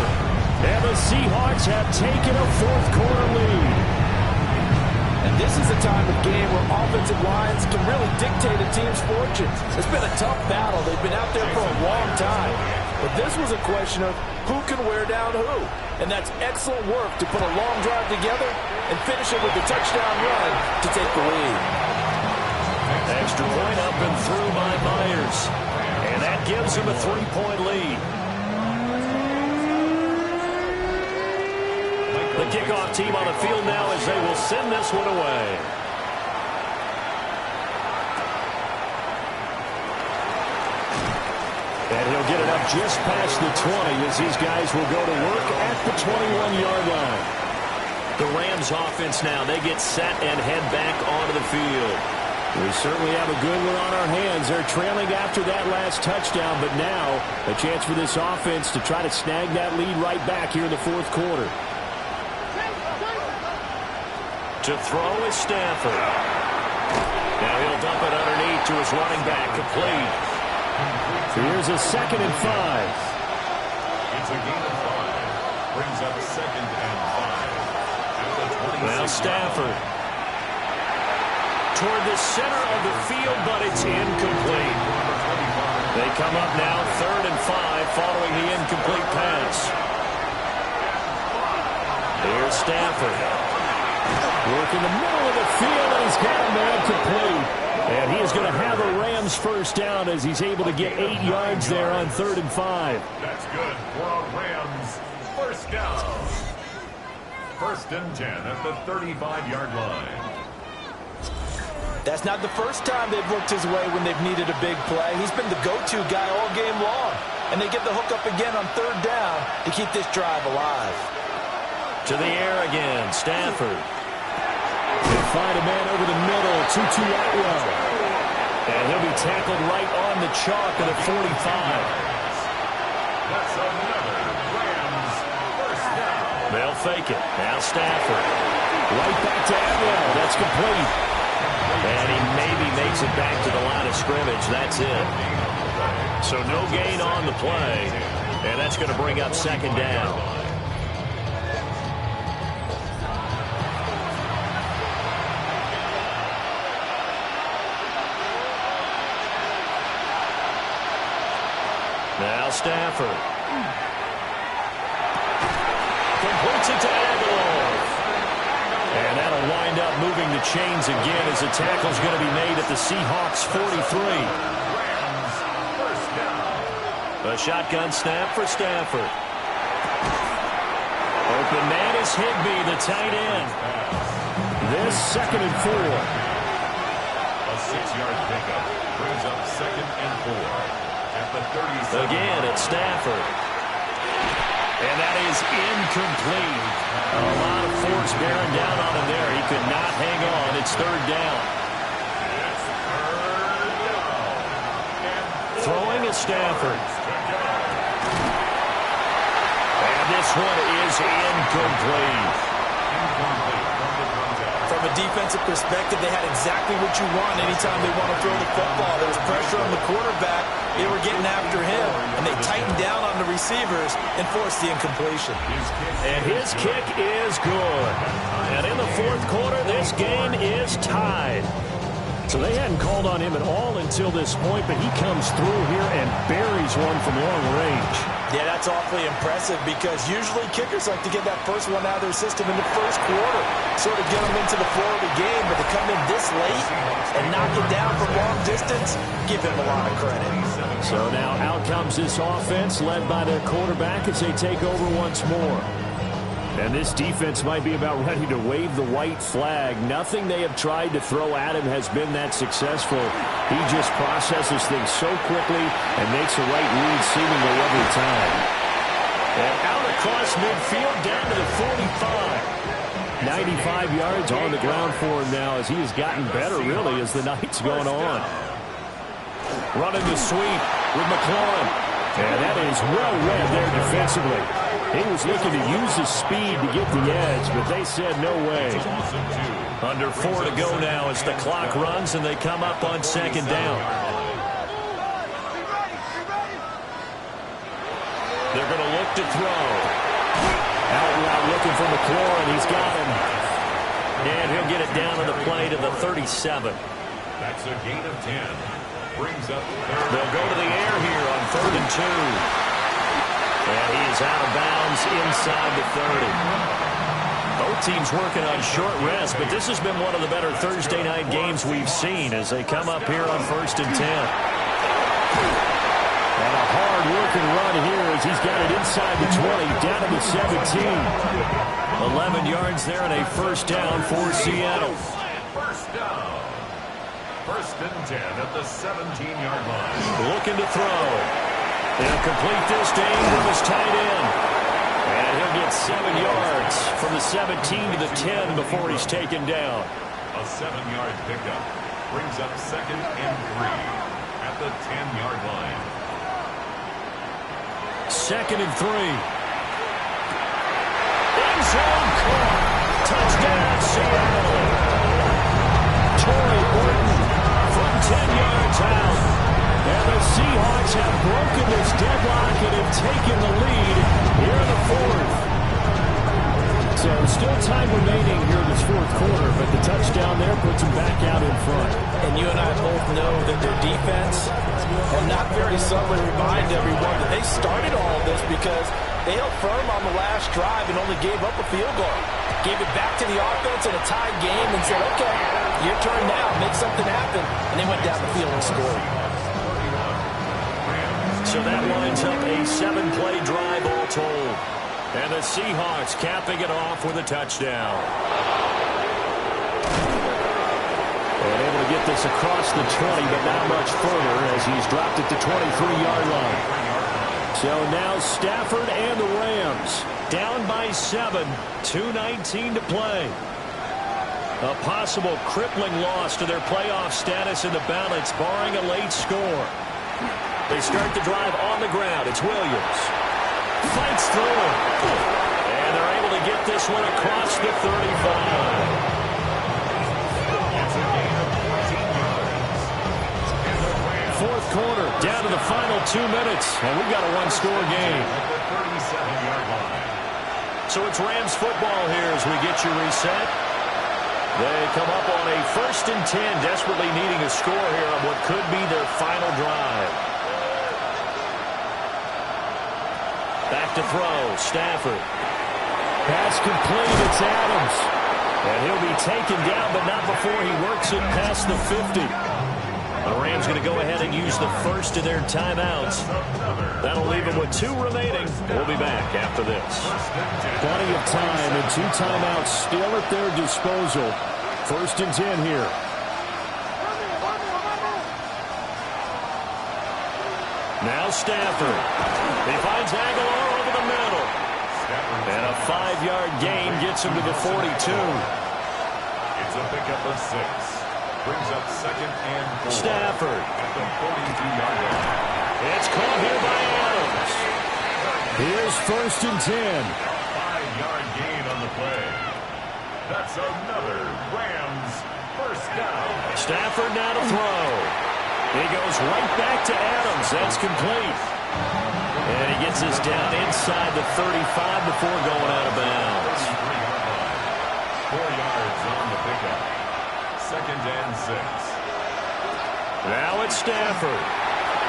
And the Seahawks have taken a 4th quarter lead. and this is a time of game where offensive lines can really dictate a team's fortunes. It's been a tough battle. They've been out there for a long time. But this was a question of who can wear down who. And that's excellent work to put a long drive together and finish it with a touchdown run to take the lead. Extra point up and through by Myers. And that gives him a 3-point lead. The kickoff team on the field now as they will send this one away. And he'll get it up just past the 20 as these guys will go to work at the 21-yard line. The Rams offense now, they get set and head back onto the field. We certainly have a good one on our hands. They're trailing after that last touchdown, but now a chance for this offense to try to snag that lead right back here in the 4th quarter. To throw is Stafford. Now he'll dump it underneath to his running back, complete. Here's a 2nd and 5. It's a gain of 5. Brings up 2nd and 5. Now Stafford. Toward the center of the field, but it's incomplete. They come up now 3rd and 5 following the incomplete pass. Here's Stafford. Work in the middle of the field, and he's got a man complete. And he is going to have a Rams first down as he's able to get 8 yards there on 3rd and 5. That's good for a Rams first down. 1st and 10 at the 35-yard line. That's not the first time they've looked his way when they've needed a big play. He's been the go-to guy all game long. And they get the hook up again on 3rd down to keep this drive alive. To the air again, Stafford. He'll find a man over the middle, Tutu Atwell. And he'll be tackled right on the chalk at the 45. That's another Rams first down. They'll fake it. Now Stafford. Right back to Atwell. That's complete. And he maybe makes it back to the line of scrimmage. That's it. So no gain on the play. And that's going to bring up 2nd down. Now Stafford. Completes it to Aguilar. And that'll wind up moving the chains again as the tackle's going to be made at the Seahawks 43. Rams first down. A shotgun snap for Stafford. Open man is Higbee, the tight end. This 2nd and 4. A 6-yard pickup brings up 2nd and 4. At the 37. Again, it's Stafford. And that is incomplete. A lot of force bearing down on him there. He could not hang on. It's 3rd down. It's 3rd down. Throwing is Stafford. And this one is incomplete. From From a defensive perspective, they had exactly what you want anytime they want to throw the football. There was pressure on the quarterback. They were getting after him, and they tightened down on the receivers and forced the incompletion. And his kick is good. And in the fourth quarter, this game is tied. So they hadn't called on him at all until this point, but he comes through here and buries one from long range. Yeah, that's awfully impressive because usually kickers like to get that first one out of their system in the first quarter, sort of get them into the flow of the game, but to come in this late and knock it down from long distance, give him a lot of credit. So now out comes this offense led by their quarterback as they take over once more. And this defense might be about ready to wave the white flag. Nothing they have tried to throw at him has been that successful. He just processes things so quickly and makes the right read seemingly every time. And out across midfield down to the 45. 95 yards on the ground for him now as he has gotten better really as the night's gone on. Running the sweep with McLaurin. And that is well read there defensively. He was looking to use his speed to get the edge, but they said no way. Under 4 to go now as the clock runs and they come up on second down. They're going to look to throw. Out loud looking for McLaurin. He's got him. And he'll get it down on the play to the 37. That's a gain of 10. Brings up they'll go to the air here on 3rd and 2. And he is out of bounds inside the 30. Both teams working on short rest, but this has been one of the better Thursday night games we've seen as they come up here on 1st and 10. And a hard-working run here as he's got it inside the 20, down to the 17. 11 yards there and a first down for Seattle. First down. 1st and 10 at the 17-yard line. Looking to throw. He'll complete this to Ingram as tight end. And he'll get 7 yards from the 17 to the 10 before he's taken down. A 7-yard pickup brings up 2nd and 3 at the 10-yard line. 2nd and 3. End zone caught. Touchdown, Seattle. Torrey Burton from 10 yards out. And the Seahawks have broken this deadlock and have taken the lead here in the 4th. So still time remaining here in this 4th quarter, but the touchdown there puts them back out in front. And you and I both know that their defense will not very subtly remind everyone that they started all of this because they held firm on the last drive and only gave up a field goal. Gave it back to the offense in a tied game and said, okay, your turn now, make something happen. And they went down the field and scored. So that winds up a 7-play drive all told. And the Seahawks capping it off with a touchdown. And able to get this across the 20, but not much further as he's dropped it to 23-yard line. So now Stafford and the Rams down by 7, 2:19 to play. A possible crippling loss to their playoff status in the balance, barring a late score. They start the drive on the ground. It's Williams. Fights through it. And they're able to get this one across the 35. Fourth quarter, down to the final 2 minutes. And we've got a one-score game. So it's Rams football here as we get you reset. They come up on a 1st and 10, desperately needing a score here on what could be their final drive. Back to throw, Stafford. Pass complete, it's Adams. And he'll be taken down, but not before he works it past the 50. The Rams going to go ahead and use the first of their timeouts. That'll leave them with 2 remaining. We'll be back after this. Plenty of time and 2 timeouts still at their disposal. 1st and 10 here. Now Stafford. He finds Aguilar over the middle. And a 5-yard gain gets him to the 42. It's a pickup of 6. Brings up 2nd and 4. Stafford. At the 42-yard line. It's caught here by Adams. Here's 1st and 10. 5-yard gain on the play. That's another Rams first down. Stafford now to throw. He goes right back to Adams. That's complete. And he gets this down inside the 35 before going out of bounds. 4 yards on the pickup. 2nd and 6. Now it's Stafford.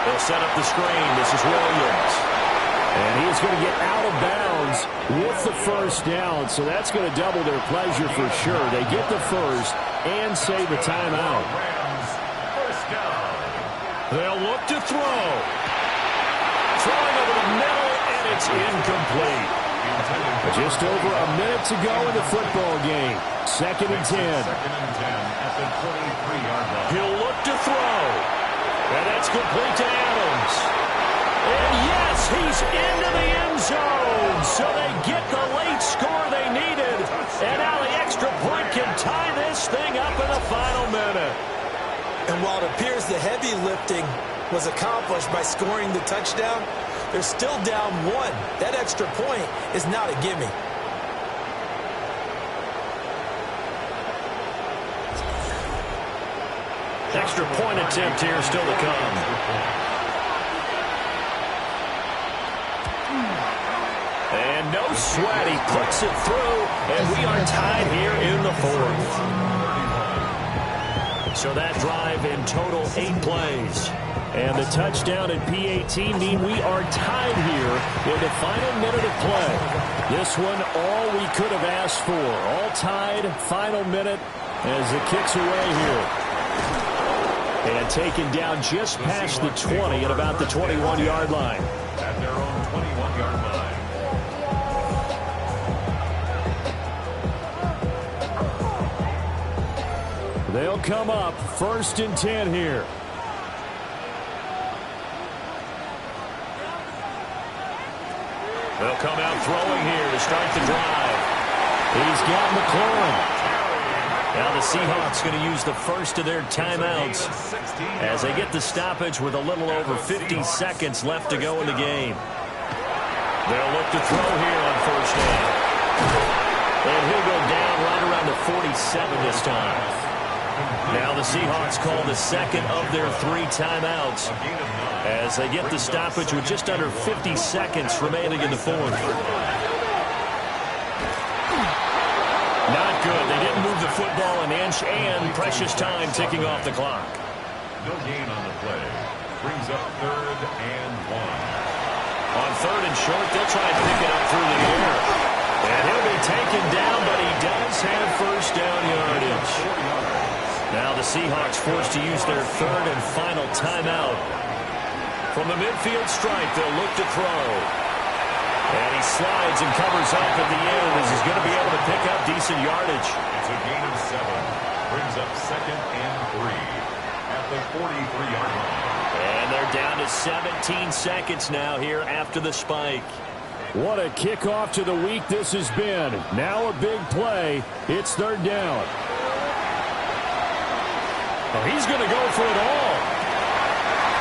They'll set up the screen. This is Williams. And he's going to get out of bounds with the first down. So that's going to double their pleasure for sure. They get the first and save a timeout. Rams first down. They'll look to throw. Throwing over the middle, and it's incomplete. Just over a minute to go in the football game. 2nd and 10. 2nd and 10 at the 23-yard line. He'll look to throw. And that's complete to Adams. And yes, he's into the end zone. So they get the late score they needed. And now the extra point can tie this thing up in the final minute. And while it appears the heavy lifting was accomplished by scoring the touchdown, they're still down 1. That extra point is not a gimme. Extra point attempt here still to come. And no sweat. He puts it through, and we are tied here in the 4th. So that drive in total 8 plays. And the touchdown and PAT mean we are tied here in the final minute of play. This one, all we could have asked for. All tied, final minute as it kicks away here. And taken down just past the 20 at about the 21-yard line. At their own 21-yard line. They'll come up 1st and 10 here. They'll come out throwing here to start the drive. He's got McLaurin. Now the Seahawks going to use the first of their timeouts as they get the stoppage with a little over 50 seconds left to go in the game. They'll look to throw here on 1st down. And he'll go down right around the 47 this time. Now the Seahawks call the 2nd of their 3 timeouts as they get the stoppage with just under 50 seconds remaining in the 4th. Not good. They didn't move the football an inch, and precious time ticking off the clock. No gain on the play. Brings up 3rd and 1. On 3rd and short, they'll try and pick it up through the air. And he'll be taken down, but he does have first down yardage. Now the Seahawks forced to use their 3rd and final timeout. From the midfield stripe, they'll look to throw. And he slides and covers up at the end as he's going to be able to pick up decent yardage. It's a gain of 7. Brings up 2nd and 3 at the 43-yard line. And they're down to 17 seconds now here after the spike. What a kickoff to the week this has been. Now a big play. It's 3rd down. Oh, he's going to go for it all.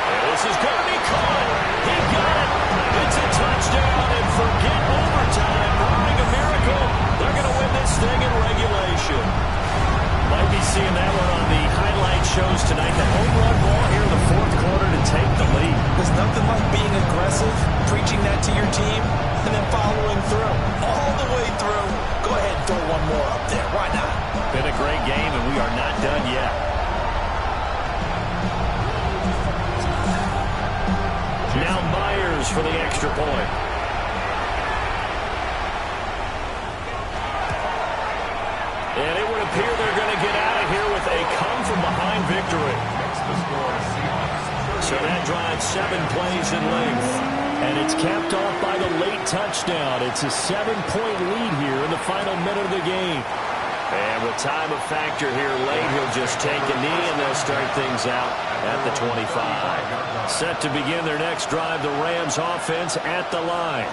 And this is going to be caught. He got it. It's a touchdown, and forget overtime. Barring a miracle, they're going to win this thing in regulation. Might be seeing that one on the highlight shows tonight. The home run ball here in the 4th quarter to take the lead. There's nothing like being aggressive, preaching that to your team, and then following through. All the way through. Go ahead and throw one more up there. Why not? Been a great game, and we are not done yet. Now Myers for the extra point. And it would appear they're going to get out of here with a come-from-behind victory. So that drives 7 plays in length. And it's capped off by the late touchdown. It's a 7-point lead here in the final minute of the game. And with time of factor here late, he'll just take a knee, and they'll start things out at the 25. Set to begin their next drive, the Rams offense at the line.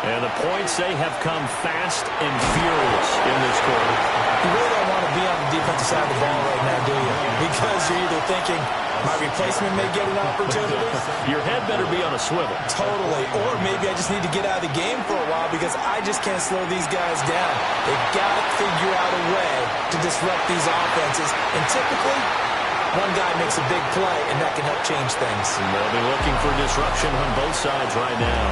And the points, they have come fast and furious in this quarter. You really don't want to be on the defensive side of the ball right now, do you? Because you're either thinking, my replacement may get an opportunity. Your head better be on a swivel. Totally. Or maybe I just need to get out of the game for a while because I just can't slow these guys down. They've got to figure out a way to disrupt these offenses. And typically, one guy makes a big play, and that can help change things. And they'll be looking for disruption on both sides right now.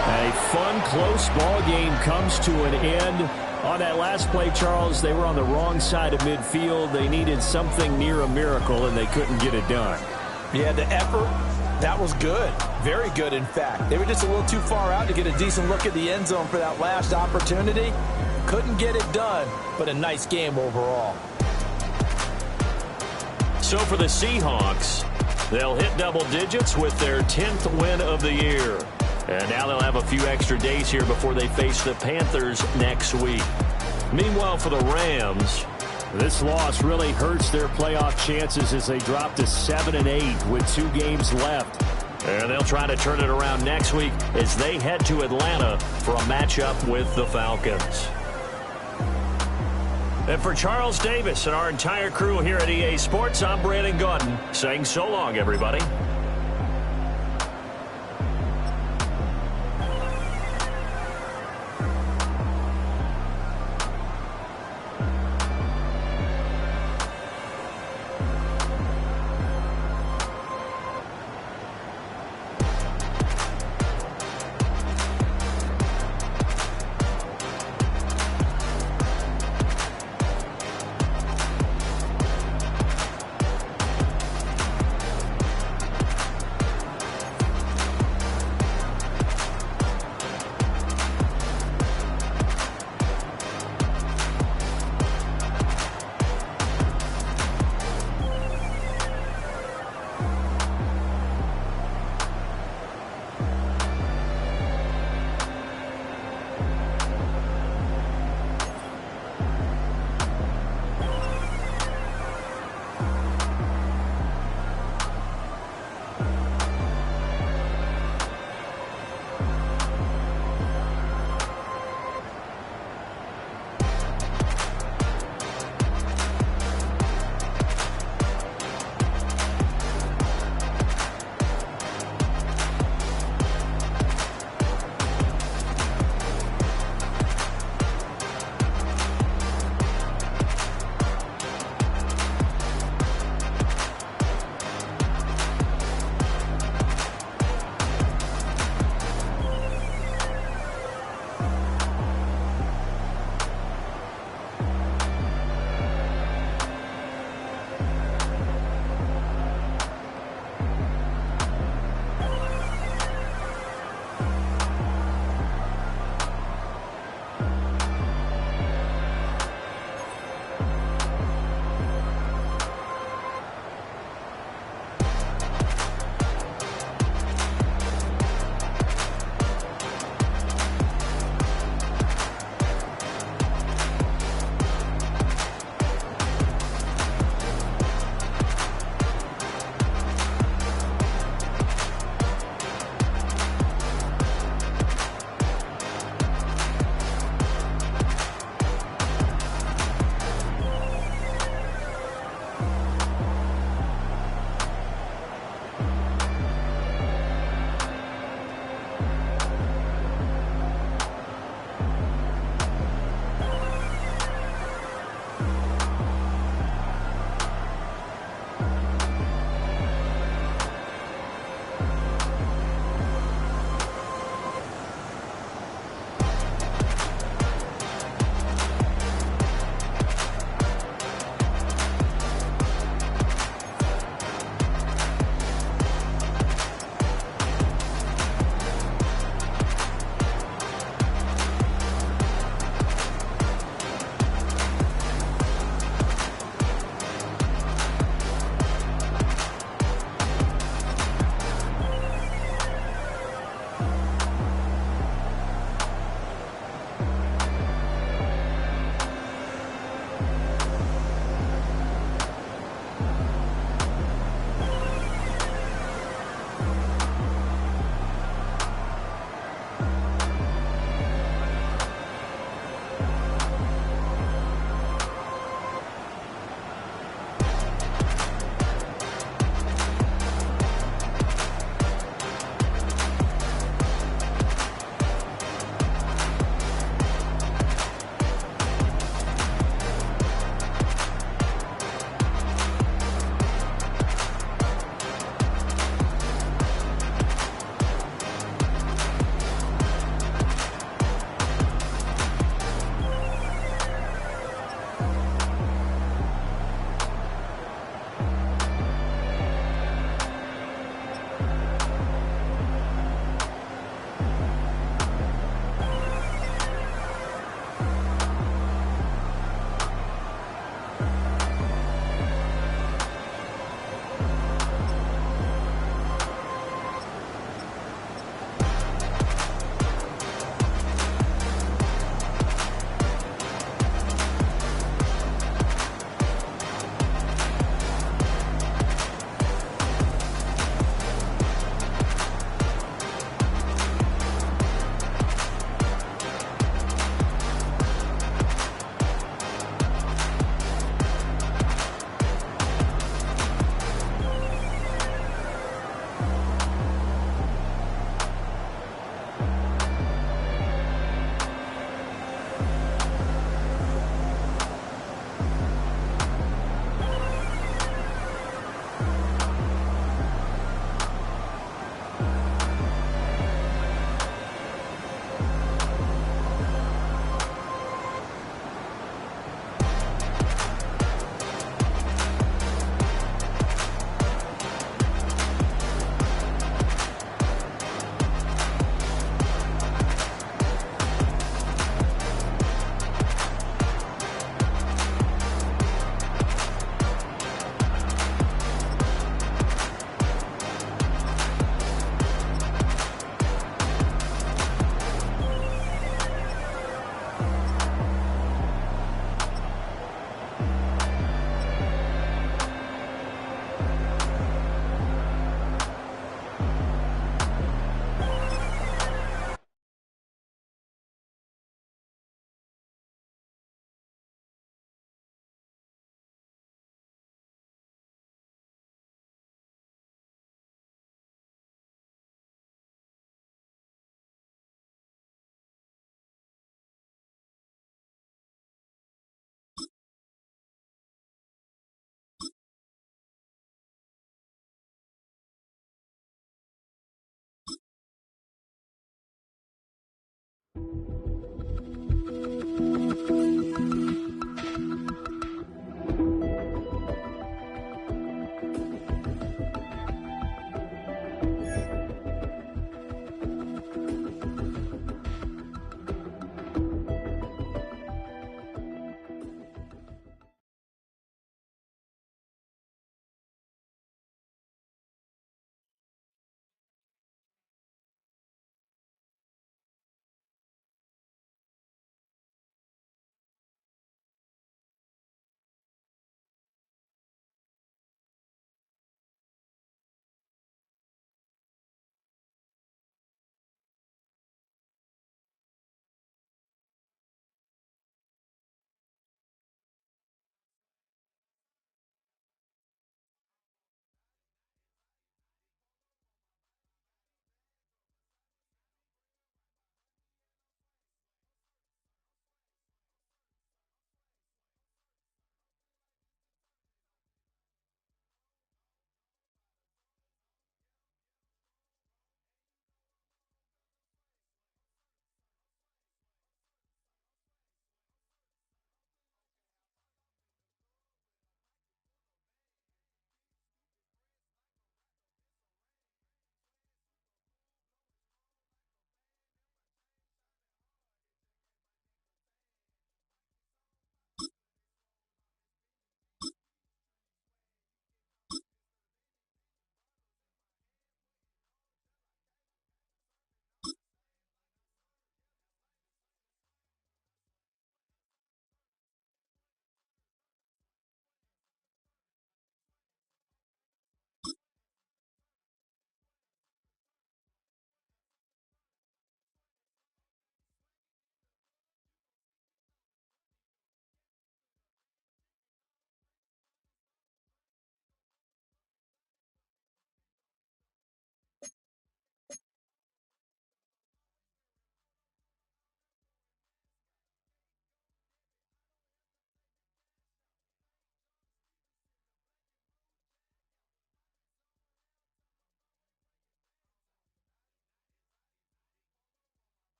A fun, close ball game comes to an end. On that last play, Charles, they were on the wrong side of midfield. They needed something near a miracle, and they couldn't get it done. Yeah, the effort, that was good. Very good, in fact. They were just a little too far out to get a decent look at the end zone for that last opportunity. Couldn't get it done, but a nice game overall. So for the Seahawks, they'll hit double digits with their 10th win of the year. And now they'll have a few extra days here before they face the Panthers next week. Meanwhile, for the Rams, this loss really hurts their playoff chances as they drop to 7-8 with 2 games left. and they'll try to turn it around next week as they head to Atlanta for a matchup with the Falcons. And for Charles Davis and our entire crew here at EA Sports, I'm Brandon Gaudin saying so long, everybody.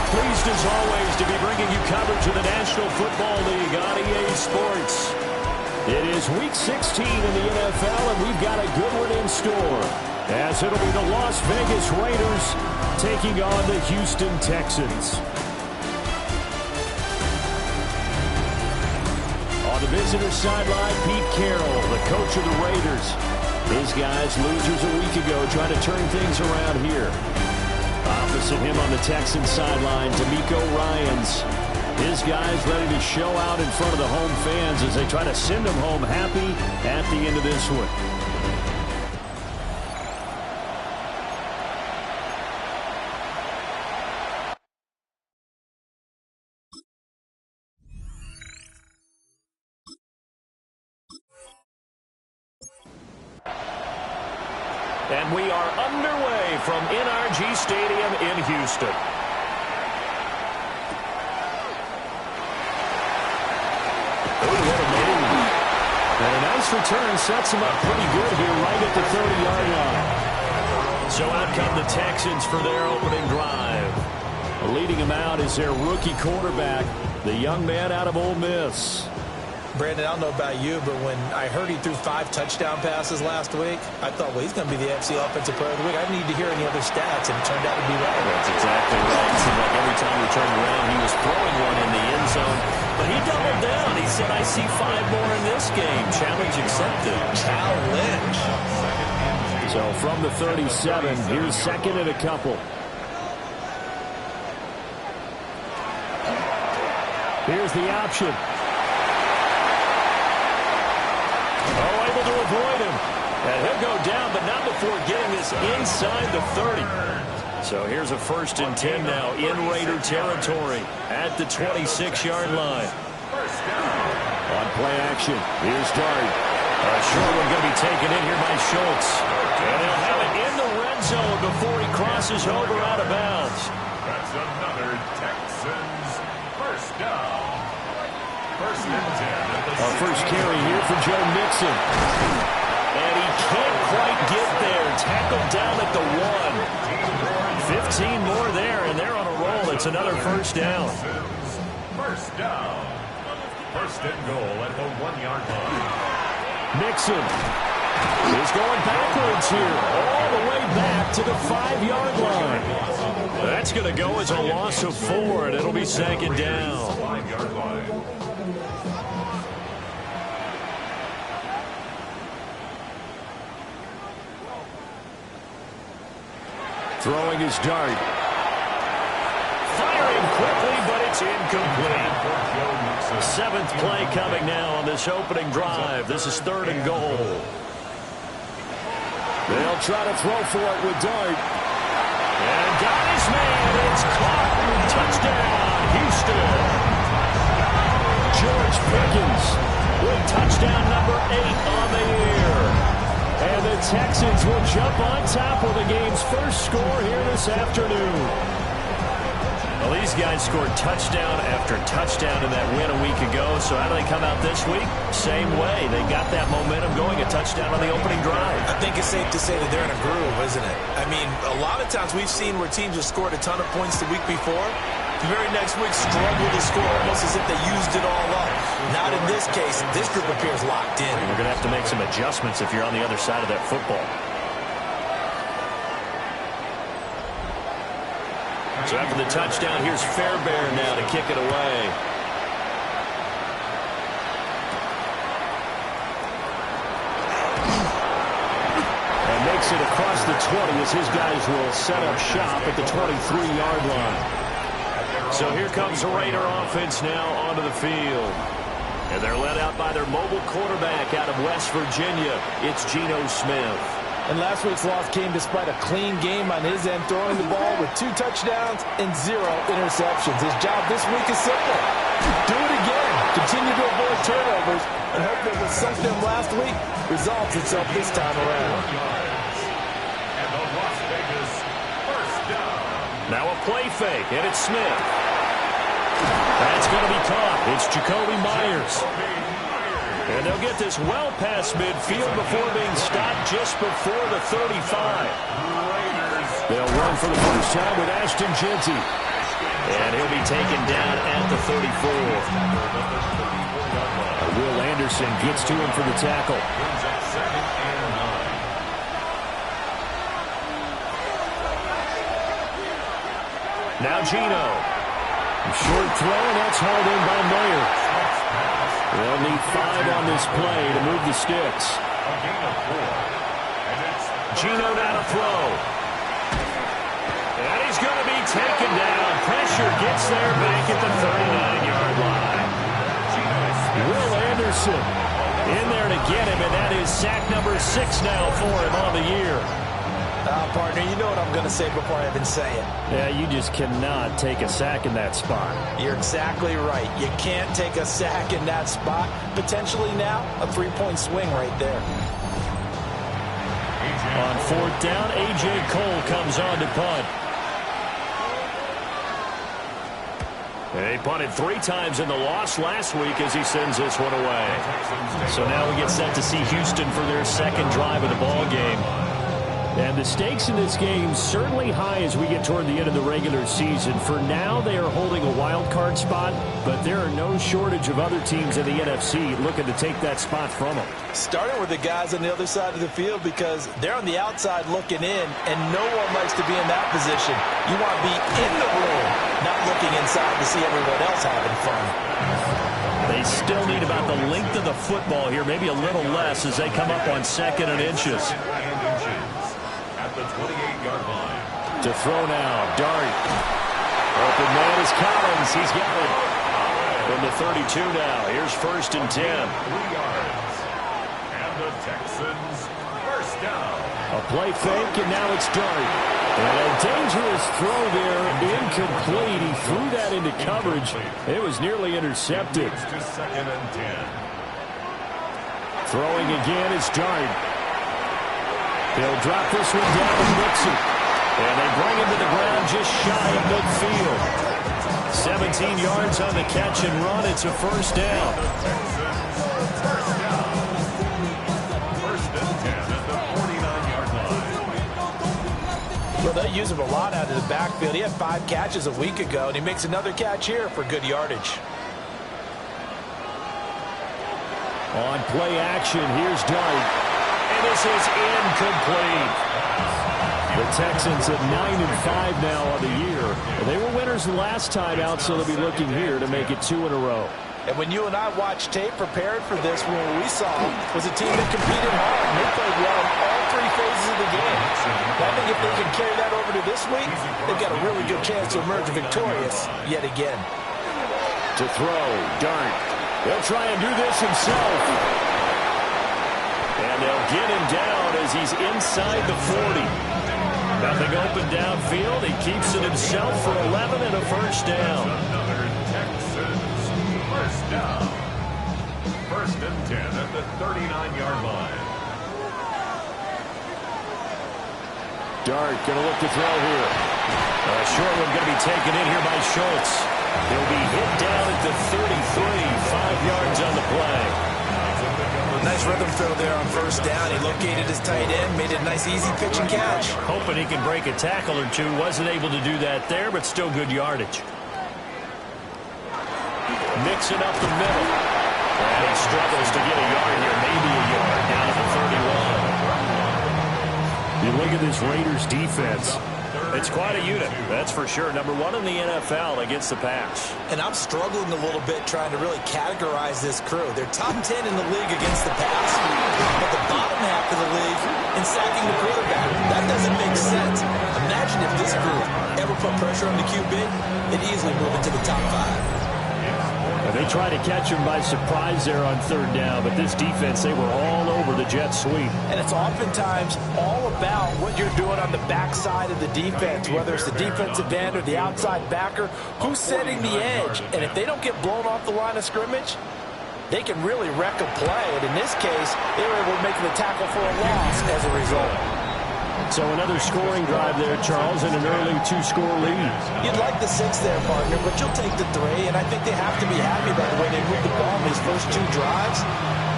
Pleased as always to be bringing you coverage of the National Football League on EA Sports. It is Week 16 in the NFL, and we've got a good one in store, as it'll be the Las Vegas Raiders taking on the Houston Texans. On the visitor sideline, Pete Carroll, the coach of the Raiders. His guys, losers a week ago, trying to turn things around here. Opposite him on the Texans sideline, D'Amico Ryans. His guys ready to show out in front of the home fans as they try to send them home happy at the end of this one. And we are underway from NRG Stadium in Houston. Oh, what a move. And a nice return sets him up pretty good here right at the 30-yard line. So out come the Texans for their opening drive. Leading them out is their rookie quarterback, the young man out of Ole Miss. Brandon, I don't know about you, but when I heard he threw 5 touchdown passes last week, I thought, well, he's going to be the AFC Offensive Player of the Week. I didn't need to hear any other stats, and it turned out to be right. That's exactly right. It seemed like every time we turned around, he was throwing one in the end zone. But he doubled down. He said, I see 5 more in this game. Challenge accepted. Challenge. So from the 37, here's second and a couple. Here's the option. Oh, able to avoid him. And he'll go down, but not before getting this inside the 30. So here's a 1st and 10 now in Raider territory at the 26-yard line. On play action, here's Dart. A short one going to be taken in here by Schultz. And they'll have it in the red zone before he crosses over out of bounds. That's another Texans first down. A first carry here for Joe Mixon. And he can't quite get there. Tackled down at the 1. 15 more there, and they're on a roll. It's another first down. First down. First and goal at the 1-yard line. Mixon is going backwards here, all the way back to the 5-yard line. That's going to go as a loss of 4, and it'll be second down. 5-yard line. Throwing his dart. Firing quickly, but it's incomplete. 7th play coming now on this opening drive. This is 3rd and goal. They'll try to throw for it with Dart. And got his man. It's caught. Touchdown, Houston. George Pickens with touchdown number 8 on the year. And the Texans will jump on top of the game's first score here this afternoon. Well, these guys scored touchdown after touchdown in that win a week ago. So how do they come out this week? Same way. They got that momentum going, a touchdown on the opening drive. I think it's safe to say that they're in a groove, isn't it? I mean, a lot of times we've seen where teams have scored a ton of points the week before. The very next week struggled to score almost as if they used it all up. Not in this case. This group appears locked in. You're going to have to make some adjustments if you're on the other side of that football. So after the touchdown, here's Fairbairn now to kick it away. And makes it across the 20 as his guys will set up shop at the 23-yard line. So here comes the Raider offense now onto the field. And they're led out by their mobile quarterback out of West Virginia. It's Geno Smith. And last week's loss came despite a clean game on his end, throwing the ball with 2 touchdowns and 0 interceptions. His job this week is simple. Do it again. Continue to avoid turnovers and hope that what sunk them last week resolves itself this time around. And the Las Vegas first down. Now a play fake, and it's Smith. That's going to be caught. It's Jacoby Myers. And they'll get this well past midfield before being stopped just before the 35. They'll run for the first time with Ashton Jeanty. And he'll be taken down at the 34. Will Anderson gets to him for the tackle. Now Geno. Short throw, and that's hauled in by Mayer. They'll need 5 on this play to move the sticks. Geno now to throw. And he's going to be taken down. Pressure gets there back at the 39-yard line. Will Anderson in there to get him, and that is sack number 6 now for him on the year. Partner, you know what I'm going to say before I even say it. Yeah, you just cannot take a sack in that spot. You're exactly right. You can't take a sack in that spot. Potentially now, a 3-point swing right there. On 4th down, A.J. Cole comes on to punt. And he punted 3 times in the loss last week as he sends this one away. So now we get set to see Houston for their second drive of the ball game. And the stakes in this game certainly high as we get toward the end of the regular season. For now, they are holding a wild card spot, but there are no shortage of other teams in the NFC looking to take that spot from them. Starting with the guys on the other side of the field because they're on the outside looking in, and no one likes to be in that position. You want to be in the room, not looking inside to see everyone else having fun. They still need about the length of the football here, maybe a little less as they come up on 2nd and inches. The 28-yard line. To throw now, Dart. Open man is Collins. He's got it. From the 32 now. Here's 1st and 10. 3 yards. And the Texans first down. A play fake, and now it's Dart. And a dangerous throw there. Incomplete. He threw that into coverage. It was nearly intercepted. To 2nd and 10. Throwing again is Dart. They'll drop this one down to Mixon. And they bring him to the ground just shy of midfield. 17 yards on the catch and run. It's a first down. First and 10 at the 49-yard line. Well, they use him a lot out of the backfield. He had 5 catches a week ago, and he makes another catch here for good yardage. On play action, here's Dart. And this is incomplete. The Texans at 9-5 now on the year. They were winners the last time out, so they'll be looking here to make it 2 in a row. And when you and I watched tape prepared for this, what we saw was a team that competed hard, and they played well in all 3 phases of the game. I think if they can carry that over to this week, they've got a really good chance to emerge victorious yet again. To throw, Dart. He'll try and do this himself. And they'll get him down as he's inside the 40. Nothing open downfield. He keeps it himself for 11 and a first down. Another Texans first down. First and 10 at the 39-yard line. Dart going to look to throw here. A short one going to be taken in here by Schultz. He'll be hit down at the 33, 5 yards on the play. Nice rhythm throw there on first down. He located his tight end, made it a nice easy pitch and catch. Hoping he can break a tackle or two. Wasn't able to do that there, but still good yardage. Mixing up the middle. And he struggles to get a yard here, maybe a yard, down at the 31. You look at this Raiders defense. It's quite a unit, that's for sure. Number 1 in the NFL against the pass. And I'm struggling a little bit trying to really categorize this crew. They're top 10 in the league against the pass, but the bottom half of the league in sacking the quarterback. That doesn't make sense. Imagine if this group ever put pressure on the QB, they'd easily move into the top 5. They tried to catch him by surprise there on third down, but this defense, they were all over the jet sweep. And it's oftentimes all about what you're doing on the backside of the defense, whether it's the defensive end or the outside backer, who's setting the edge. And if they don't get blown off the line of scrimmage, they can really wreck a play. And in this case, they were able to make the tackle for a loss as a result. So another scoring drive there, Charles, and an early 2-score lead. You'd like the 6 there, partner, but you'll take the 3, and I think they have to be happy by the way they moved the ball in these first 2 drives.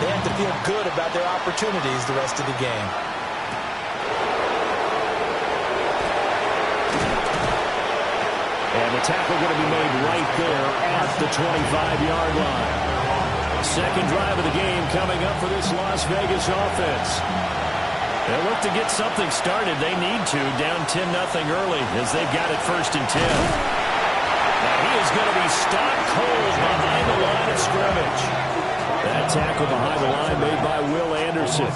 They have to feel good about their opportunities the rest of the game. And the tackle going to be made right there at the 25-yard line. Second drive of the game coming up for this Las Vegas offense. They'll look to get something started. They need to. Down 10-0 early as they've got it first and 10. Now he is going to be stopped cold behind the line of scrimmage. That tackle behind the line made by Will Anderson.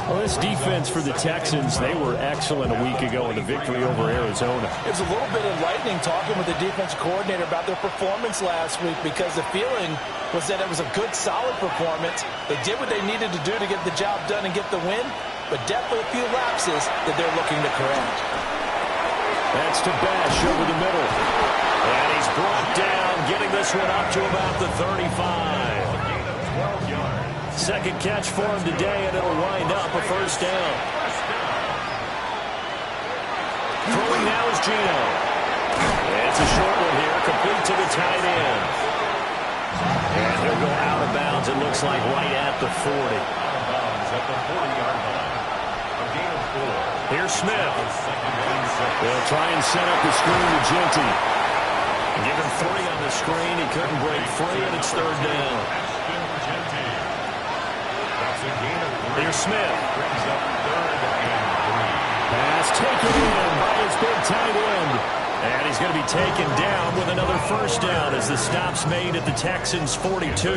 Well, this defense for the Texans, they were excellent a week ago in the victory over Arizona. It was a little bit enlightening talking with the defense coordinator about their performance last week because the feeling was that it was a good, solid performance. They did what they needed to do to get the job done and get the win, but definitely a few lapses that they're looking to correct. That's to Bash over the middle. And he's brought down, getting this one up to about the 35. Second catch for him today, and it'll wind up a first down. Throwing now is Gino. It's a short one here, complete to the tight end. And he'll go out of bounds, it looks like, right at the 40. Out of bounds at the 40-yard line. A gain of 4. Here's Smith. They'll try and set up the screen to Genty. Give him 3 on the screen. He couldn't break free, and it's third down. Here's Smith. Pass taken in by his big tight end. And he's going to be taken down with another first down as the stop's made at the Texans' 42.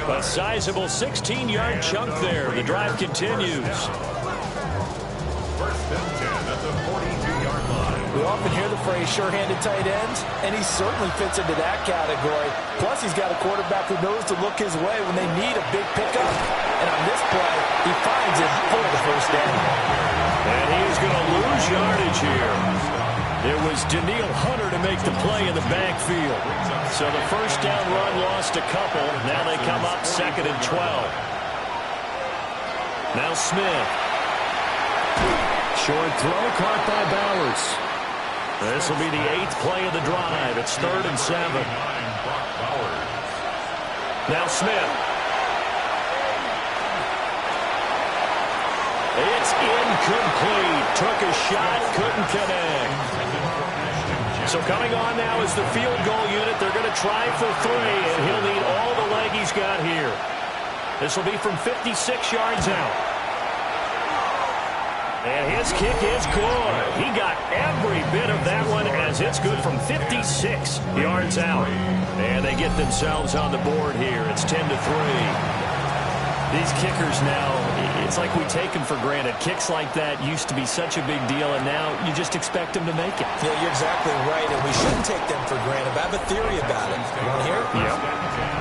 A sizable 16-yard chunk there. The drive continues. First and 10 at the 42-yard line. We often hear the phrase sure-handed tight ends, and he certainly fits into that category. Plus, he's got a quarterback who knows to look his way when they need a big pickup. And on this play, he finds it for the first down. And he's going to lose yardage here. It was Daniil Hunter to make the play in the backfield. So the first down run lost a couple. Now they come up second and 12. Now Smith. Short throw caught by Bowers. This will be the 8th play of the drive. It's 3rd and 7. Now Smith. It's incomplete. Took a shot, couldn't connect. So coming on now is the field goal unit. They're going to try for 3, and he'll need all the leg he's got here. This will be from 56 yards out. And his kick is good. He got every bit of that one as it's good from 56 yards out. And they get themselves on the board here. It's 10-3. These kickers now, it's like we take them for granted. Kicks like that used to be such a big deal, and now you just expect them to make it. Yeah, you're exactly right, and we shouldn't take them for granted. But I have a theory about it. You want to hear it? Yep.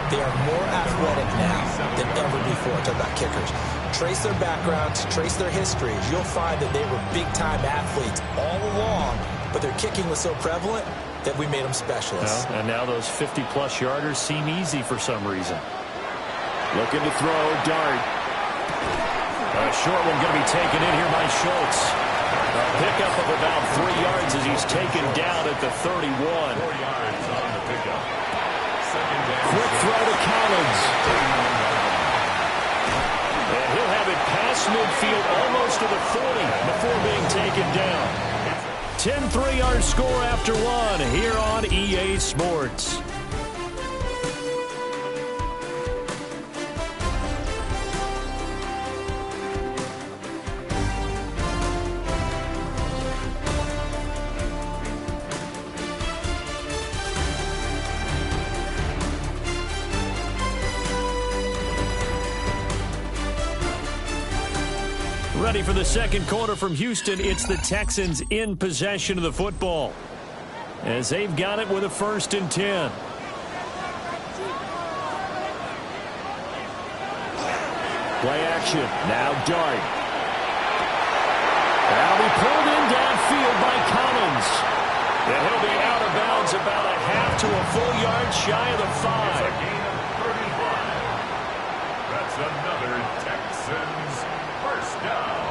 They are more athletic now than ever before. Talk about kickers. Trace their backgrounds, trace their histories. You'll find that they were big-time athletes all along, but their kicking was so prevalent that we made them specialists. Well, and now those 50-plus yarders seem easy for some reason. Looking to throw, Dart. A short one going to be taken in here by Schultz. A pickup of about 3 yards as he's taken down at the 31. 4 yards on the pickup. Quick throw to Collins. And he'll have it past midfield almost to the 40 before being taken down. 10-3 our score after 1 here on EA Sports. Ready for the second quarter from Houston. It's the Texans in possession of the football as they've got it with a 1st and 10. Play action. Now Dart. That'll be pulled in downfield by Collins. And he'll be out of bounds about a half to a full yard shy of the 5. That's a gain of 35. That's another Texans first down.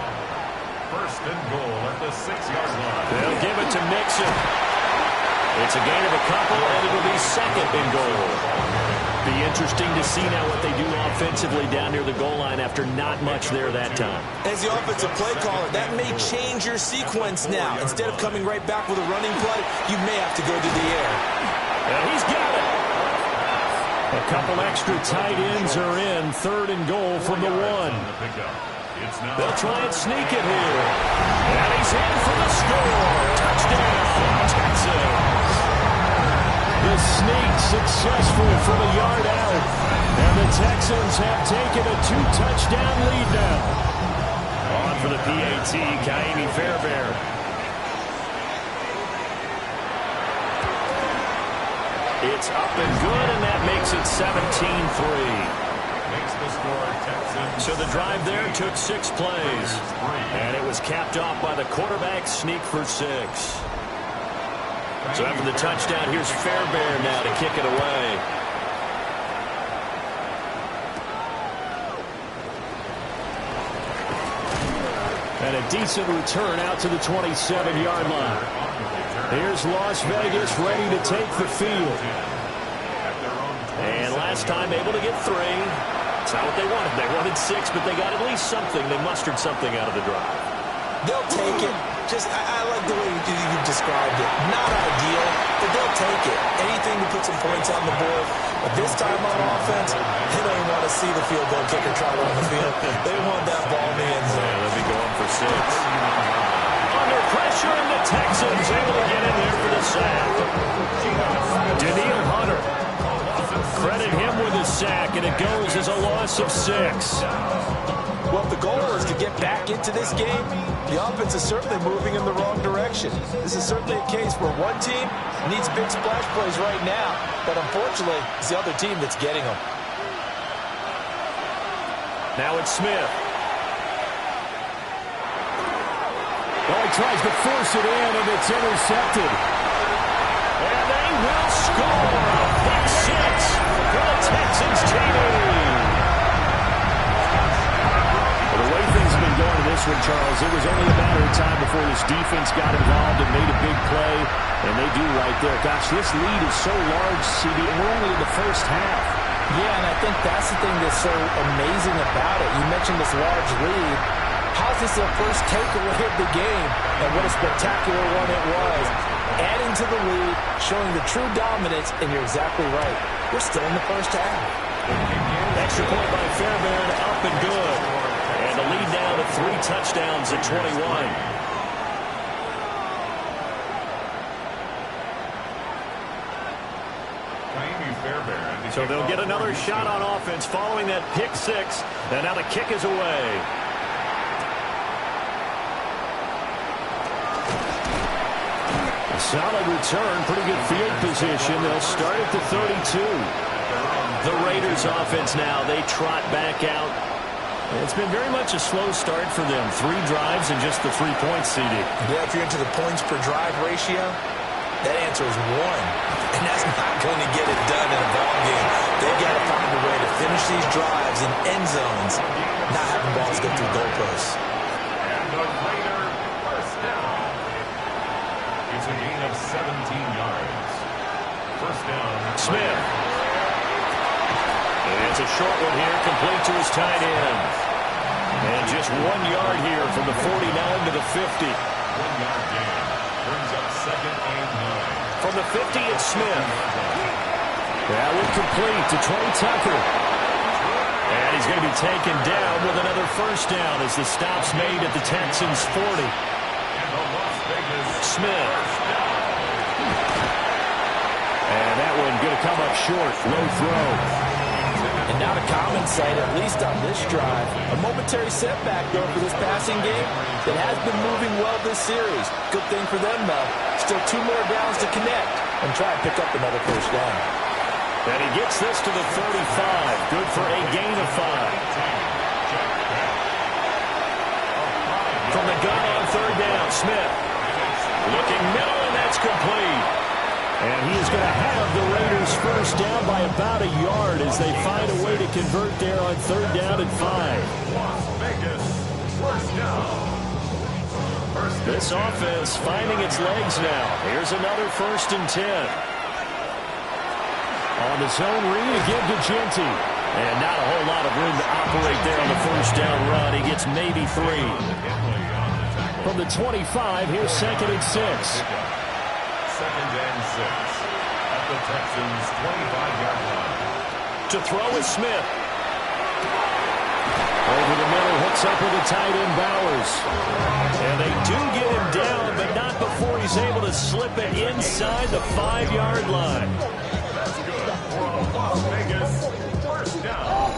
1st and goal at the 6-yard line. They'll give it to Mixon. It's a gain of a couple, and it'll be 2nd and goal. Be interesting to see now what they do offensively down near the goal line after not much there that time. As the offensive play caller, that may change your sequence now. Instead of coming right back with a running play, you may have to go to the air. And he's got it. A couple extra tight ends are in. 3rd and goal from the 1. They'll try and sneak it here. And he's in for the score. Touchdown, Texans. The sneak successful from a yard out. And the Texans have taken a 2-touchdown lead now. On for the PAT, Kaimi Fairbairn. It's up and good, and that makes it 17-3. So the drive there took 6 plays. And it was capped off by the quarterback sneak for 6. So after the touchdown, here's Fairbairn now to kick it away. And a decent return out to the 27-yard line. Here's Las Vegas ready to take the field. And last time able to get 3. That's not what they wanted. They wanted 6, but they got at least something. They mustered something out of the drive. They'll take it. I like the way you described it. Not ideal, but they'll take it. Anything to put some points on the board. But this time on offense, they don't even want to see the field goal kicker trot on the field. They want that ball in the end zone. Yeah, they'll be going for 6. Under pressure, and the Texans able to get in there for the sack. Daniil Hunter. Credit him with a sack, and it goes as a loss of 6. Well, if the goal is to get back into this game, the offense is certainly moving in the wrong direction. This is certainly a case where one team needs big splash plays right now, but unfortunately, it's the other team that's getting them. Now it's Smith. Well, he tries to force it in, and it's intercepted. And they will score a pick 6 for the Texans team. Well, the way things have been going in this one, Charles. It was only a matter of time before this defense got involved and made a big play, and they do right there. Gosh, this lead is so large, CD, and we're only in the first half. Yeah, and I think that's the thing that's so amazing about it. You mentioned this large lead. How's this their first takeaway of the game? And what a spectacular one it was. Adding to the lead, showing the true dominance, and you're exactly right. We're still in the first half. Extra point by Fairbairn, up and good. And the lead down to 3 touchdowns at 21. So they'll get another shot on offense following that pick 6. And now the kick is away. A solid return, pretty good field position. They'll start at the 32. The Raiders offense now, they trot back out. It's been very much a slow start for them. 3 drives and just the 3 points, CD. Yeah, if you're into the points per drive ratio, that answer is 1. And that's not going to get it done in a ball game. They've got to find a way to finish these drives in end zones, not having balls go through goalposts. And the Raider first down. It's a gain of 17 yards. First down. Smith. And it's a short one here, complete to his tight end. And just 1 yard here from the 49 to the 50. 1 yard gain. Brings up 2nd and 9. From the 50, it's Smith. That one complete to Trey Tucker. And he's going to be taken down with another first down as the stop's made at the Texans' 40. Smith. And that one going to come up short. Low throw. And not a common sight, at least on this drive. A momentary setback, though, for this passing game that has been moving well this series. Good thing for them, though. Still 2 more downs to connect and try and pick up another first down. And he gets this to the 35. Good for a gain of 5. From the gun on 3rd down, Smith. Looking middle, and that's complete. And he is going to have the Raiders first down by about a yard as they find a way to convert there on 3rd down and 5. Las Vegas, first down. This offense finding its legs now. Here's another 1st and 10. On the zone read again to Genty. And not a whole lot of room to operate there on the first down run. He gets maybe 3. From the 25, here's 2nd and 6. 2nd and 6 at the Texans' 25-yard line. To throw is Smith. Over the middle, hooks up with the tight end Bowers. And they do get him down, but not before he's able to slip it inside the 5-yard line. That's good for a Las Vegas first down.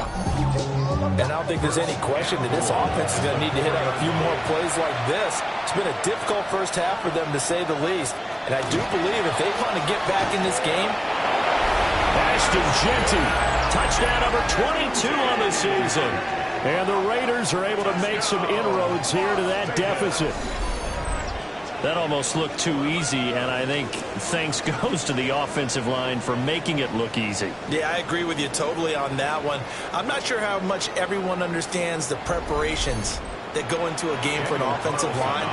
And I don't think there's any question that this offense is going to need to hit on a few more plays like this. It's been a difficult first half for them, to say the least. And I do believe if they want to get back in this game. Ashton Genty, touchdown number 22 on the season. And the Raiders are able to make some inroads here to that deficit. That almost looked too easy, and I think thanks goes to the offensive line for making it look easy. Yeah, I agree with you totally on that one. I'm not sure how much everyone understands the preparations that go into a game for an offensive line,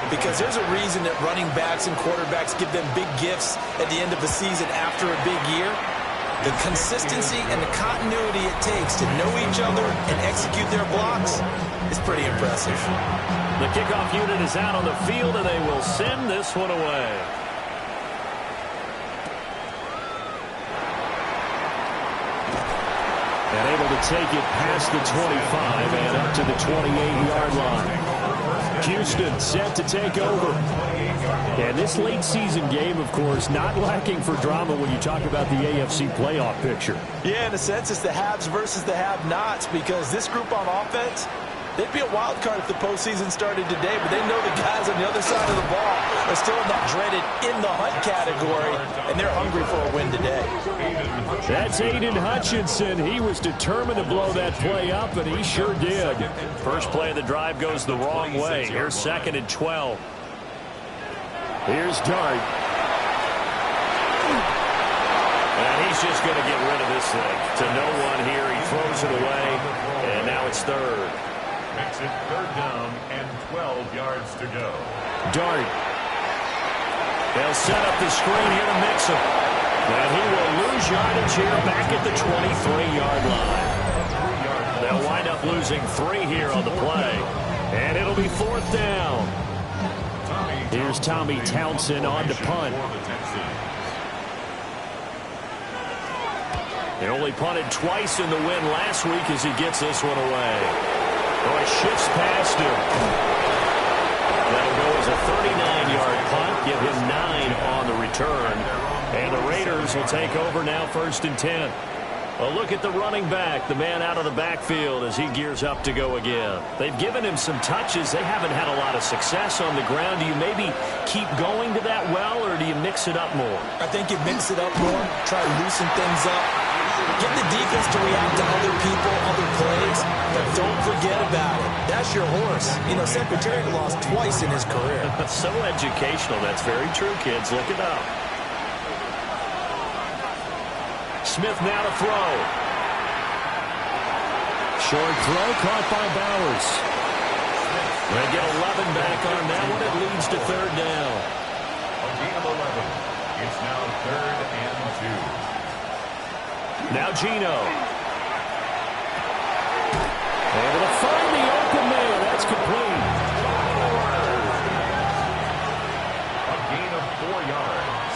because there's a reason that running backs and quarterbacks give them big gifts at the end of the season after a big year. The consistency and the continuity it takes to know each other and execute their blocks is pretty impressive. The kickoff unit is out on the field, and they will send this one away. And able to take it past the 25 and up to the 28-yard line. Houston set to take over. And this late season game, of course, not lacking for drama when you talk about the AFC playoff picture. Yeah, in a sense, it's the haves versus the have-nots, because this group on offense, they'd be a wild card if the postseason started today, but they know the guys on the other side of the ball are still in that dreaded in-the-hunt category, and they're hungry for a win today. That's Aiden Hutchinson. He was determined to blow that play up, and he sure did. First play of the drive goes the wrong way. Here's 2nd and 12. Here's Dart. And he's just going to get rid of this thing. To no one here. He throws it away, and now it's 3rd. Makes it 3rd down and 12 yards to go. Dart. They'll set up the screen here to mix him. And he will lose yardage here back at the 23-yard line. They'll wind up losing 3 here on the play. And it'll be 4th down. Here's Tommy Townsend on to punt. They only punted twice in the win last week as he gets this one away. Oh, he shifts past him. That'll go as a 39-yard punt. Give him 9 on the return. And the Raiders will take over now 1st and 10. A look at the running back, the man out of the backfield as he gears up to go again. They've given him some touches. They haven't had a lot of success on the ground. Do you maybe keep going to that well, or do you mix it up more? I think you mix it up more, try to loosen things up. Get the defense to react to other people, other plays, but don't forget about it. That's your horse. You know, Secretary lost twice in his career. So educational. That's very true, kids. Look it up. Smith now to throw. Short throw caught by Bowers. They get 11 back on that one. It leads to 3rd down. A gain of 11. It's now 3rd and 2. Now Gino. Able to find the open man. That's complete. A gain of 4 yards.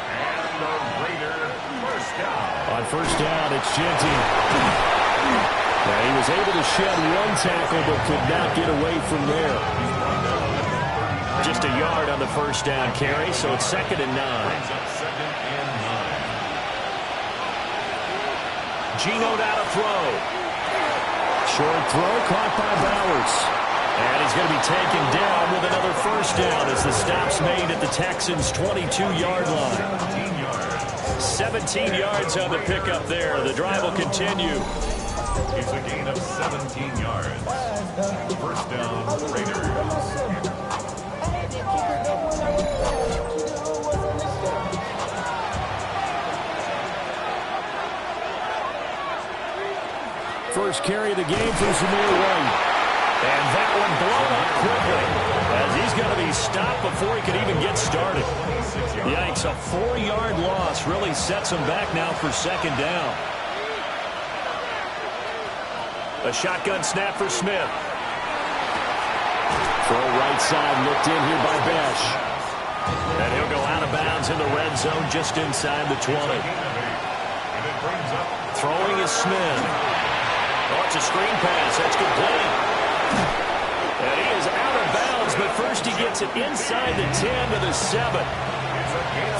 And the Raider first down. On 1st down, it's Genty. Now, he was able to shed 1 tackle, but could not get away from there. Just a yard on the 1st down carry, so it's 2nd and 9. Gino now to throw. Short throw caught by Bowers. And he's going to be taken down with another 1st down as the stop's made at the Texans' 22-yard line. 17 yards on the pickup there. The drive will continue. It's a gain of 17 yards. 1st down, Raiders. First carry of the game for Zamir White. And that one blown up quickly as he's going to be stopped before he can even get started. Yikes, a 4-yard loss really sets him back now for 2nd down. A shotgun snap for Smith. Throw right side looked in here by Besh. And he'll go out of bounds in the red zone just inside the 20. Throwing is Smith. Oh, it's a screen pass. That's complete. And he is out of bounds, but first he gets it inside the 10 to the 7.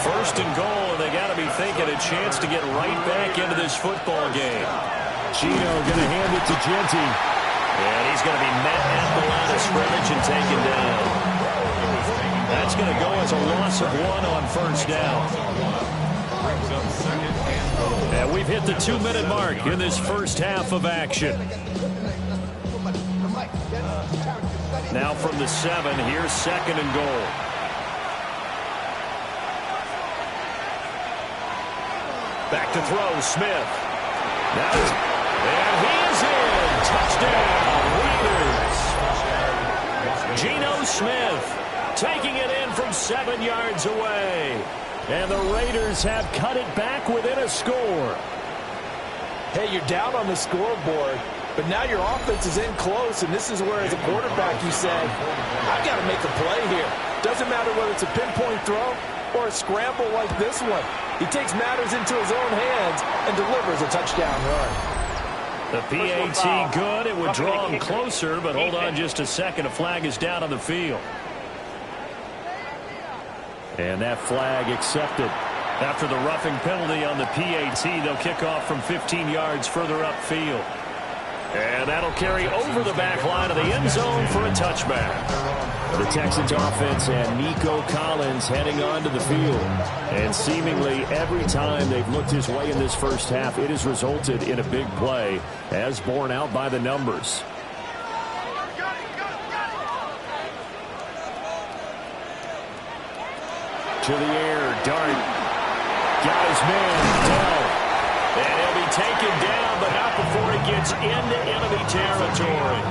1st and goal, and they got to be thinking a chance to get right back into this football game. Gino going to hand it to Genty. And he's going to be met at the line of scrimmage and taken down. That's going to go as a loss of 1 on 1st down. And we've hit the 2-minute mark in this first half of action. Now from the 7, here's 2nd and goal. Back to throw, Smith. And he is in. Touchdown, Raiders. Geno Smith taking it in from 7 yards away. And the Raiders have cut it back within a score. Hey, you're down on the scoreboard, but now your offense is in close, and this is where, as a quarterback, you say, I've got to make a play here. Doesn't matter whether it's a pinpoint throw or a scramble like this one. He takes matters into his own hands and delivers a touchdown run. The PAT good. It would draw him closer, but hold on just a second. A flag is down on the field. And that flag accepted. After the roughing penalty on the PAT, they'll kick off from 15 yards further upfield. And that'll carry over the back line of the end zone for a touchback. The Texans offense and Nico Collins heading onto the field. And seemingly every time they've looked his way in this first half, it has resulted in a big play, as borne out by the numbers. To the air, Dart. Got his man, Dell. And he'll be taken down, but not before he gets into enemy territory.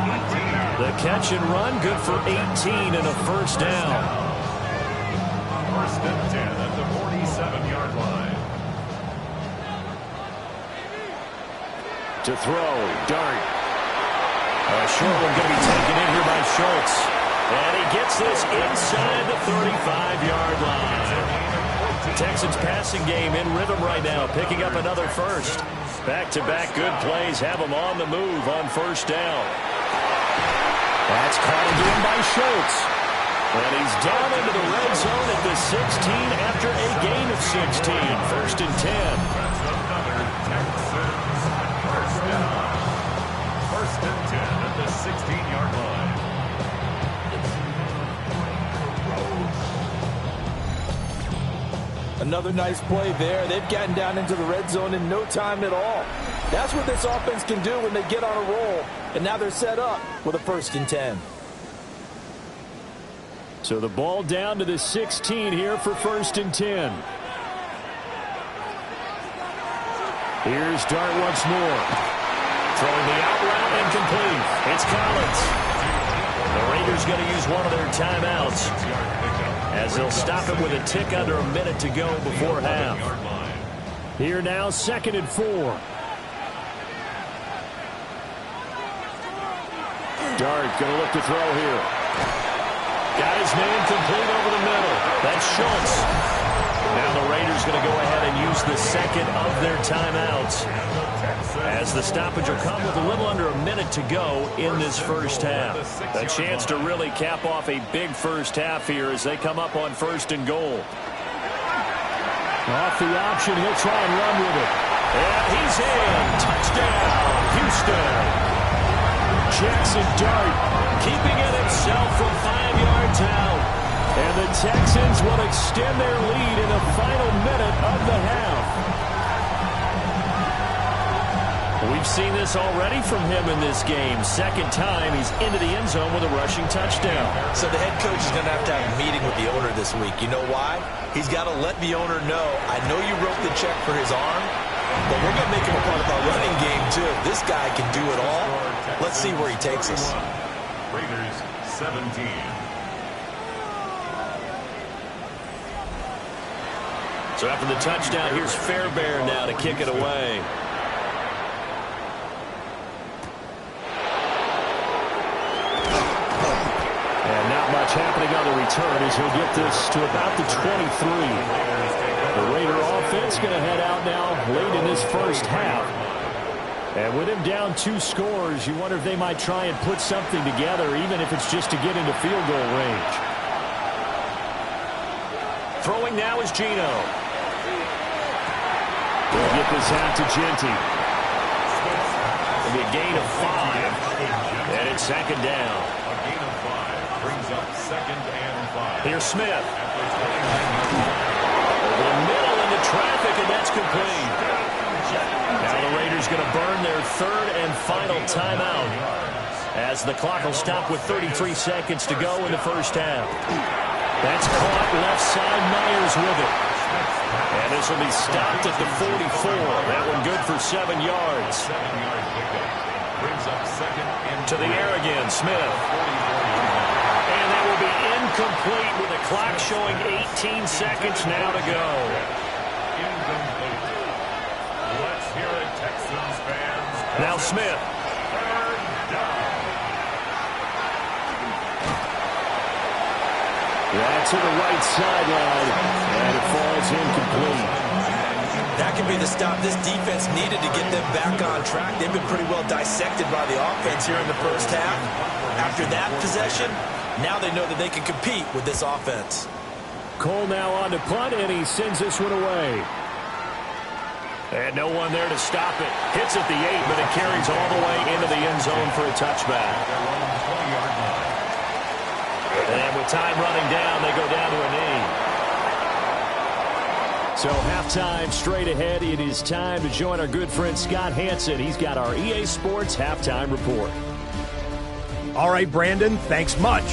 The catch and run, good for 18 and a first down. First and 10 at the 47-yard line. To throw, Dart. A short one going to be taken in here by Schultz. And he gets this inside the 35-yard line. Texans passing game in rhythm right now, picking up another first. Back-to-back good plays have them on the move on first down. That's caught again by Schultz. And he's down into the red zone at the 16 after a gain of 16. First and 10. That's another Texans first down. First and 10 at the 16-yard line. Another nice play there. They've gotten down into the red zone in no time at all. That's what this offense can do when they get on a roll. And now they're set up with a first and 10. So the ball down to the 16 here for first and 10. Here's Dart once more. Throwing the out route and complete. It's Collins. The Raiders going to use one of their timeouts, as they'll stop it with a tick under a minute to go before half. Here now, 2nd and 4. Dart going to look to throw here. Got his man complete over the middle. That's Schultz. Now the Raiders going to go ahead and use the second of their timeouts, as the stoppage will come with a little under a minute to go in this first half. A chance to really cap off a big first half here as they come up on first and goal. Off the option, he'll try and run with it. And he's in. Touchdown, Houston. Jackson Dart keeping it himself from 5 yards out. And the Texans will extend their lead in the final minute of the half. We've seen this already from him in this game. Second time he's into the end zone with a rushing touchdown. So the head coach is going to have a meeting with the owner this week. You know why? He's got to let the owner know, I know you wrote the check for his arm, but we're going to make him a part of our running game too. If this guy can do it all, let's see where he takes us. Raiders 17. So after the touchdown, here's Fairbairn now to kick it away. And not much happening on the return as he'll get this to about the 23. The Raider offense going to head out now late in this first half. And with him down 2 scores, you wonder if they might try and put something together, even if it's just to get into field goal range. Throwing now is Gino. They'll get this out to Genty. It'll be a gain of 5. And it's second down. A gain of 5 brings up 2nd and 5. Here's Smith. Over the middle into traffic, and that's complete. Now the Raiders going to burn their 3rd and final timeout, as the clock will stop with 33 seconds to go in the first half. That's caught left side. Myers with it. And this will be stopped at the 44. That one good for 7 yards. 7-yard pickup. Brings up 2nd and to the air again, Smith. And that will be incomplete with the clock showing 18 seconds now to go. Incomplete. Let's hear it, Texans fans. Now Smith. 3rd down. That's to the right sideline, and it falls incomplete. That could be the stop this defense needed to get them back on track. They've been pretty well dissected by the offense here in the first half. After that possession, now they know that they can compete with this offense. Cole now on to punt, and he sends this one away. And no one there to stop it. Hits at the 8, but it carries all the way into the end zone for a touchback. And with time running down, they go down to a knee. So halftime straight ahead. It is time to join our good friend Scott Hansen. He's got our EA Sports halftime report. All right, Brandon, thanks much.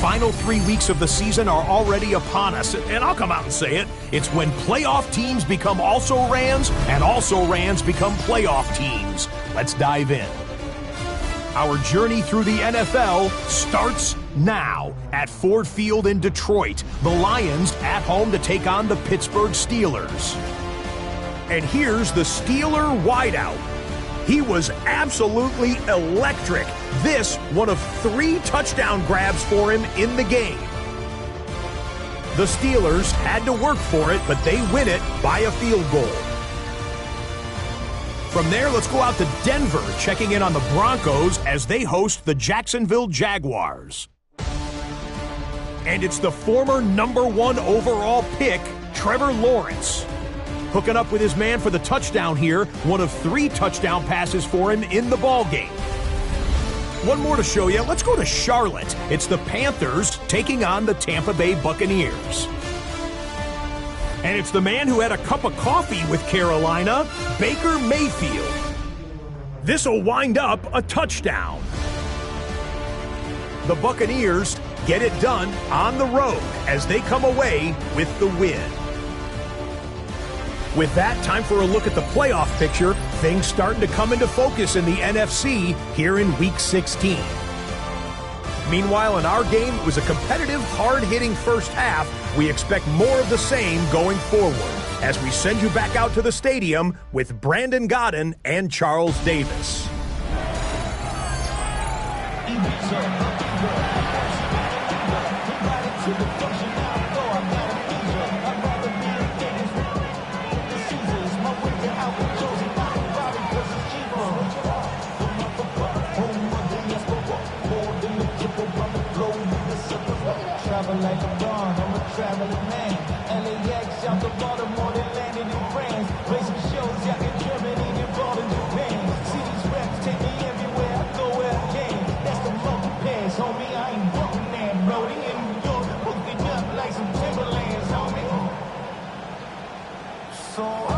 final 3 weeks of the season are already upon us, and I'll come out and say it. It's when playoff teams become also-rans, and also-rans become playoff teams. Let's dive in. Our journey through the NFL starts now at Ford Field in Detroit. The Lions at home to take on the Pittsburgh Steelers. And here's the Steeler wideout. He was absolutely electric. This, one of 3 touchdown grabs for him in the game. The Steelers had to work for it, but they win it by a field goal. From there, let's go out to Denver, checking in on the Broncos as they host the Jacksonville Jaguars. And it's the former #1 overall pick, Trevor Lawrence, hooking up with his man for the touchdown here, one of 3 touchdown passes for him in the ballgame. One more to show you. Let's go to Charlotte. It's the Panthers taking on the Tampa Bay Buccaneers. And it's the man who had a cup of coffee with Carolina, Baker Mayfield. This'll wind up a touchdown. The Buccaneers get it done on the road as they come away with the win. With that, time for a look at the playoff picture. Things starting to come into focus in the NFC here in Week 16. Meanwhile, in our game, it was a competitive, hard-hitting first half. We expect more of the same going forward as we send you back out to the stadium with Brandon Godden and Charles Davis. Like LeBron, I'm a traveling man. LAX out the Baltimore, they landed in France. Play some shows out in Germany, involved in Japan. See these reps take me everywhere, I go where I can. That's the monkey pass, homie. I ain't walking there, Brody. In New York, hook it up like some Timberlands, homie. So